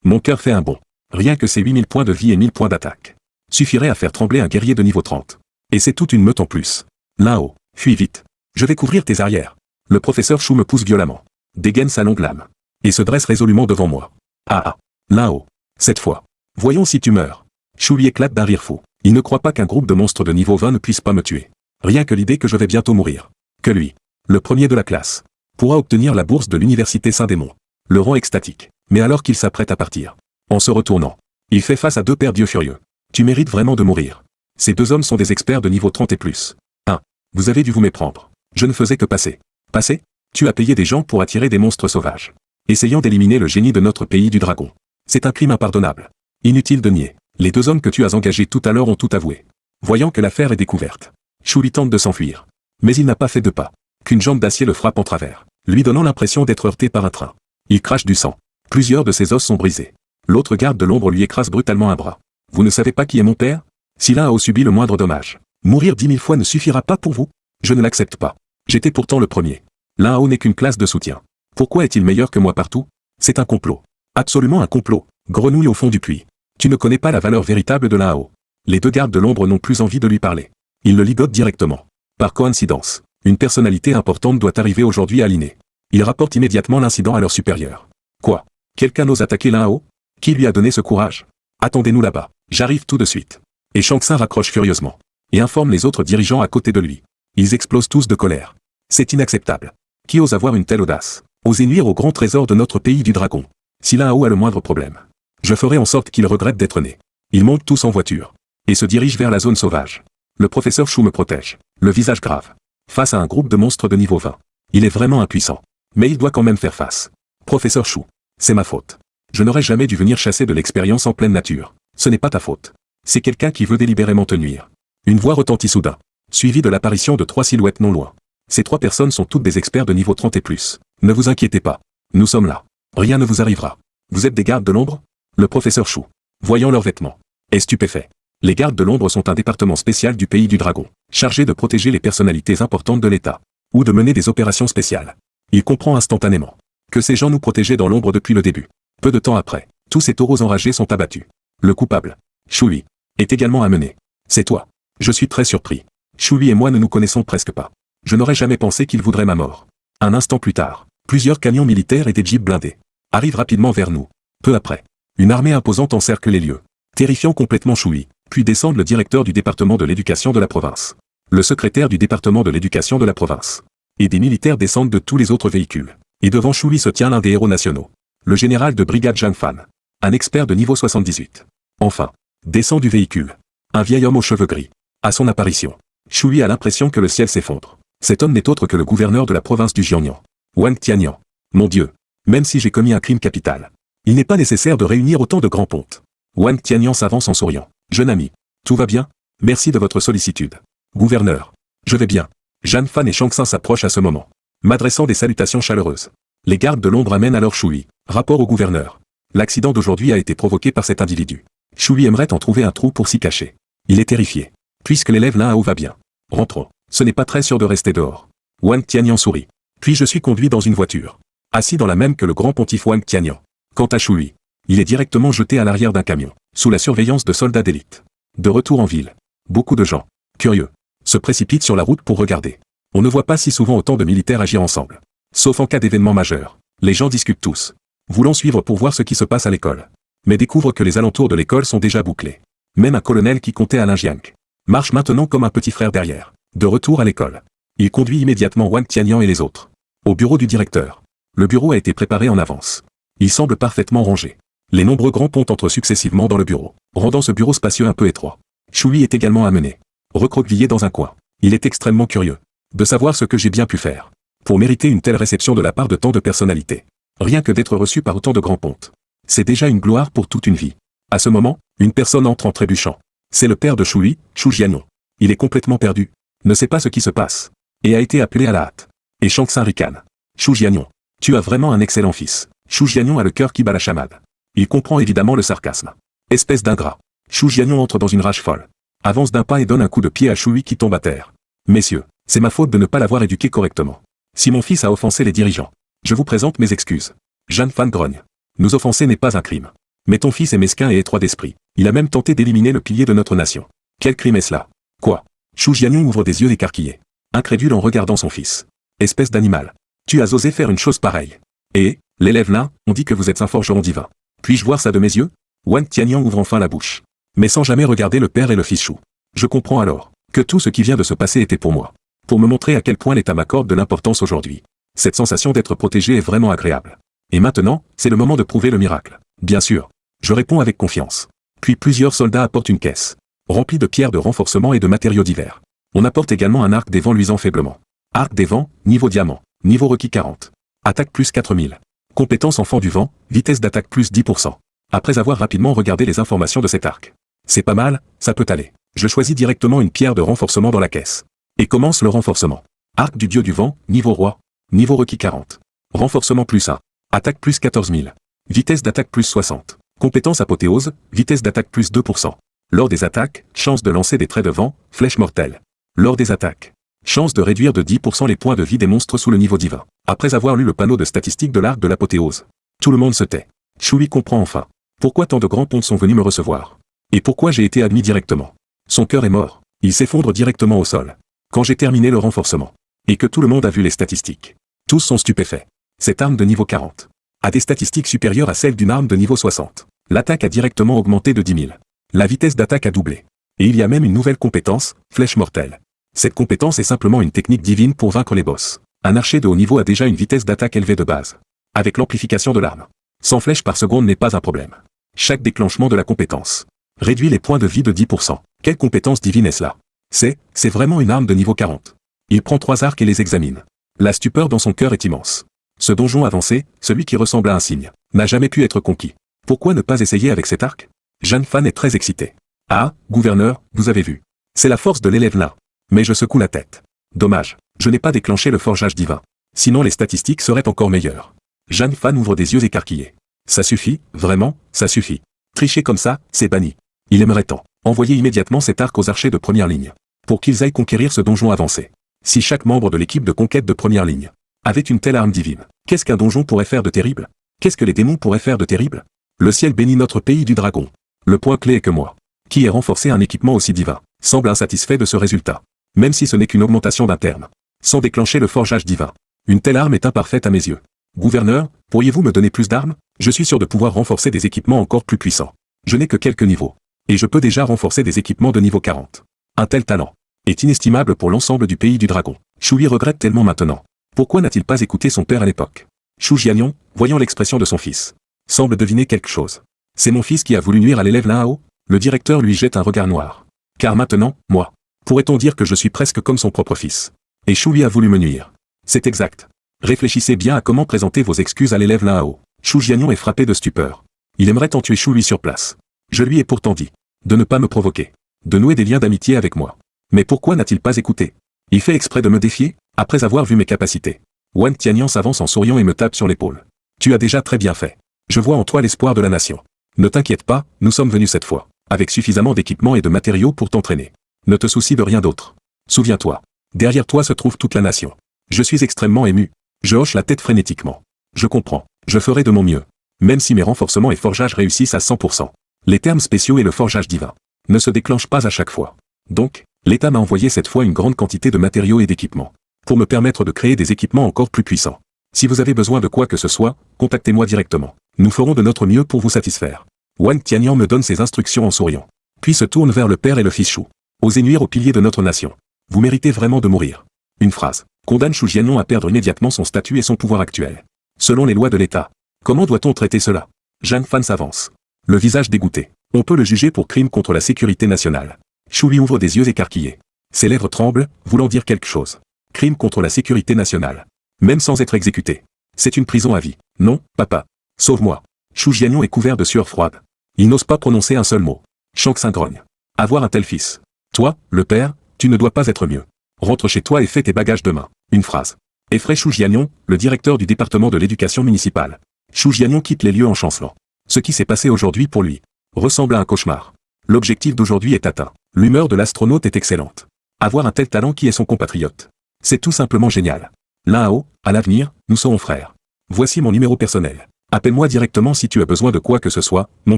mon cœur fait un bond. Rien que ces 8000 points de vie et 1000 points d'attaque suffirait à faire trembler un guerrier de niveau 30. Et c'est toute une meute en plus. Là-haut, fuis vite. Je vais couvrir tes arrières. Le professeur Chou me pousse violemment, dégaine sa longue lame, et se dresse résolument devant moi. Ah ah, là-haut, cette fois. Voyons si tu meurs. Chou lui éclate d'un rire fou. Il ne croit pas qu'un groupe de monstres de niveau 20 ne puisse pas me tuer. Rien que l'idée que je vais bientôt mourir. Que lui, le premier de la classe, pourra obtenir la bourse de l'université Saint-Démon. Le rend extatique. Mais alors qu'il s'apprête à partir, en se retournant, il fait face à deux pères d'yeux furieux. Tu mérites vraiment de mourir. Ces deux hommes sont des experts de niveau 30 et plus. 1. Vous avez dû vous méprendre. Je ne faisais que passer. Passer? Tu as payé des gens pour attirer des monstres sauvages. Essayant d'éliminer le génie de notre pays du dragon. C'est un crime impardonnable. Inutile de nier. Les deux hommes que tu as engagés tout à l'heure ont tout avoué. Voyant que l'affaire est découverte, Shuli tente de s'enfuir. Mais il n'a pas fait 2 pas. Qu'une jambe d'acier le frappe en travers, lui donnant l'impression d'être heurté par un train. Il crache du sang. Plusieurs de ses os sont brisés. L'autre garde de l'ombre lui écrase brutalement un bras. Vous ne savez pas qui est mon père? Si l'un a subi le moindre dommage, mourir 10 000 fois ne suffira pas pour vous? Je ne l'accepte pas. J'étais pourtant le premier. L'un n'est qu'une classe de soutien. Pourquoi est-il meilleur que moi partout? C'est un complot. Absolument un complot. Grenouille au fond du puits. Tu ne connais pas la valeur véritable de l'un. Les deux gardes de l'ombre n'ont plus envie de lui parler. Ils le ligotent directement. Par coïncidence, une personnalité importante doit arriver aujourd'hui à l'INE. Ils rapportent immédiatement l'incident à leur supérieur. Quoi? Quelqu'un ose attaquer l'un? Qui lui a donné ce courage? Attendez-nous là-bas. J'arrive tout de suite. Et Shang-Tsung raccroche furieusement. Et informe les autres dirigeants à côté de lui. Ils explosent tous de colère. C'est inacceptable. Qui ose avoir une telle audace? Oser nuire au grand trésor de notre pays du dragon. Si l'un a le moindre problème, je ferai en sorte qu'il regrette d'être né. Ils montent tous en voiture. Et se dirigent vers la zone sauvage. Le professeur Chou me protège. Le visage grave. Face à un groupe de monstres de niveau 20. Il est vraiment impuissant. Mais il doit quand même faire face. Professeur Chou. C'est ma faute. Je n'aurais jamais dû venir chasser de l'expérience en pleine nature. Ce n'est pas ta faute. C'est quelqu'un qui veut délibérément te nuire. Une voix retentit soudain. Suivie de l'apparition de 3 silhouettes non loin. Ces 3 personnes sont toutes des experts de niveau 30 et plus. Ne vous inquiétez pas. Nous sommes là. Rien ne vous arrivera. Vous êtes des gardes de l'ombre? Le professeur Chou, voyant leurs vêtements, est stupéfait. Les gardes de l'ombre sont un département spécial du pays du dragon, chargé de protéger les personnalités importantes de l'État, ou de mener des opérations spéciales. Il comprend instantanément que ces gens nous protégeaient dans l'ombre depuis le début. Peu de temps après, tous ces taureaux enragés sont abattus. Le coupable, Choui, est également amené. C'est toi. Je suis très surpris. Choui et moi ne nous connaissons presque pas. Je n'aurais jamais pensé qu'il voudrait ma mort. Un instant plus tard, plusieurs camions militaires et des jeeps blindés arrivent rapidement vers nous. Peu après, une armée imposante encercle les lieux, terrifiant complètement Choui, puis descendent le directeur du département de l'éducation de la province, le secrétaire du département de l'éducation de la province, et des militaires descendent de tous les autres véhicules. Et devant Choui se tient l'un des héros nationaux, le général de brigade Zhang Fan, un expert de niveau 78. Enfin, descend du véhicule, un vieil homme aux cheveux gris. À son apparition, Choui a l'impression que le ciel s'effondre. Cet homme n'est autre que le gouverneur de la province du Jiangnan, Wang Tianyang. Mon Dieu, même si j'ai commis un crime capital, il n'est pas nécessaire de réunir autant de grands pontes. Wang Tianyang s'avance en souriant. Jeune ami, tout va bien? Merci de votre sollicitude. Gouverneur, je vais bien. Zhang Fan et Shang-Tsung s'approchent à ce moment, m'adressant des salutations chaleureuses. Les gardes de l'ombre amènent alors Choui. Rapport au gouverneur. L'accident d'aujourd'hui a été provoqué par cet individu. Choui aimerait en trouver un trou pour s'y cacher. Il est terrifié. Puisque l'élève là-haut va bien. Rentrons. Ce n'est pas très sûr de rester dehors. Wang Tianyang sourit. Puis je suis conduit dans une voiture. Assis dans la même que le grand pontife Wang Tianyang. Quant à Choui, il est directement jeté à l'arrière d'un camion, sous la surveillance de soldats d'élite. De retour en ville, beaucoup de gens, curieux, se précipitent sur la route pour regarder. On ne voit pas si souvent autant de militaires agir ensemble. Sauf en cas d'événement majeur. Les gens discutent tous, voulant suivre pour voir ce qui se passe à l'école. Mais découvrent que les alentours de l'école sont déjà bouclés. Même un colonel qui comptait Alain Jiang marche maintenant comme un petit frère derrière. De retour à l'école, il conduit immédiatement Wang Tianyang et les autres au bureau du directeur. Le bureau a été préparé en avance. Il semble parfaitement rangé. Les nombreux grands ponts entrent successivement dans le bureau, rendant ce bureau spacieux un peu étroit. Choui est également amené, recroquevillé dans un coin. Il est extrêmement curieux de savoir ce que j'ai bien pu faire pour mériter une telle réception de la part de tant de personnalités. Rien que d'être reçu par autant de grands pontes, c'est déjà une gloire pour toute une vie. À ce moment, une personne entre en trébuchant. C'est le père de Choui, Chou Jianon. Il est complètement perdu, ne sait pas ce qui se passe, et a été appelé à la hâte. Et Shang-Tsung ricane. Chou Jianon, tu as vraiment un excellent fils. Chou Jianon a le cœur qui bat la chamade. Il comprend évidemment le sarcasme. Espèce d'ingrat. Chou Jianon entre dans une rage folle. Avance d'un pas et donne un coup de pied à Choui qui tombe à terre. Messieurs, c'est ma faute de ne pas l'avoir éduqué correctement. Si mon fils a offensé les dirigeants, je vous présente mes excuses. Zhang Fan grogne. Nous offenser n'est pas un crime. Mais ton fils est mesquin et étroit d'esprit. Il a même tenté d'éliminer le pilier de notre nation. Quel crime est cela? Quoi? Chou Jianon ouvre des yeux écarquillés, incrédule en regardant son fils. Espèce d'animal. Tu as osé faire une chose pareille. Et, l'élève là, on dit que vous êtes un forgeron divin. Puis-je voir ça de mes yeux? Wang Tianyang ouvre enfin la bouche, mais sans jamais regarder le père et le fils Chou. Je comprends alors. Que tout ce qui vient de se passer était pour moi. Pour me montrer à quel point l'État m'accorde de l'importance aujourd'hui. Cette sensation d'être protégé est vraiment agréable. Et maintenant, c'est le moment de prouver le miracle. Bien sûr. Je réponds avec confiance. Puis plusieurs soldats apportent une caisse, remplie de pierres de renforcement et de matériaux divers. On apporte également un arc des vents luisant faiblement. Arc des vents, niveau diamant, niveau requis 40. Attaque plus 4000. Compétence enfant du vent, vitesse d'attaque plus 10%. Après avoir rapidement regardé les informations de cet arc. C'est pas mal, ça peut aller. Je choisis directement une pierre de renforcement dans la caisse. Et commence le renforcement. Arc du dieu du vent, niveau roi, niveau requis 40. Renforcement plus 1. Attaque plus 14000. Vitesse d'attaque plus 60. Compétence apothéose, vitesse d'attaque plus 2%. Lors des attaques, chance de lancer des traits de vent, flèche mortelle. Lors des attaques, chance de réduire de 10% les points de vie des monstres sous le niveau divin. Après avoir lu le panneau de statistiques de l'arc de l'apothéose, tout le monde se tait. Choui comprend enfin. Pourquoi tant de grands pontes sont venus me recevoir? Et pourquoi j'ai été admis directement? Son cœur est mort. Il s'effondre directement au sol. Quand j'ai terminé le renforcement. Et que tout le monde a vu les statistiques. Tous sont stupéfaits. Cette arme de niveau 40 a des statistiques supérieures à celles d'une arme de niveau 60. L'attaque a directement augmenté de 10 000. La vitesse d'attaque a doublé. Et il y a même une nouvelle compétence, flèche mortelle. Cette compétence est simplement une technique divine pour vaincre les boss. Un archer de haut niveau a déjà une vitesse d'attaque élevée de base. Avec l'amplification de l'arme. 100 flèches par seconde n'est pas un problème. Chaque déclenchement de la compétence réduit les points de vie de 10%. Quelle compétence divine est-ce là? C'est vraiment une arme de niveau 40. Il prend 3 arcs et les examine. La stupeur dans son cœur est immense. Ce donjon avancé, celui qui ressemble à un cygne, n'a jamais pu être conquis. Pourquoi ne pas essayer avec cet arc? Jeanne Fan est très excitée. Ah, gouverneur, vous avez vu. C'est la force de l'élève là. Mais je secoue la tête. Dommage, je n'ai pas déclenché le forgeage divin. Sinon les statistiques seraient encore meilleures. Jeanne Fan ouvre des yeux écarquillés. Ça suffit, vraiment, ça suffit. Tricher comme ça, c'est banni. Il aimerait tant envoyer immédiatement cet arc aux archers de première ligne. Pour qu'ils aillent conquérir ce donjon avancé. Si chaque membre de l'équipe de conquête de première ligne avait une telle arme divine, qu'est-ce qu'un donjon pourrait faire de terrible? Qu'est-ce que les démons pourraient faire de terrible? Le ciel bénit notre pays du dragon. Le point clé est que moi, qui ai renforcé un équipement aussi divin, semble insatisfait de ce résultat. Même si ce n'est qu'une augmentation d'un terme. Sans déclencher le forgeage divin. Une telle arme est imparfaite à mes yeux. Gouverneur, pourriez-vous me donner plus d'armes? Je suis sûr de pouvoir renforcer des équipements encore plus puissants. Je n'ai que quelques niveaux. Et je peux déjà renforcer des équipements de niveau 40. Un tel talent est inestimable pour l'ensemble du pays du dragon. Choui regrette tellement maintenant. Pourquoi n'a-t-il pas écouté son père à l'époque? Shu Jianion, voyant l'expression de son fils, semble deviner quelque chose. C'est mon fils qui a voulu nuire à l'élève là-haut? Le directeur lui jette un regard noir. Car maintenant, moi, pourrait-on dire que je suis presque comme son propre fils? Et Choui a voulu me nuire. C'est exact. Réfléchissez bien à comment présenter vos excuses à l'élève là-haut. Shu Jianion est frappé de stupeur. Il aimerait tant tuer Choui sur place. Je lui ai pourtant dit de ne pas me provoquer, de nouer des liens d'amitié avec moi. Mais pourquoi n'a-t-il pas écouté? Il fait exprès de me défier, après avoir vu mes capacités. Wang Tianyan s'avance en souriant et me tape sur l'épaule. Tu as déjà très bien fait. Je vois en toi l'espoir de la nation. Ne t'inquiète pas, nous sommes venus cette fois, avec suffisamment d'équipements et de matériaux pour t'entraîner. Ne te soucie de rien d'autre. Souviens-toi. Derrière toi se trouve toute la nation. Je suis extrêmement ému. Je hoche la tête frénétiquement. Je comprends. Je ferai de mon mieux. Même si mes renforcements et forgeages réussissent à 100%. Les termes spéciaux et le forgeage divin ne se déclenchent pas à chaque fois. Donc, l'État m'a envoyé cette fois une grande quantité de matériaux et d'équipements. Pour me permettre de créer des équipements encore plus puissants. Si vous avez besoin de quoi que ce soit, contactez-moi directement. Nous ferons de notre mieux pour vous satisfaire. Wang Tianyan me donne ses instructions en souriant. Puis se tourne vers le père et le fils Shu. Osez nuire aux piliers de notre nation. Vous méritez vraiment de mourir. Une phrase condamne Shu Jianion à perdre immédiatement son statut et son pouvoir actuel. Selon les lois de l'État. Comment doit-on traiter cela? Jeanne Fan s'avance. Le visage dégoûté. On peut le juger pour crime contre la sécurité nationale. Choui ouvre des yeux écarquillés. Ses lèvres tremblent, voulant dire quelque chose. Crime contre la sécurité nationale. Même sans être exécuté. C'est une prison à vie. Non, papa. Sauve-moi. Shu Jianion est couvert de sueur froide. Il n'ose pas prononcer un seul mot. Shanxin grogne. Avoir un tel fils. Toi, le père, tu ne dois pas être mieux. Rentre chez toi et fais tes bagages demain. Une phrase. Effraie Shu Jianion, le directeur du département de l'éducation municipale. Shu Jianion quitte les lieux en chancelant. Ce qui s'est passé aujourd'hui pour lui ressemble à un cauchemar. L'objectif d'aujourd'hui est atteint. L'humeur de l'astronaute est excellente. Avoir un tel talent qui est son compatriote. C'est tout simplement génial. Là-haut, à l'avenir, nous serons frères. Voici mon numéro personnel. Appelle-moi directement si tu as besoin de quoi que ce soit, mon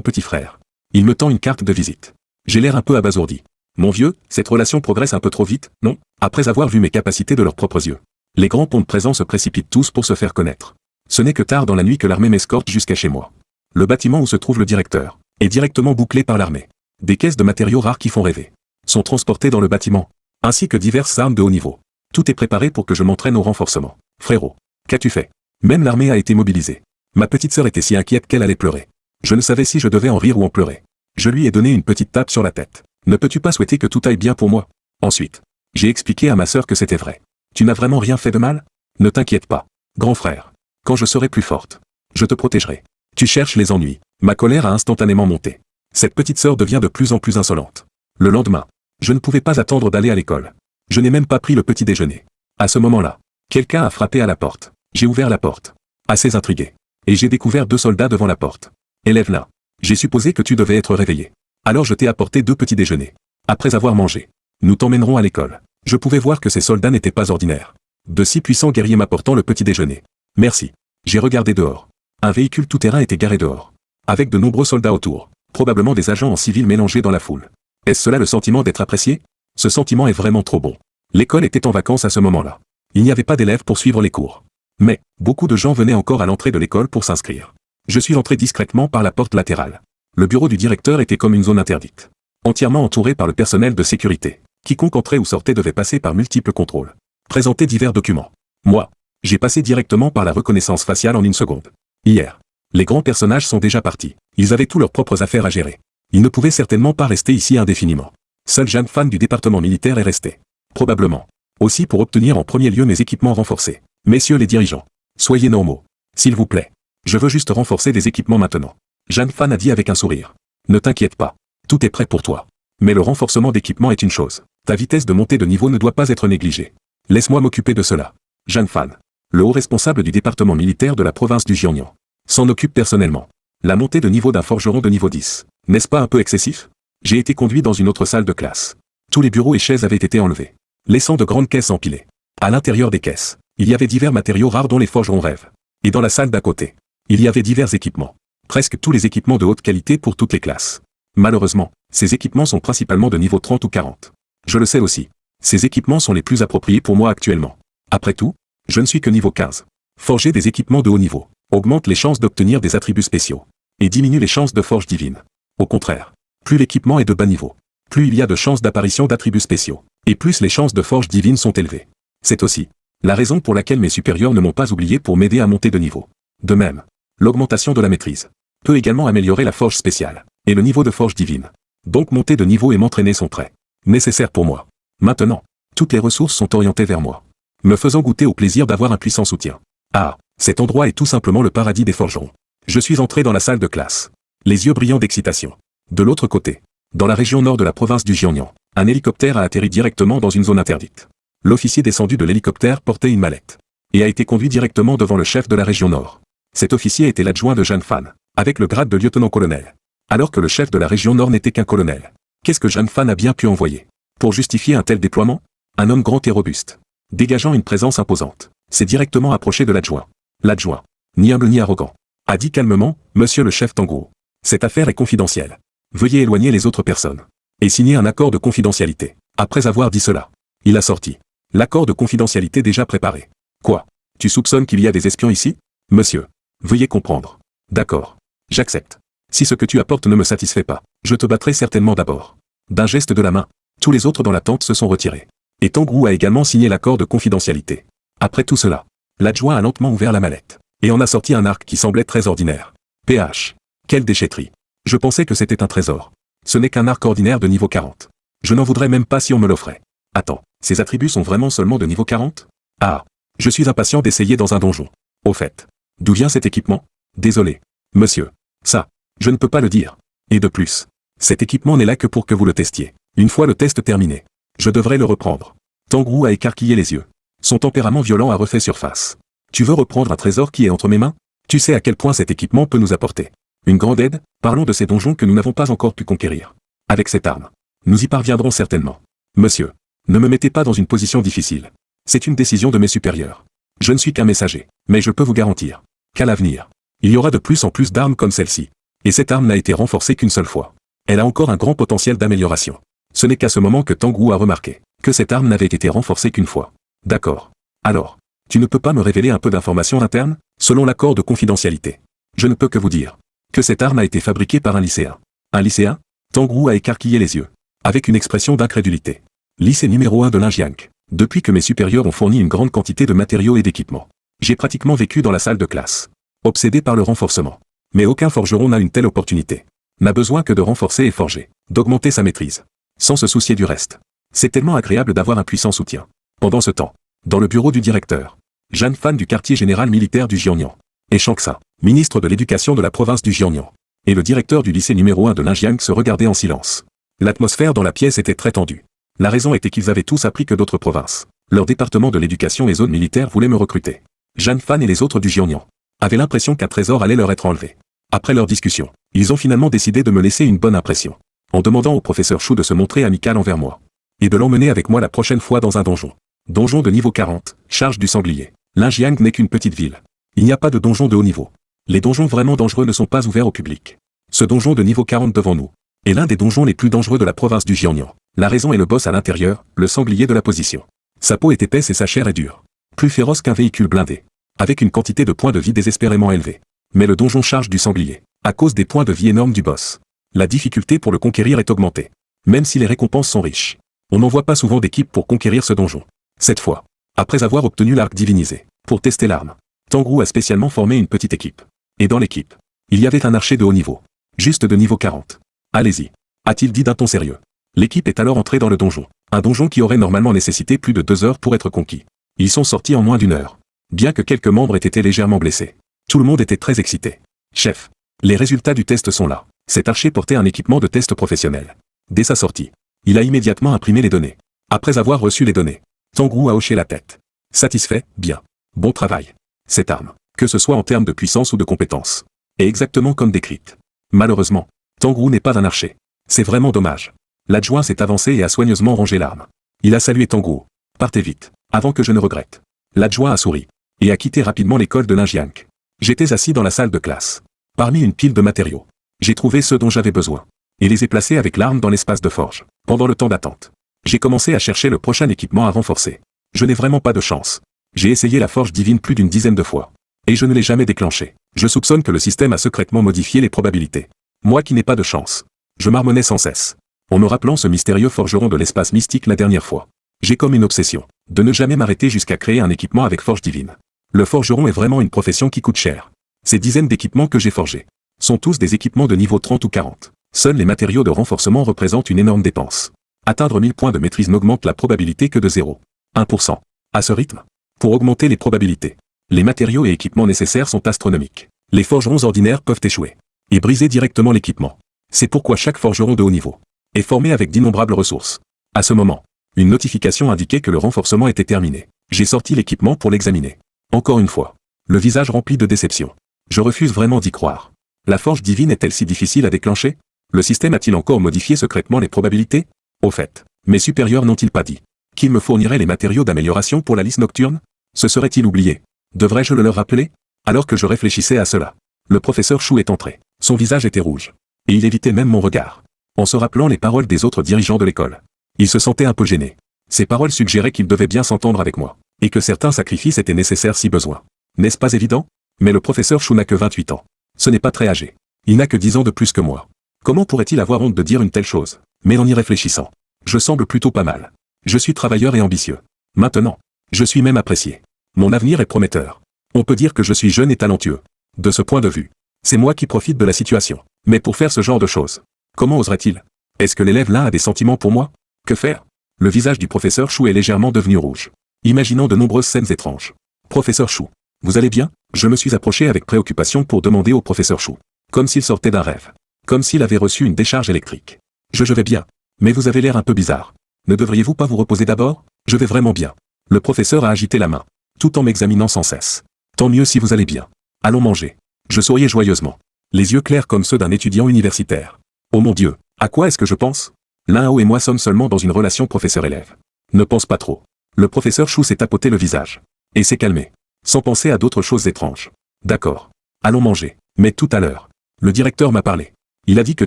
petit frère. Il me tend une carte de visite. J'ai l'air un peu abasourdi. Mon vieux, cette relation progresse un peu trop vite, non? Après avoir vu mes capacités de leurs propres yeux. Les grands pontes présents se précipitent tous pour se faire connaître. Ce n'est que tard dans la nuit que l'armée m'escorte jusqu'à chez moi. Le bâtiment où se trouve le directeur est directement bouclé par l'armée. Des caisses de matériaux rares qui font rêver sont transportées dans le bâtiment. ainsi que diverses armes de haut niveau. Tout est préparé pour que je m'entraîne au renforcement. Frérot, qu'as-tu fait? Même l'armée a été mobilisée. Ma petite sœur était si inquiète qu'elle allait pleurer. Je ne savais si je devais en rire ou en pleurer. Je lui ai donné une petite tape sur la tête. Ne peux-tu pas souhaiter que tout aille bien pour moi? Ensuite, j'ai expliqué à ma sœur que c'était vrai. Tu n'as vraiment rien fait de mal? Ne t'inquiète pas, grand frère. Quand je serai plus forte, je te protégerai. Tu cherches les ennuis. Ma colère a instantanément monté. Cette petite sœur devient de plus en plus insolente. Le lendemain, je ne pouvais pas attendre d'aller à l'école. Je n'ai même pas pris le petit déjeuner. À ce moment-là, quelqu'un a frappé à la porte. J'ai ouvert la porte. Assez intrigué. Et j'ai découvert 2 soldats devant la porte. Élève-là. J'ai supposé que tu devais être réveillé. Alors je t'ai apporté 2 petits déjeuners. Après avoir mangé, nous t'emmènerons à l'école. Je pouvais voir que ces soldats n'étaient pas ordinaires. De si puissants guerriers m'apportant le petit déjeuner. Merci. J'ai regardé dehors. Un véhicule tout-terrain était garé dehors. Avec de nombreux soldats autour. Probablement des agents en civil mélangés dans la foule. Est-ce cela le sentiment d'être apprécié? Ce sentiment est vraiment trop bon. L'école était en vacances à ce moment-là. Il n'y avait pas d'élèves pour suivre les cours. Mais, beaucoup de gens venaient encore à l'entrée de l'école pour s'inscrire. Je suis entré discrètement par la porte latérale. Le bureau du directeur était comme une zone interdite. Entièrement entouré par le personnel de sécurité. Quiconque entrait ou sortait devait passer par multiples contrôles. Présenter divers documents. Moi, j'ai passé directement par la reconnaissance faciale en une seconde. Hier, les grands personnages sont déjà partis. Ils avaient tous leurs propres affaires à gérer. Ils ne pouvaient certainement pas rester ici indéfiniment. Seul Jeanne Fan du département militaire est resté. Probablement. Aussi pour obtenir en premier lieu mes équipements renforcés. Messieurs les dirigeants, soyez normaux. S'il vous plaît. Je veux juste renforcer des équipements maintenant. Jeanne Fan a dit avec un sourire. Ne t'inquiète pas. Tout est prêt pour toi. Mais le renforcement d'équipement est une chose. Ta vitesse de montée de niveau ne doit pas être négligée. Laisse-moi m'occuper de cela. Jeanne Fan, le haut responsable du département militaire de la province du Jiangnan, s'en occupe personnellement. La montée de niveau d'un forgeron de niveau 10, n'est-ce pas un peu excessif? J'ai été conduit dans une autre salle de classe. Tous les bureaux et chaises avaient été enlevés, laissant de grandes caisses empilées. À l'intérieur des caisses, il y avait divers matériaux rares dont les forgerons rêvent. Et dans la salle d'à côté, il y avait divers équipements. Presque tous les équipements de haute qualité pour toutes les classes. Malheureusement, ces équipements sont principalement de niveau 30 ou 40. Je le sais aussi. Ces équipements sont les plus appropriés pour moi actuellement. Après tout, je ne suis que niveau 15. Forger des équipements de haut niveau augmente les chances d'obtenir des attributs spéciaux et diminue les chances de forge divine. Au contraire, plus l'équipement est de bas niveau, plus il y a de chances d'apparition d'attributs spéciaux, et plus les chances de forge divine sont élevées. C'est aussi la raison pour laquelle mes supérieurs ne m'ont pas oublié pour m'aider à monter de niveau. De même, l'augmentation de la maîtrise peut également améliorer la forge spéciale et le niveau de forge divine. Donc monter de niveau et m'entraîner sont très nécessaires pour moi. Maintenant, toutes les ressources sont orientées vers moi, me faisant goûter au plaisir d'avoir un puissant soutien. Ah, cet endroit est tout simplement le paradis des forgerons. Je suis entré dans la salle de classe, les yeux brillants d'excitation. De l'autre côté, dans la région nord de la province du Jiangnan, un hélicoptère a atterri directement dans une zone interdite. L'officier descendu de l'hélicoptère portait une mallette et a été conduit directement devant le chef de la région nord. Cet officier était l'adjoint de Jeanne Fan, avec le grade de lieutenant-colonel. Alors que le chef de la région nord n'était qu'un colonel. Qu'est-ce que Jeanne Fan a bien pu envoyer pour justifier un tel déploiement? Un homme grand et robuste, dégageant une présence imposante, s'est directement approché de l'adjoint. L'adjoint, ni humble ni arrogant, a dit calmement, Monsieur le chef Tanguo, cette affaire est confidentielle. Veuillez éloigner les autres personnes et signer un accord de confidentialité. Après avoir dit cela, il a sorti l'accord de confidentialité déjà préparé. Quoi? Tu soupçonnes qu'il y a des espions ici? Monsieur, veuillez comprendre. D'accord. J'accepte. Si ce que tu apportes ne me satisfait pas, je te battrai certainement d'abord. D'un geste de la main, tous les autres dans la tente se sont retirés. Et Tanguo a également signé l'accord de confidentialité. Après tout cela, l'adjoint a lentement ouvert la mallette et en a sorti un arc qui semblait très ordinaire. PH. Quelle déchetterie. Je pensais que c'était un trésor. Ce n'est qu'un arc ordinaire de niveau 40. Je n'en voudrais même pas si on me l'offrait. Attends, ces attributs sont vraiment seulement de niveau 40? Ah, je suis impatient d'essayer dans un donjon. Au fait, d'où vient cet équipement? Désolé, monsieur. Ça, je ne peux pas le dire. Et de plus, cet équipement n'est là que pour que vous le testiez. Une fois le test terminé, je devrais le reprendre. Tanguo a écarquillé les yeux. Son tempérament violent a refait surface. Tu veux reprendre un trésor qui est entre mes mains? Tu sais à quel point cet équipement peut nous apporter une grande aide? Parlons de ces donjons que nous n'avons pas encore pu conquérir. Avec cette arme, nous y parviendrons certainement. Monsieur, ne me mettez pas dans une position difficile. C'est une décision de mes supérieurs. Je ne suis qu'un messager, mais je peux vous garantir qu'à l'avenir, il y aura de plus en plus d'armes comme celle-ci. Et cette arme n'a été renforcée qu'une seule fois. Elle a encore un grand potentiel d'amélioration. Ce n'est qu'à ce moment que Tanguo a remarqué que cette arme n'avait été renforcée qu'une fois. D'accord. Alors, tu ne peux pas me révéler un peu d'informations internes, selon l'accord de confidentialité? Je ne peux que vous dire que cette arme a été fabriquée par un lycéen. Un lycéen? Tanguo a écarquillé les yeux, avec une expression d'incrédulité. Lycée numéro 1 de Linjiang. Depuis que mes supérieurs ont fourni une grande quantité de matériaux et d'équipements, j'ai pratiquement vécu dans la salle de classe, obsédé par le renforcement. Mais aucun forgeron n'a une telle opportunité. N'a besoin que de renforcer et forger, d'augmenter sa maîtrise, sans se soucier du reste. C'est tellement agréable d'avoir un puissant soutien. Pendant ce temps, dans le bureau du directeur, Jeanne Fan du quartier général militaire du Jiangnan, et Shangsa, ministre de l'éducation de la province du Jiangnan, et le directeur du lycée numéro 1 de Linjiang se regardaient en silence. L'atmosphère dans la pièce était très tendue. La raison était qu'ils avaient tous appris que d'autres provinces, leur département de l'éducation et zone militaire voulaient me recruter. Jeanne Fan et les autres du Jiangnan avaient l'impression qu'un trésor allait leur être enlevé. Après leur discussion, ils ont finalement décidé de me laisser une bonne impression, en demandant au professeur Chou de se montrer amical envers moi, et de l'emmener avec moi la prochaine fois dans un donjon. Donjon de niveau 40, charge du sanglier. Linjiang n'est qu'une petite ville. Il n'y a pas de donjon de haut niveau. Les donjons vraiment dangereux ne sont pas ouverts au public. Ce donjon de niveau 40 devant nous est l'un des donjons les plus dangereux de la province du Jiangnan. La raison est le boss à l'intérieur, le sanglier de la position. Sa peau est épaisse et sa chair est dure. Plus féroce qu'un véhicule blindé. Avec une quantité de points de vie désespérément élevée. Mais le donjon charge du sanglier, à cause des points de vie énormes du boss. La difficulté pour le conquérir est augmentée. Même si les récompenses sont riches. On n'envoie pas souvent d'équipe pour conquérir ce donjon. Cette fois, après avoir obtenu l'arc divinisé, pour tester l'arme, Tangrou a spécialement formé une petite équipe. Et dans l'équipe, il y avait un archer de haut niveau. Juste de niveau 40. Allez-y, a-t-il dit d'un ton sérieux. L'équipe est alors entrée dans le donjon. Un donjon qui aurait normalement nécessité plus de 2 heures pour être conquis. Ils sont sortis en moins d'1 heure. Bien que quelques membres aient été légèrement blessés. Tout le monde était très excité. Chef, les résultats du test sont là. Cet archer portait un équipement de test professionnel. Dès sa sortie, il a immédiatement imprimé les données. Après avoir reçu les données, Tangrou a hoché la tête. Satisfait, bien. Bon travail. Cette arme, que ce soit en termes de puissance ou de compétence, est exactement comme décrite. Malheureusement, Tangrou n'est pas un archer. C'est vraiment dommage. L'adjoint s'est avancé et a soigneusement rangé l'arme. Il a salué Tangrou. Partez vite, avant que je ne regrette. L'adjoint a souri, et a quitté rapidement l'école de Linjiang. J'étais assis dans la salle de classe. Parmi une pile de matériaux, j'ai trouvé ceux dont j'avais besoin, et les ai placés avec l'arme dans l'espace de forge. Pendant le temps d'attente, j'ai commencé à chercher le prochain équipement à renforcer. Je n'ai vraiment pas de chance. J'ai essayé la forge divine plus d'une dizaine de fois, et je ne l'ai jamais déclenchée. Je soupçonne que le système a secrètement modifié les probabilités. Moi qui n'ai pas de chance. Je marmonnais sans cesse, en me rappelant ce mystérieux forgeron de l'espace mystique la dernière fois. J'ai comme une obsession, de ne jamais m'arrêter jusqu'à créer un équipement avec forge divine. Le forgeron est vraiment une profession qui coûte cher. Ces dizaines d'équipements que j'ai forgés sont tous des équipements de niveau 30 ou 40. Seuls les matériaux de renforcement représentent une énorme dépense. Atteindre 1000 points de maîtrise n'augmente la probabilité que de 0,1%. À ce rythme, pour augmenter les probabilités, les matériaux et équipements nécessaires sont astronomiques. Les forgerons ordinaires peuvent échouer et briser directement l'équipement. C'est pourquoi chaque forgeron de haut niveau est formé avec d'innombrables ressources. À ce moment, une notification indiquait que le renforcement était terminé. J'ai sorti l'équipement pour l'examiner. Encore une fois, le visage rempli de déception. Je refuse vraiment d'y croire. La forge divine est-elle si difficile à déclencher? Le système a-t-il encore modifié secrètement les probabilités? Au fait, mes supérieurs n'ont-ils pas dit qu'ils me fourniraient les matériaux d'amélioration pour la liste nocturne? Se serait-il oublié? Devrais-je le leur rappeler? Alors que je réfléchissais à cela, le professeur Chou est entré. Son visage était rouge. Et il évitait même mon regard. En se rappelant les paroles des autres dirigeants de l'école, il se sentait un peu gêné. Ces paroles suggéraient qu'il devait bien s'entendre avec moi, et que certains sacrifices étaient nécessaires si besoin. N'est-ce pas évident? Mais le professeur Chou n'a que 28 ans. Ce n'est pas très âgé. Il n'a que 10 ans de plus que moi. Comment pourrait-il avoir honte de dire une telle chose? Mais en y réfléchissant, je semble plutôt pas mal. Je suis travailleur et ambitieux. Maintenant, je suis même apprécié. Mon avenir est prometteur. On peut dire que je suis jeune et talentueux. De ce point de vue, c'est moi qui profite de la situation. Mais pour faire ce genre de choses, comment oserait-il? Est-ce que l'élève là a des sentiments pour moi? Que faire? Le visage du professeur Chou est légèrement devenu rouge, imaginant de nombreuses scènes étranges. Professeur Chou, vous allez bien? Je me suis approché avec préoccupation pour demander au professeur Chou, comme s'il sortait d'un rêve, comme s'il avait reçu une décharge électrique. Je vais bien, mais vous avez l'air un peu bizarre. Ne devriez-vous pas vous reposer d'abord? Je vais vraiment bien. Le professeur a agité la main, tout en m'examinant sans cesse. Tant mieux si vous allez bien. Allons manger. Je souriais joyeusement, les yeux clairs comme ceux d'un étudiant universitaire. Oh mon Dieu, à quoi est-ce que je pense? L'un et moi sommes seulement dans une relation professeur-élève. Ne pense pas trop. Le professeur Chou s'est tapoté le visage, et s'est calmé, sans penser à d'autres choses étranges. D'accord. Allons manger. Mais tout à l'heure, le directeur m'a parlé. Il a dit que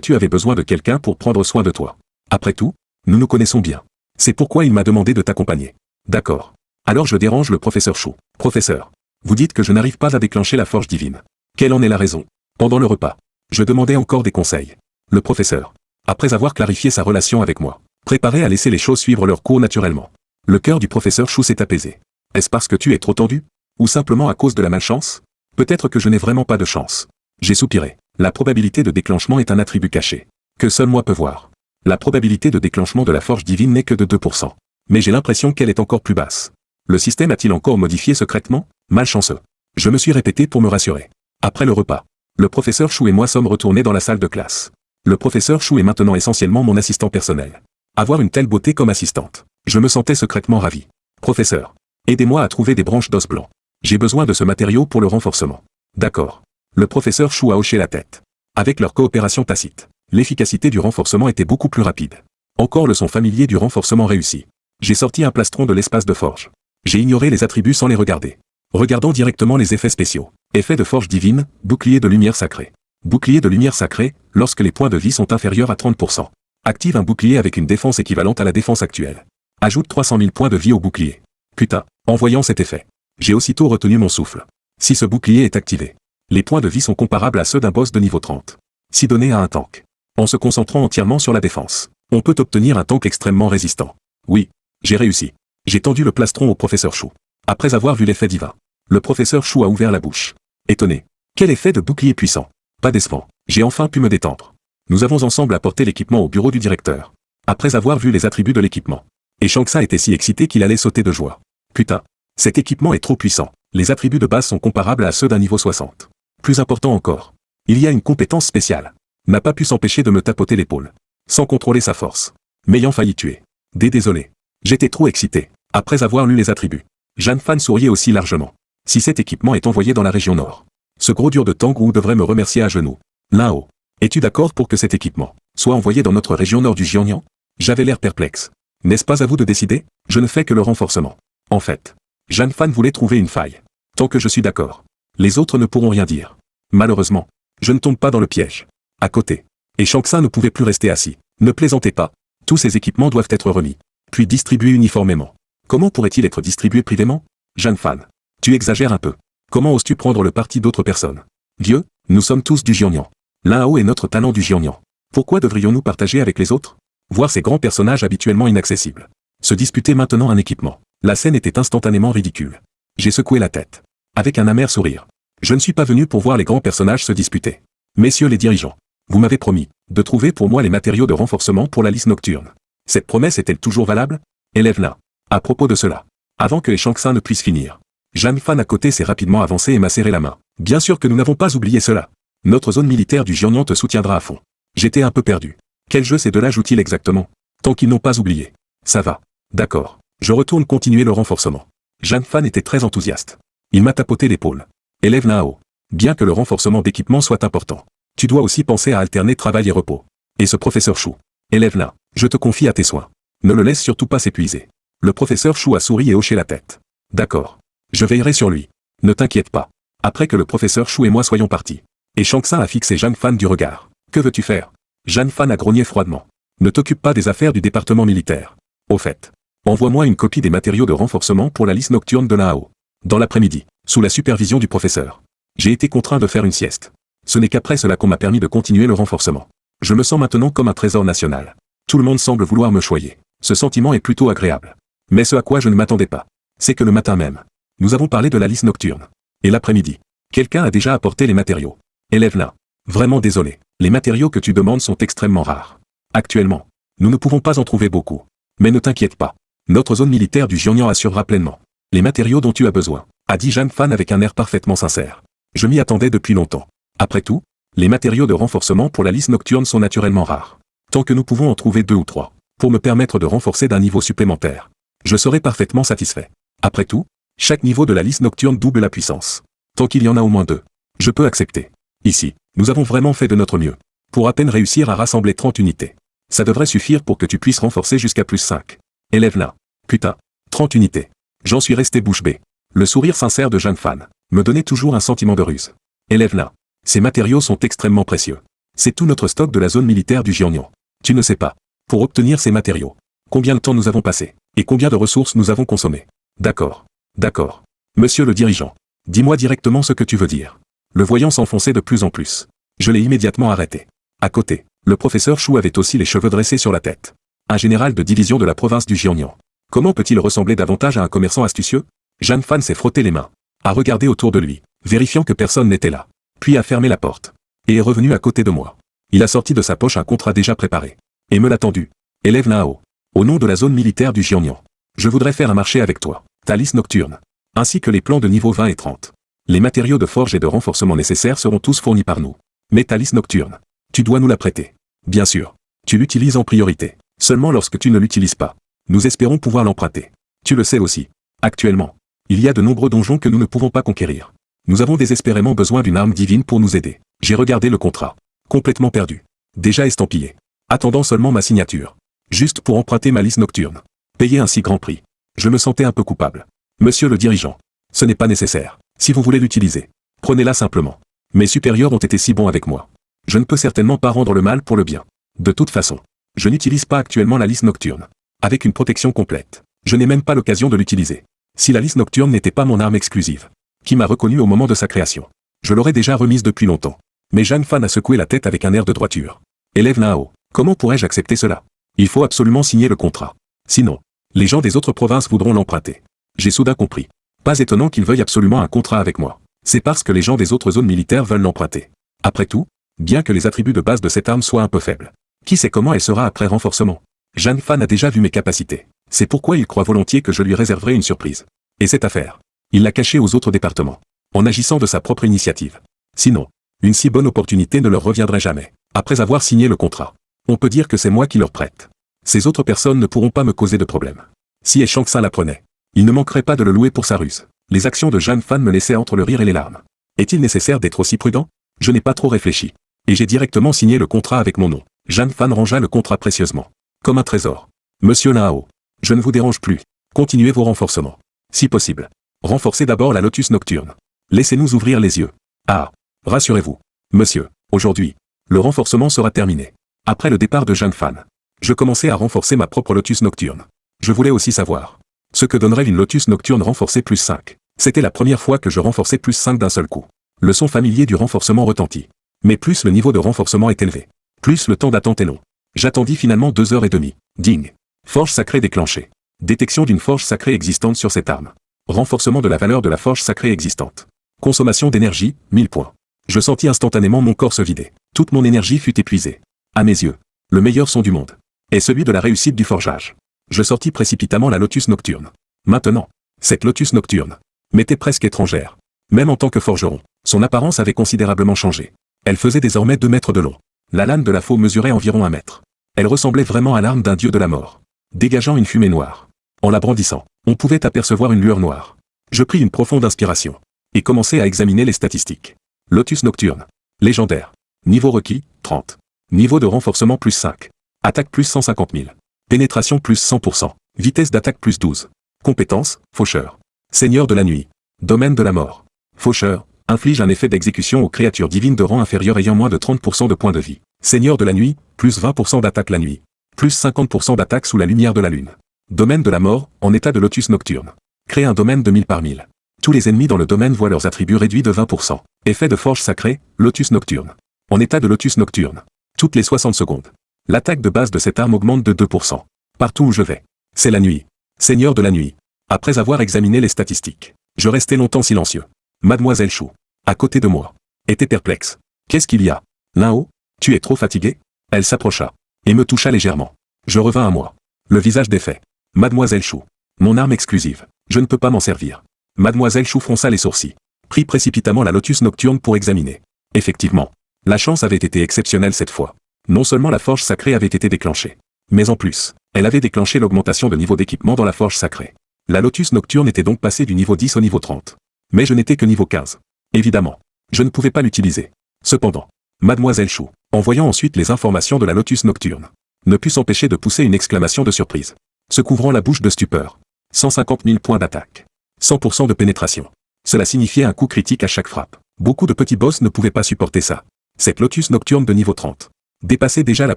tu avais besoin de quelqu'un pour prendre soin de toi. Après tout, nous nous connaissons bien. C'est pourquoi il m'a demandé de t'accompagner. D'accord. Alors je dérange le professeur Chou. Professeur, vous dites que je n'arrive pas à déclencher la forge divine. Quelle en est la raison? Pendant le repas, je demandais encore des conseils. Le professeur, après avoir clarifié sa relation avec moi, préparé à laisser les choses suivre leur cours naturellement. Le cœur du professeur Chou s'est apaisé. Est-ce parce que tu es trop tendu? Ou simplement à cause de la malchance? Peut-être que je n'ai vraiment pas de chance. J'ai soupiré. La probabilité de déclenchement est un attribut caché, que seul moi peux voir. La probabilité de déclenchement de la forge divine n'est que de 2%. Mais j'ai l'impression qu'elle est encore plus basse. Le système a-t-il encore modifié secrètement? Malchanceux. Je me suis répété pour me rassurer. Après le repas, le professeur Chou et moi sommes retournés dans la salle de classe. Le professeur Chou est maintenant essentiellement mon assistant personnel. Avoir une telle beauté comme assistante, je me sentais secrètement ravi. Professeur, aidez-moi à trouver des branches d'os blanc. J'ai besoin de ce matériau pour le renforcement. D'accord. Le professeur Chou a hoché la tête. Avec leur coopération tacite, l'efficacité du renforcement était beaucoup plus rapide. Encore le son familier du renforcement réussi. J'ai sorti un plastron de l'espace de forge. J'ai ignoré les attributs sans les regarder. Regardons directement les effets spéciaux. Effet de forge divine, bouclier de lumière sacrée. Bouclier de lumière sacrée, lorsque les points de vie sont inférieurs à 30%. Active un bouclier avec une défense équivalente à la défense actuelle. Ajoute 300 000 points de vie au bouclier. Putain, en voyant cet effet, j'ai aussitôt retenu mon souffle. Si ce bouclier est activé, les points de vie sont comparables à ceux d'un boss de niveau 30. Si donné à un tank, en se concentrant entièrement sur la défense, on peut obtenir un tank extrêmement résistant. Oui, j'ai réussi. J'ai tendu le plastron au professeur Chou. Après avoir vu l'effet divin, le professeur Chou a ouvert la bouche. Étonné. Quel effet de bouclier puissant. Pas décevant. J'ai enfin pu me détendre. Nous avons ensemble apporté l'équipement au bureau du directeur. Après avoir vu les attributs de l'équipement. Et Shanksa était si excité qu'il allait sauter de joie. Putain, cet équipement est trop puissant. Les attributs de base sont comparables à ceux d'un niveau 60. Plus important encore, il y a une compétence spéciale. N'a pas pu s'empêcher de me tapoter l'épaule. Sans contrôler sa force. M'ayant failli tuer. Désolé. J'étais trop excité. Après avoir lu les attributs. Jeanne Fan souriait aussi largement. Si cet équipement est envoyé dans la région nord, ce gros dur de Tangou devrait me remercier à genoux. Là-haut. Es-tu d'accord pour que cet équipement soit envoyé dans notre région nord du Jiangnan? J'avais l'air perplexe. N'est-ce pas à vous de décider? Je ne fais que le renforcement. En fait, Jeanne Fan voulait trouver une faille. Tant que je suis d'accord. Les autres ne pourront rien dire. Malheureusement, je ne tombe pas dans le piège. À côté. Et Shanksa ne pouvait plus rester assis. Ne plaisantez pas. Tous ces équipements doivent être remis. Puis distribués uniformément. Comment pourrait-il être distribué privément? Jeanne Fan. Tu exagères un peu. Comment oses-tu prendre le parti d'autres personnes? Dieu, nous sommes tous du Jiangnan. L'Ao est notre talent du Jiangnan. Pourquoi devrions-nous partager avec les autres? Voir ces grands personnages habituellement inaccessibles. Se disputer maintenant un équipement. La scène était instantanément ridicule. J'ai secoué la tête. Avec un amer sourire. Je ne suis pas venu pour voir les grands personnages se disputer. Messieurs les dirigeants, vous m'avez promis de trouver pour moi les matériaux de renforcement pour la liste nocturne. Cette promesse est-elle toujours valable? Élève-la. À propos de cela, avant que les Shanksa ne puissent finir, Jeanne Fan à côté s'est rapidement avancé et m'a serré la main. Bien sûr que nous n'avons pas oublié cela. Notre zone militaire du Jiangnan te soutiendra à fond. J'étais un peu perdu. Quel jeu ces deux-là jouent-ils exactement? Tant qu'ils n'ont pas oublié. Ça va. D'accord. Je retourne continuer le renforcement. Jeanne Fan était très enthousiaste. Il m'a tapoté l'épaule. Élève Nao. Bien que le renforcement d'équipement soit important, tu dois aussi penser à alterner travail et repos. Et ce professeur Chou. Élève là. Je te confie à tes soins. Ne le laisse surtout pas s'épuiser. Le professeur Chou a souri et hoché la tête. D'accord. Je veillerai sur lui. Ne t'inquiète pas. Après que le professeur Chou et moi soyons partis. Et Shanksa a fixé Jeanne Fan du regard. Que veux-tu faire? Jeanne Fan a grogné froidement. Ne t'occupe pas des affaires du département militaire. Au fait, envoie-moi une copie des matériaux de renforcement pour la liste nocturne de l'AO. Dans l'après-midi, sous la supervision du professeur. J'ai été contraint de faire une sieste. Ce n'est qu'après cela qu'on m'a permis de continuer le renforcement. Je me sens maintenant comme un trésor national. Tout le monde semble vouloir me choyer. Ce sentiment est plutôt agréable. Mais ce à quoi je ne m'attendais pas, c'est que le matin même, nous avons parlé de la liste nocturne. Et l'après-midi, quelqu'un a déjà apporté les matériaux. Élève là. Vraiment désolé. Les matériaux que tu demandes sont extrêmement rares. Actuellement, nous ne pouvons pas en trouver beaucoup. Mais ne t'inquiète pas. Notre zone militaire du Jiangnan assurera pleinement les matériaux dont tu as besoin, a dit Jeanne Fan avec un air parfaitement sincère. Je m'y attendais depuis longtemps. Après tout, les matériaux de renforcement pour la liste nocturne sont naturellement rares. Tant que nous pouvons en trouver 2 ou 3, pour me permettre de renforcer d'un niveau supplémentaire, je serai parfaitement satisfait. Après tout, chaque niveau de la liste nocturne double la puissance. Tant qu'il y en a au moins 2, je peux accepter. Ici, nous avons vraiment fait de notre mieux. Pour à peine réussir à rassembler 30 unités. Ça devrait suffire pour que tu puisses renforcer jusqu'à plus 5. Élève là. Putain. 30 unités. J'en suis resté bouche bée. Le sourire sincère de Jeanne Fan me donnait toujours un sentiment de ruse. Élève là. Ces matériaux sont extrêmement précieux. C'est tout notre stock de la zone militaire du Jiangnan. Tu ne sais pas. Pour obtenir ces matériaux, combien de temps nous avons passé, et combien de ressources nous avons consommées. D'accord. D'accord. Monsieur le dirigeant. Dis-moi directement ce que tu veux dire. Le voyant s'enfoncer de plus en plus. Je l'ai immédiatement arrêté. À côté, le professeur Chou avait aussi les cheveux dressés sur la tête. Un général de division de la province du Jiangnan. Comment peut-il ressembler davantage à un commerçant astucieux? Jeanne Fan s'est frotté les mains, a regardé autour de lui, vérifiant que personne n'était là, puis a fermé la porte, et est revenu à côté de moi. Il a sorti de sa poche un contrat déjà préparé, et me l'a tendu. Élève Nao. Au nom de la zone militaire du Jiangnan. Je voudrais faire un marché avec toi. Ta liste nocturne. Ainsi que les plans de niveau 20 et 30. Les matériaux de forge et de renforcement nécessaires seront tous fournis par nous. Mais ta liste nocturne. Tu dois nous la prêter. Bien sûr. Tu l'utilises en priorité. Seulement lorsque tu ne l'utilises pas. Nous espérons pouvoir l'emprunter. Tu le sais aussi. Actuellement, il y a de nombreux donjons que nous ne pouvons pas conquérir. Nous avons désespérément besoin d'une arme divine pour nous aider. J'ai regardé le contrat. Complètement perdu. Déjà estampillé. Attendant seulement ma signature. Juste pour emprunter ma liste nocturne. Payer un si grand prix. Je me sentais un peu coupable. Monsieur le dirigeant. Ce n'est pas nécessaire. Si vous voulez l'utiliser, prenez-la simplement. Mes supérieurs ont été si bons avec moi. Je ne peux certainement pas rendre le mal pour le bien. De toute façon, je n'utilise pas actuellement la liste nocturne. Avec une protection complète. Je n'ai même pas l'occasion de l'utiliser. Si la liste nocturne n'était pas mon arme exclusive, qui m'a reconnu au moment de sa création, je l'aurais déjà remise depuis longtemps. Mais Jeanne Fan a secoué la tête avec un air de droiture. Élève Nao, comment pourrais-je accepter cela? Il faut absolument signer le contrat. Sinon, les gens des autres provinces voudront l'emprunter. J'ai soudain compris. Pas étonnant qu'ils veuillent absolument un contrat avec moi. C'est parce que les gens des autres zones militaires veulent l'emprunter. Après tout, bien que les attributs de base de cette arme soient un peu faibles, qui sait comment elle sera après renforcement? Jeanne Fan a déjà vu mes capacités. C'est pourquoi il croit volontiers que je lui réserverai une surprise. Et cette affaire, il l'a cachée aux autres départements, en agissant de sa propre initiative. Sinon, une si bonne opportunité ne leur reviendrait jamais. Après avoir signé le contrat, on peut dire que c'est moi qui leur prête. Ces autres personnes ne pourront pas me causer de problème. Si Shang-Tsung l'apprenait, il ne manquerait pas de le louer pour sa ruse. Les actions de Jeanne Fan me laissaient entre le rire et les larmes. Est-il nécessaire d'être aussi prudent? Je n'ai pas trop réfléchi. Et j'ai directement signé le contrat avec mon nom. Jeanne Fan rangea le contrat précieusement. Comme un trésor. Monsieur Nao, je ne vous dérange plus. Continuez vos renforcements. Si possible. Renforcez d'abord la lotus nocturne. Laissez-nous ouvrir les yeux. Ah. Rassurez-vous. Monsieur, aujourd'hui, le renforcement sera terminé. Après le départ de Jeanne Fan, je commençais à renforcer ma propre lotus nocturne. Je voulais aussi savoir ce que donnerait une lotus nocturne renforcée plus 5. C'était la première fois que je renforçais plus 5 d'un seul coup. Le son familier du renforcement retentit. Mais plus le niveau de renforcement est élevé, plus le temps d'attente est long. J'attendis finalement 2h30. Ding. Forge sacrée déclenchée. Détection d'une forge sacrée existante sur cette arme. Renforcement de la valeur de la forge sacrée existante. Consommation d'énergie, 1000 points. Je sentis instantanément mon corps se vider. Toute mon énergie fut épuisée. À mes yeux, le meilleur son du monde est celui de la réussite du forgeage. Je sortis précipitamment la lotus nocturne. Maintenant, cette lotus nocturne m'était presque étrangère. Même en tant que forgeron, son apparence avait considérablement changé. Elle faisait désormais 2 mètres de long. La lame de la faux mesurait environ 1 mètre. Elle ressemblait vraiment à l'arme d'un dieu de la mort, dégageant une fumée noire. En la brandissant, on pouvait apercevoir une lueur noire. Je pris une profonde inspiration et commençai à examiner les statistiques. Lotus nocturne. Légendaire. Niveau requis, 30. Niveau de renforcement plus 5. Attaque plus 150 000. Pénétration plus 100%. Vitesse d'attaque plus 12. Compétences, faucheur. Seigneur de la nuit. Domaine de la mort. Faucheur, inflige un effet d'exécution aux créatures divines de rang inférieur ayant moins de 30% de points de vie. Seigneur de la nuit, plus 20% d'attaque la nuit. Plus 50% d'attaque sous la lumière de la lune. Domaine de la mort, en état de lotus nocturne. Crée un domaine de 1000 par 1000. Tous les ennemis dans le domaine voient leurs attributs réduits de 20%. Effet de forge sacrée, lotus nocturne. En état de lotus nocturne. Toutes les 60 secondes. L'attaque de base de cette arme augmente de 2%. Partout où je vais. C'est la nuit. Seigneur de la nuit. Après avoir examiné les statistiques, je restais longtemps silencieux. Mademoiselle Chou, à côté de moi, était perplexe. Qu'est-ce qu'il y a? Nao, tu es trop fatigué? Elle s'approcha et me toucha légèrement. Je revins à moi. Le visage défait. Mademoiselle Chou, mon arme exclusive. Je ne peux pas m'en servir. Mademoiselle Chou fronça les sourcils. Prit précipitamment la lotus nocturne pour examiner. Effectivement, la chance avait été exceptionnelle cette fois. Non seulement la forge sacrée avait été déclenchée, mais en plus, elle avait déclenché l'augmentation de niveau d'équipement dans la forge sacrée. La lotus nocturne était donc passée du niveau 10 au niveau 30. Mais je n'étais que niveau 15. Évidemment, je ne pouvais pas l'utiliser. Cependant, Mademoiselle Chou, en voyant ensuite les informations de la lotus nocturne, ne put s'empêcher de pousser une exclamation de surprise, se couvrant la bouche de stupeur. 150 000 points d'attaque. 100% de pénétration. Cela signifiait un coup critique à chaque frappe. Beaucoup de petits boss ne pouvaient pas supporter ça. Cette lotus nocturne de niveau 30 dépassait déjà la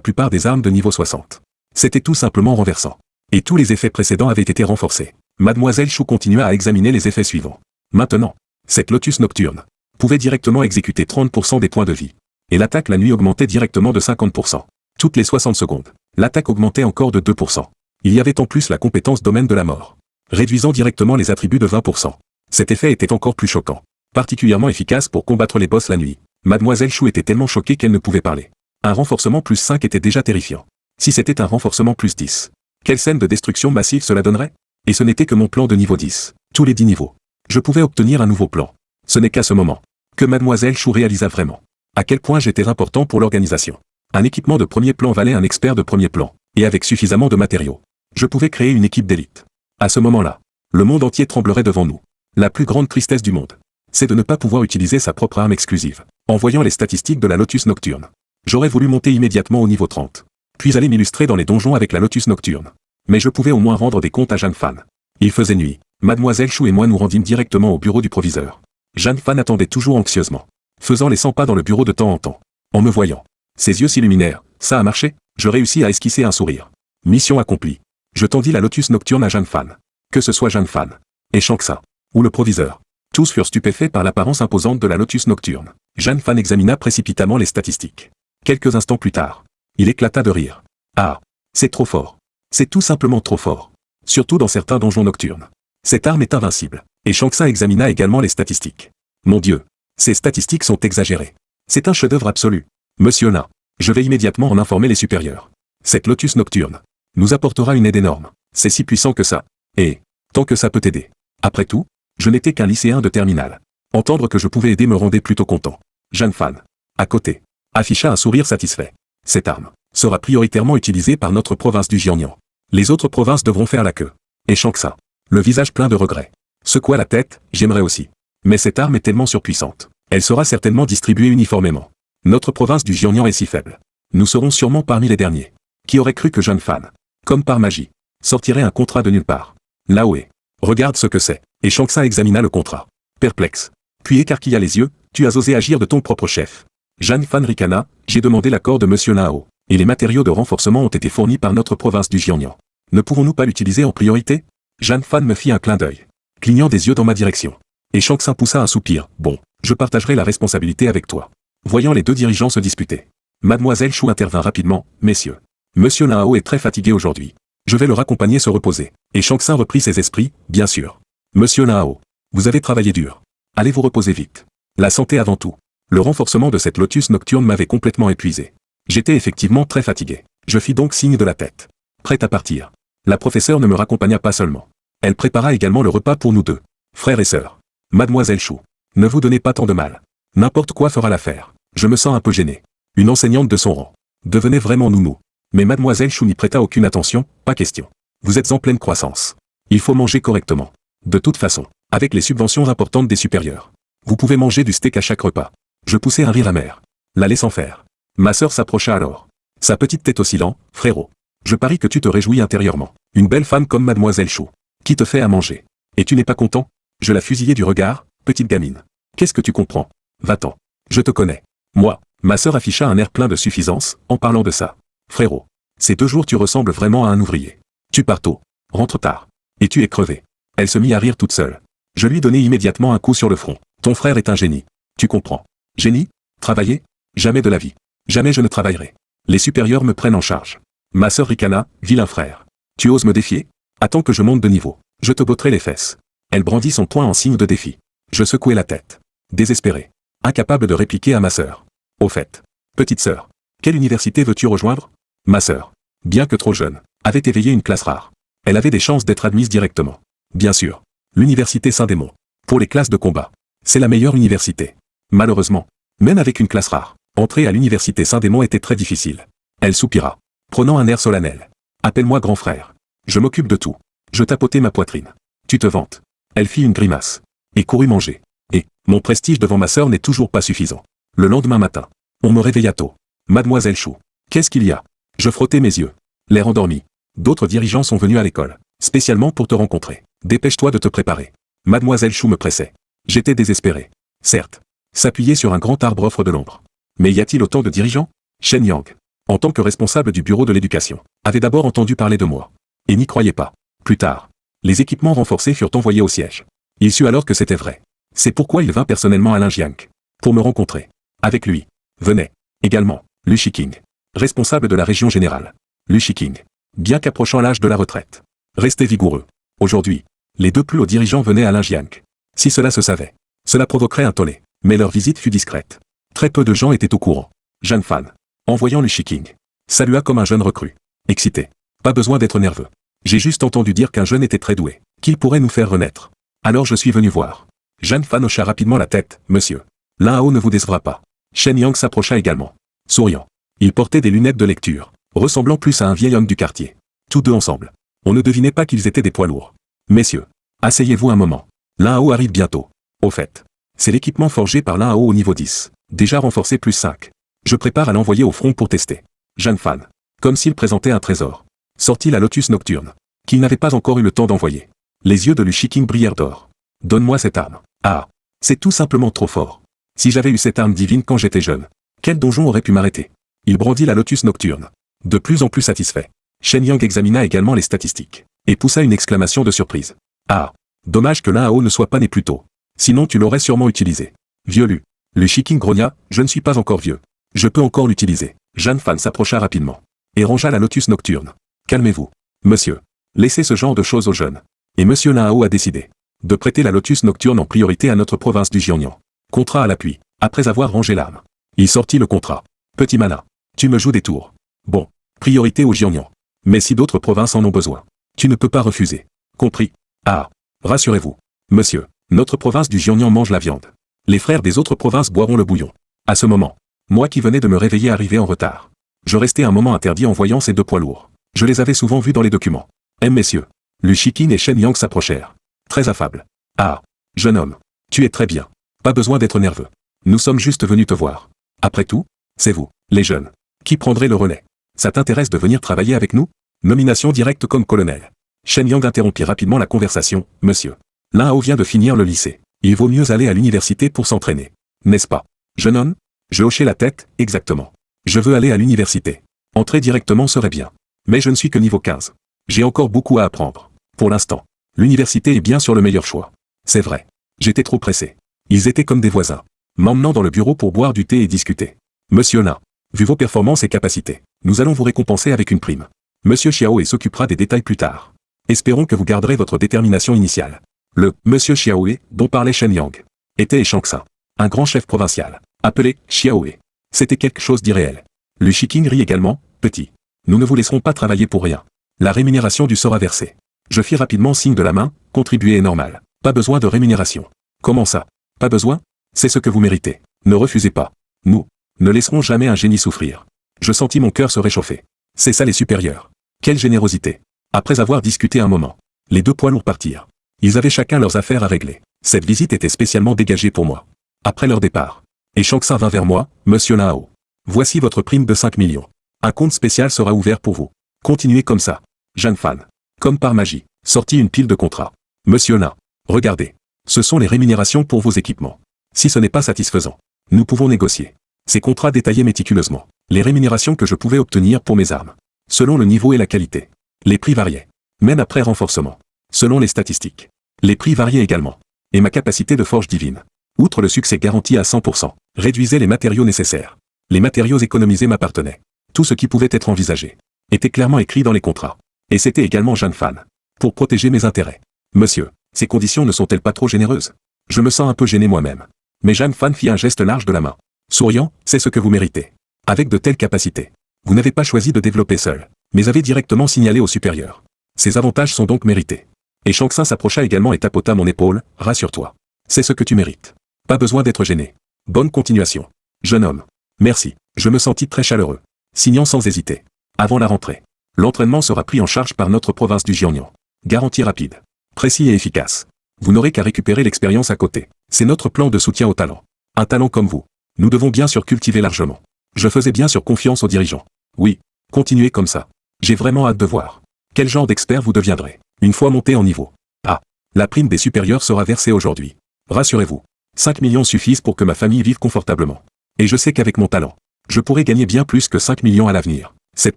plupart des armes de niveau 60. C'était tout simplement renversant. Et tous les effets précédents avaient été renforcés. Mademoiselle Chou continua à examiner les effets suivants. Maintenant, cette lotus nocturne pouvait directement exécuter 30% des points de vie. Et l'attaque la nuit augmentait directement de 50%. Toutes les 60 secondes. L'attaque augmentait encore de 2%. Il y avait en plus la compétence domaine de la mort, réduisant directement les attributs de 20%. Cet effet était encore plus choquant. Particulièrement efficace pour combattre les boss la nuit. Mademoiselle Chou était tellement choquée qu'elle ne pouvait parler. Un renforcement plus 5 était déjà terrifiant. Si c'était un renforcement plus 10, quelle scène de destruction massive cela donnerait? Et ce n'était que mon plan de niveau 10. Tous les 10 niveaux. Je pouvais obtenir un nouveau plan. Ce n'est qu'à ce moment que Mademoiselle Chou réalisa vraiment à quel point j'étais important pour l'organisation. Un équipement de premier plan valait un expert de premier plan, et avec suffisamment de matériaux, je pouvais créer une équipe d'élite. À ce moment-là, le monde entier tremblerait devant nous. La plus grande tristesse du monde, c'est de ne pas pouvoir utiliser sa propre arme exclusive. En voyant les statistiques de la Lotus Nocturne, j'aurais voulu monter immédiatement au niveau 30, puis aller m'illustrer dans les donjons avec la Lotus Nocturne. Mais je pouvais au moins rendre des comptes à Jeanne Fan. Il faisait nuit. Mademoiselle Chou et moi nous rendîmes directement au bureau du proviseur. Jeanne Fan attendait toujours anxieusement, faisant les 100 pas dans le bureau de temps en temps. En me voyant, ses yeux s'illuminèrent. Ça a marché. Je réussis à esquisser un sourire. Mission accomplie. Je tendis la Lotus Nocturne à Jeanne Fan. Que ce soit Jeanne Fan, et Shanksa, ou le proviseur. Tous furent stupéfaits par l'apparence imposante de la Lotus Nocturne. Jeanne Fan examina précipitamment les statistiques. Quelques instants plus tard, il éclata de rire. Ah, c'est trop fort. C'est tout simplement trop fort. Surtout dans certains donjons nocturnes. Cette arme est invincible. Et Shanksa examina également les statistiques. Mon Dieu, ces statistiques sont exagérées. C'est un chef-d'œuvre absolu. Monsieur Na, je vais immédiatement en informer les supérieurs. Cette Lotus Nocturne nous apportera une aide énorme. C'est si puissant que ça. Et, tant que ça peut t'aider. Après tout, je n'étais qu'un lycéen de terminale. Entendre que je pouvais aider me rendait plutôt content. Jeanne Fan, à côté, afficha un sourire satisfait. Cette arme sera prioritairement utilisée par notre province du Jiangnan. Les autres provinces devront faire la queue. Et Shanksa, le visage plein de regrets, secoua la tête. J'aimerais aussi. Mais cette arme est tellement surpuissante. Elle sera certainement distribuée uniformément. Notre province du Jiangnan est si faible. Nous serons sûrement parmi les derniers. Qui aurait cru que Jeanne Fan, comme par magie, sortirait un contrat de nulle part? Laoé, regarde ce que c'est. Et Shanksa examina le contrat. Perplexe. Puis écarquilla les yeux. Tu as osé agir de ton propre chef. Jeanne Fan ricana. J'ai demandé l'accord de Monsieur Nao. Et les matériaux de renforcement ont été fournis par notre province du Jiangnan. Ne pourrons-nous pas l'utiliser en priorité? Jeanne Fan me fit un clin d'œil, clignant des yeux dans ma direction. Et Shanksa poussa un soupir. Bon, je partagerai la responsabilité avec toi. Voyant les deux dirigeants se disputer, Mademoiselle Chou intervint rapidement. Messieurs, Monsieur Nao est très fatigué aujourd'hui. Je vais le raccompagner se reposer. Et Shanksa reprit ses esprits. Bien sûr. Monsieur Nao, vous avez travaillé dur. Allez vous reposer vite. La santé avant tout. Le renforcement de cette Lotus Nocturne m'avait complètement épuisé. J'étais effectivement très fatigué. Je fis donc signe de la tête. Prête à partir. La professeure ne me raccompagna pas seulement. Elle prépara également le repas pour nous deux. Frères et sœurs. Mademoiselle Chou. Ne vous donnez pas tant de mal. N'importe quoi fera l'affaire. Je me sens un peu gêné. Une enseignante de son rang devenait vraiment nounou. Mais Mademoiselle Chou n'y prêta aucune attention. Pas question. Vous êtes en pleine croissance. Il faut manger correctement. De toute façon, avec les subventions importantes des supérieurs, vous pouvez manger du steak à chaque repas. Je poussai un rire amer, la laissant faire. Ma sœur s'approcha alors. Sa petite tête oscillant. Frérot, je parie que tu te réjouis intérieurement. Une belle femme comme Mademoiselle Chou, qui te fait à manger. Et tu n'es pas content? Je la fusillai du regard. Petite gamine. Qu'est-ce que tu comprends? Va-t'en. Je te connais. Moi, ma sœur afficha un air plein de suffisance, en parlant de ça. Frérot, ces 2 jours tu ressembles vraiment à un ouvrier. Tu pars tôt, rentres tard. Et tu es crevé. Elle se mit à rire toute seule. Je lui donnai immédiatement un coup sur le front. Ton frère est un génie. Tu comprends. Génie? Travailler? Jamais de la vie. Jamais je ne travaillerai. Les supérieurs me prennent en charge. Ma sœur ricana. Vilain frère. Tu oses me défier? Attends que je monte de niveau. Je te botterai les fesses. Elle brandit son poing en signe de défi. Je secouai la tête. Désespéré. Incapable de répliquer à ma sœur. Au fait. Petite sœur. Quelle université veux-tu rejoindre? Ma sœur, bien que trop jeune, avait éveillé une classe rare. Elle avait des chances d'être admise directement. Bien sûr. L'université Saint-Démon. Pour les classes de combat. C'est la meilleure université. Malheureusement, même avec une classe rare, entrer à l'université Saint-Démon était très difficile. Elle soupira, prenant un air solennel. Appelle-moi grand frère. Je m'occupe de tout. Je tapotai ma poitrine. Tu te vantes. Elle fit une grimace. Et courut manger. Et, mon prestige devant ma sœur n'est toujours pas suffisant. Le lendemain matin, on me réveilla tôt. Mademoiselle Chou. Qu'est-ce qu'il y a? Je frottais mes yeux. L'air endormi. D'autres dirigeants sont venus à l'école, spécialement pour te rencontrer. Dépêche-toi de te préparer. Mademoiselle Chou me pressait. J'étais désespéré. Certes. S'appuyer sur un grand arbre offre de l'ombre. Mais y a-t-il autant de dirigeants? Shen Yang, en tant que responsable du bureau de l'éducation, avait d'abord entendu parler de moi. Et n'y croyait pas. Plus tard, les équipements renforcés furent envoyés au siège. Il sut alors que c'était vrai. C'est pourquoi il vint personnellement à Linjiang. Pour me rencontrer. Avec lui, venait, également, Lu Shiking, responsable de la région générale. Lu Shiking. Bien qu'approchant l'âge de la retraite. Restez vigoureux. Aujourd'hui, les deux plus hauts dirigeants venaient à Linjiang. Si cela se savait, cela provoquerait un tollé. Mais leur visite fut discrète. Très peu de gens étaient au courant. Jeanne Fan, en voyant Lu Shiking, salua comme un jeune recrue. Excité. Pas besoin d'être nerveux. J'ai juste entendu dire qu'un jeune était très doué, qu'il pourrait nous faire renaître. Alors je suis venu voir. Jeanne Fan hocha rapidement la tête, monsieur. L'un à haut ne vous décevra pas. Shen Yang s'approcha également. Souriant. Il portait des lunettes de lecture, ressemblant plus à un vieil homme du quartier. Tous deux ensemble. On ne devinait pas qu'ils étaient des poids lourds. Messieurs, asseyez-vous un moment. L'un à haut arrive bientôt. Au fait, c'est l'équipement forgé par l'un à haut au niveau 10, déjà renforcé plus 5. Je prépare à l'envoyer au front pour tester. Jeanne Fan, comme s'il présentait un trésor, sortit la Lotus Nocturne, qu'il n'avait pas encore eu le temps d'envoyer. Les yeux de Lu Shiking brillèrent d'or. Donne-moi cette arme. Ah, c'est tout simplement trop fort. Si j'avais eu cette arme divine quand j'étais jeune, quel donjon aurait pu m'arrêter? Il brandit la Lotus Nocturne. De plus en plus satisfait. Shen Yang examina également les statistiques, et poussa une exclamation de surprise. Ah, dommage que l'un à haut ne soit pas né plus tôt. Sinon tu l'aurais sûrement utilisé. Vieux Lu. Lu Shiking grogna, je ne suis pas encore vieux. Je peux encore l'utiliser. Jeanne Fan s'approcha rapidement, et rangea la Lotus Nocturne. Calmez-vous. Monsieur. Laissez ce genre de choses aux jeunes. Et monsieur Lin Hao a décidé de prêter la Lotus Nocturne en priorité à notre province du Jiangnan. Contrat à l'appui. Après avoir rangé l'arme, il sortit le contrat. Petit malin. Tu me joues des tours. Bon. Priorité au Jiangnan. Mais si d'autres provinces en ont besoin, tu ne peux pas refuser. Compris. Ah. Rassurez-vous. Monsieur. Notre province du Jiangnan mange la viande. Les frères des autres provinces boiront le bouillon. À ce moment, moi qui venais de me réveiller arrivais en retard. Je restais un moment interdit en voyant ces deux poids lourds. Je les avais souvent vus dans les documents. Messieurs. Lu Shiking et Shen Yang s'approchèrent. Très affables. Ah. Jeune homme. Tu es très bien. Pas besoin d'être nerveux. Nous sommes juste venus te voir. Après tout, c'est vous, les jeunes, qui prendrez le relais. Ça t'intéresse de venir travailler avec nous? Nomination directe comme colonel. Shen Yang interrompit rapidement la conversation. Monsieur. L'un Hao vient de finir le lycée. Il vaut mieux aller à l'université pour s'entraîner. N'est-ce pas? Jeune homme? Je hochai la tête, exactement. Je veux aller à l'université. Entrer directement serait bien. Mais je ne suis que niveau 15. J'ai encore beaucoup à apprendre. Pour l'instant, l'université est bien sûr le meilleur choix. C'est vrai. J'étais trop pressé. Ils étaient comme des voisins, m'emmenant dans le bureau pour boire du thé et discuter. Monsieur Lin, vu vos performances et capacités, nous allons vous récompenser avec une prime. Monsieur Xiaoe s'occupera des détails plus tard. Espérons que vous garderez votre détermination initiale. Le Monsieur Xiaoe, dont parlait Shen Yang, était Shangxin, un grand chef provincial, appelé Xiaoe. C'était quelque chose d'irréel. Lu Shiking rit également, petit. Nous ne vous laisserons pas travailler pour rien. La rémunération du sera versée. Je fis rapidement signe de la main, contribuer est normal. Pas besoin de rémunération. Comment ça? Pas besoin? C'est ce que vous méritez. Ne refusez pas. Nous ne laisserons jamais un génie souffrir. Je sentis mon cœur se réchauffer. C'est ça les supérieurs. Quelle générosité. Après avoir discuté un moment, les deux poids lourds partirent. Ils avaient chacun leurs affaires à régler. Cette visite était spécialement dégagée pour moi. Après leur départ, et Shangxin vint vers moi, Monsieur Lin Hao. Voici votre prime de 5 millions. Un compte spécial sera ouvert pour vous. Continuez comme ça. Jeanne Fan, comme par magie, sortit une pile de contrats. Monsieur Lin, regardez. Ce sont les rémunérations pour vos équipements. Si ce n'est pas satisfaisant, nous pouvons négocier. Ces contrats détaillaient méticuleusement les rémunérations que je pouvais obtenir pour mes armes, selon le niveau et la qualité. Les prix variaient, même après renforcement. Selon les statistiques, les prix variaient également. Et ma capacité de forge divine, outre le succès garanti à 100%, réduisait les matériaux nécessaires. Les matériaux économisés m'appartenaient. Tout ce qui pouvait être envisagé était clairement écrit dans les contrats. Et c'était également Jeanne Fan, pour protéger mes intérêts. Monsieur, ces conditions ne sont-elles pas trop généreuses? Je me sens un peu gêné moi-même. Mais Jeanne Fan fit un geste large de la main. Souriant, c'est ce que vous méritez. Avec de telles capacités, vous n'avez pas choisi de développer seul, mais avez directement signalé aux supérieurs. Ces avantages sont donc mérités. Et Shangxin s'approcha également et tapota mon épaule, rassure-toi. C'est ce que tu mérites. Pas besoin d'être gêné. Bonne continuation. Jeune homme. Merci. Je me sentis très chaleureux. Signant sans hésiter. Avant la rentrée. L'entraînement sera pris en charge par notre province du Jiangnan. Garantie rapide. Précis et efficace. Vous n'aurez qu'à récupérer l'expérience à côté. C'est notre plan de soutien au talent. Un talent comme vous. Nous devons bien sûr cultiver largement. Je faisais bien sûr confiance aux dirigeants. Oui. Continuez comme ça. J'ai vraiment hâte de voir. Quel genre d'expert vous deviendrez, une fois monté en niveau. Ah. La prime des supérieurs sera versée aujourd'hui. Rassurez-vous. 5 millions suffisent pour que ma famille vive confortablement. Et je sais qu'avec mon talent, je pourrai gagner bien plus que 5 millions à l'avenir. Cette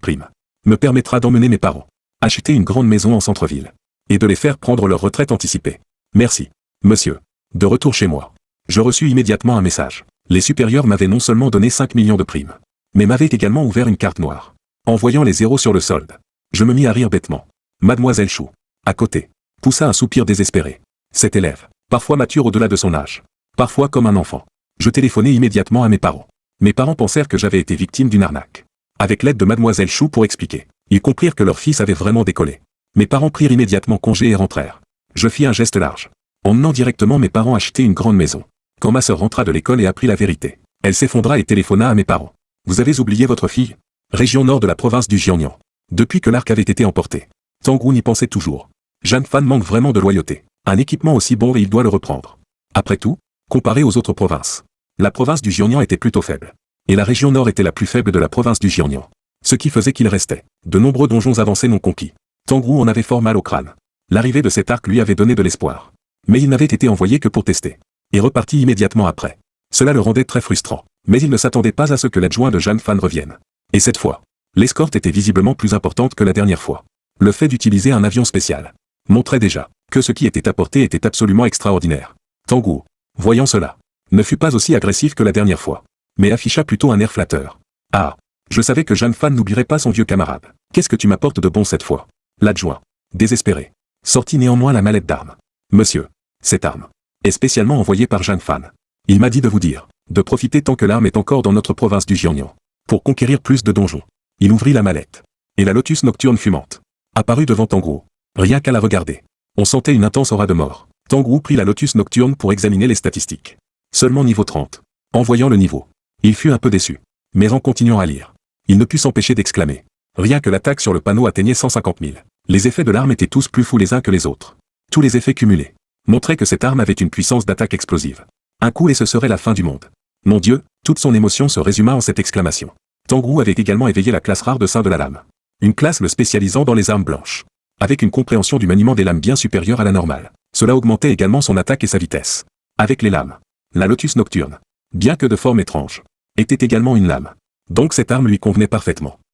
prime me permettra d'emmener mes parents, acheter une grande maison en centre-ville, et de les faire prendre leur retraite anticipée. Merci. Monsieur. De retour chez moi. Je reçus immédiatement un message. Les supérieurs m'avaient non seulement donné 5 millions de primes, mais m'avaient également ouvert une carte noire. En voyant les zéros sur le solde, je me mis à rire bêtement. Mademoiselle Chou, à côté, poussa un soupir désespéré. Cet élève, parfois mature au-delà de son âge, parfois comme un enfant. Je téléphonai immédiatement à mes parents. Mes parents pensèrent que j'avais été victime d'une arnaque. Avec l'aide de Mademoiselle Chou pour expliquer, ils comprirent que leur fils avait vraiment décollé. Mes parents prirent immédiatement congé et rentrèrent. Je fis un geste large, emmenant directement mes parents acheter une grande maison. Quand ma sœur rentra de l'école et apprit la vérité, elle s'effondra et téléphona à mes parents. Vous avez oublié votre fille? Région nord de la province du Jiangnan. Depuis que l'arc avait été emporté, Tangrou y pensait toujours. Jeanne Fan manque vraiment de loyauté. Un équipement aussi bon et il doit le reprendre. Après tout, comparé aux autres provinces, la province du Jiangnan était plutôt faible. Et la région nord était la plus faible de la province du Jiangnan. Ce qui faisait qu'il restait de nombreux donjons avancés non conquis. Tangrou en avait fort mal au crâne. L'arrivée de cet arc lui avait donné de l'espoir. Mais il n'avait été envoyé que pour tester. Et repartit immédiatement après. Cela le rendait très frustrant. Mais il ne s'attendait pas à ce que l'adjoint de Jeanne Fan revienne. Et cette fois, l'escorte était visiblement plus importante que la dernière fois. Le fait d'utiliser un avion spécial montrait déjà que ce qui était apporté était absolument extraordinaire. Tangrou, voyant cela, ne fut pas aussi agressif que la dernière fois, mais afficha plutôt un air flatteur. Ah, je savais que Jeanne Fan n'oublierait pas son vieux camarade. Qu'est-ce que tu m'apportes de bon cette fois? L'adjoint, désespéré, sortit néanmoins la mallette d'armes. Monsieur, cette arme est spécialement envoyée par Jeanne Fan. Il m'a dit de vous dire, de profiter tant que l'arme est encore dans notre province du Jiangnan, pour conquérir plus de donjons. Il ouvrit la mallette. Et la lotus nocturne fumante apparut devant Tangrou. Rien qu'à la regarder, on sentait une intense aura de mort. Tangrou prit la lotus nocturne pour examiner les statistiques. Seulement niveau 30. En voyant le niveau, il fut un peu déçu. Mais en continuant à lire, il ne put s'empêcher d'exclamer. Rien que l'attaque sur le panneau atteignait 150 000. Les effets de l'arme étaient tous plus fous les uns que les autres. Tous les effets cumulés montraient que cette arme avait une puissance d'attaque explosive. Un coup et ce serait la fin du monde. Mon Dieu, toute son émotion se résuma en cette exclamation. Tangrou avait également éveillé la classe rare de Saint de la Lame. Une classe le spécialisant dans les armes blanches. Avec une compréhension du maniement des lames bien supérieure à la normale. Cela augmentait également son attaque et sa vitesse. Avec les lames, la lotus nocturne, bien que de forme étrange, était également une lame. Donc cette arme lui convenait parfaitement.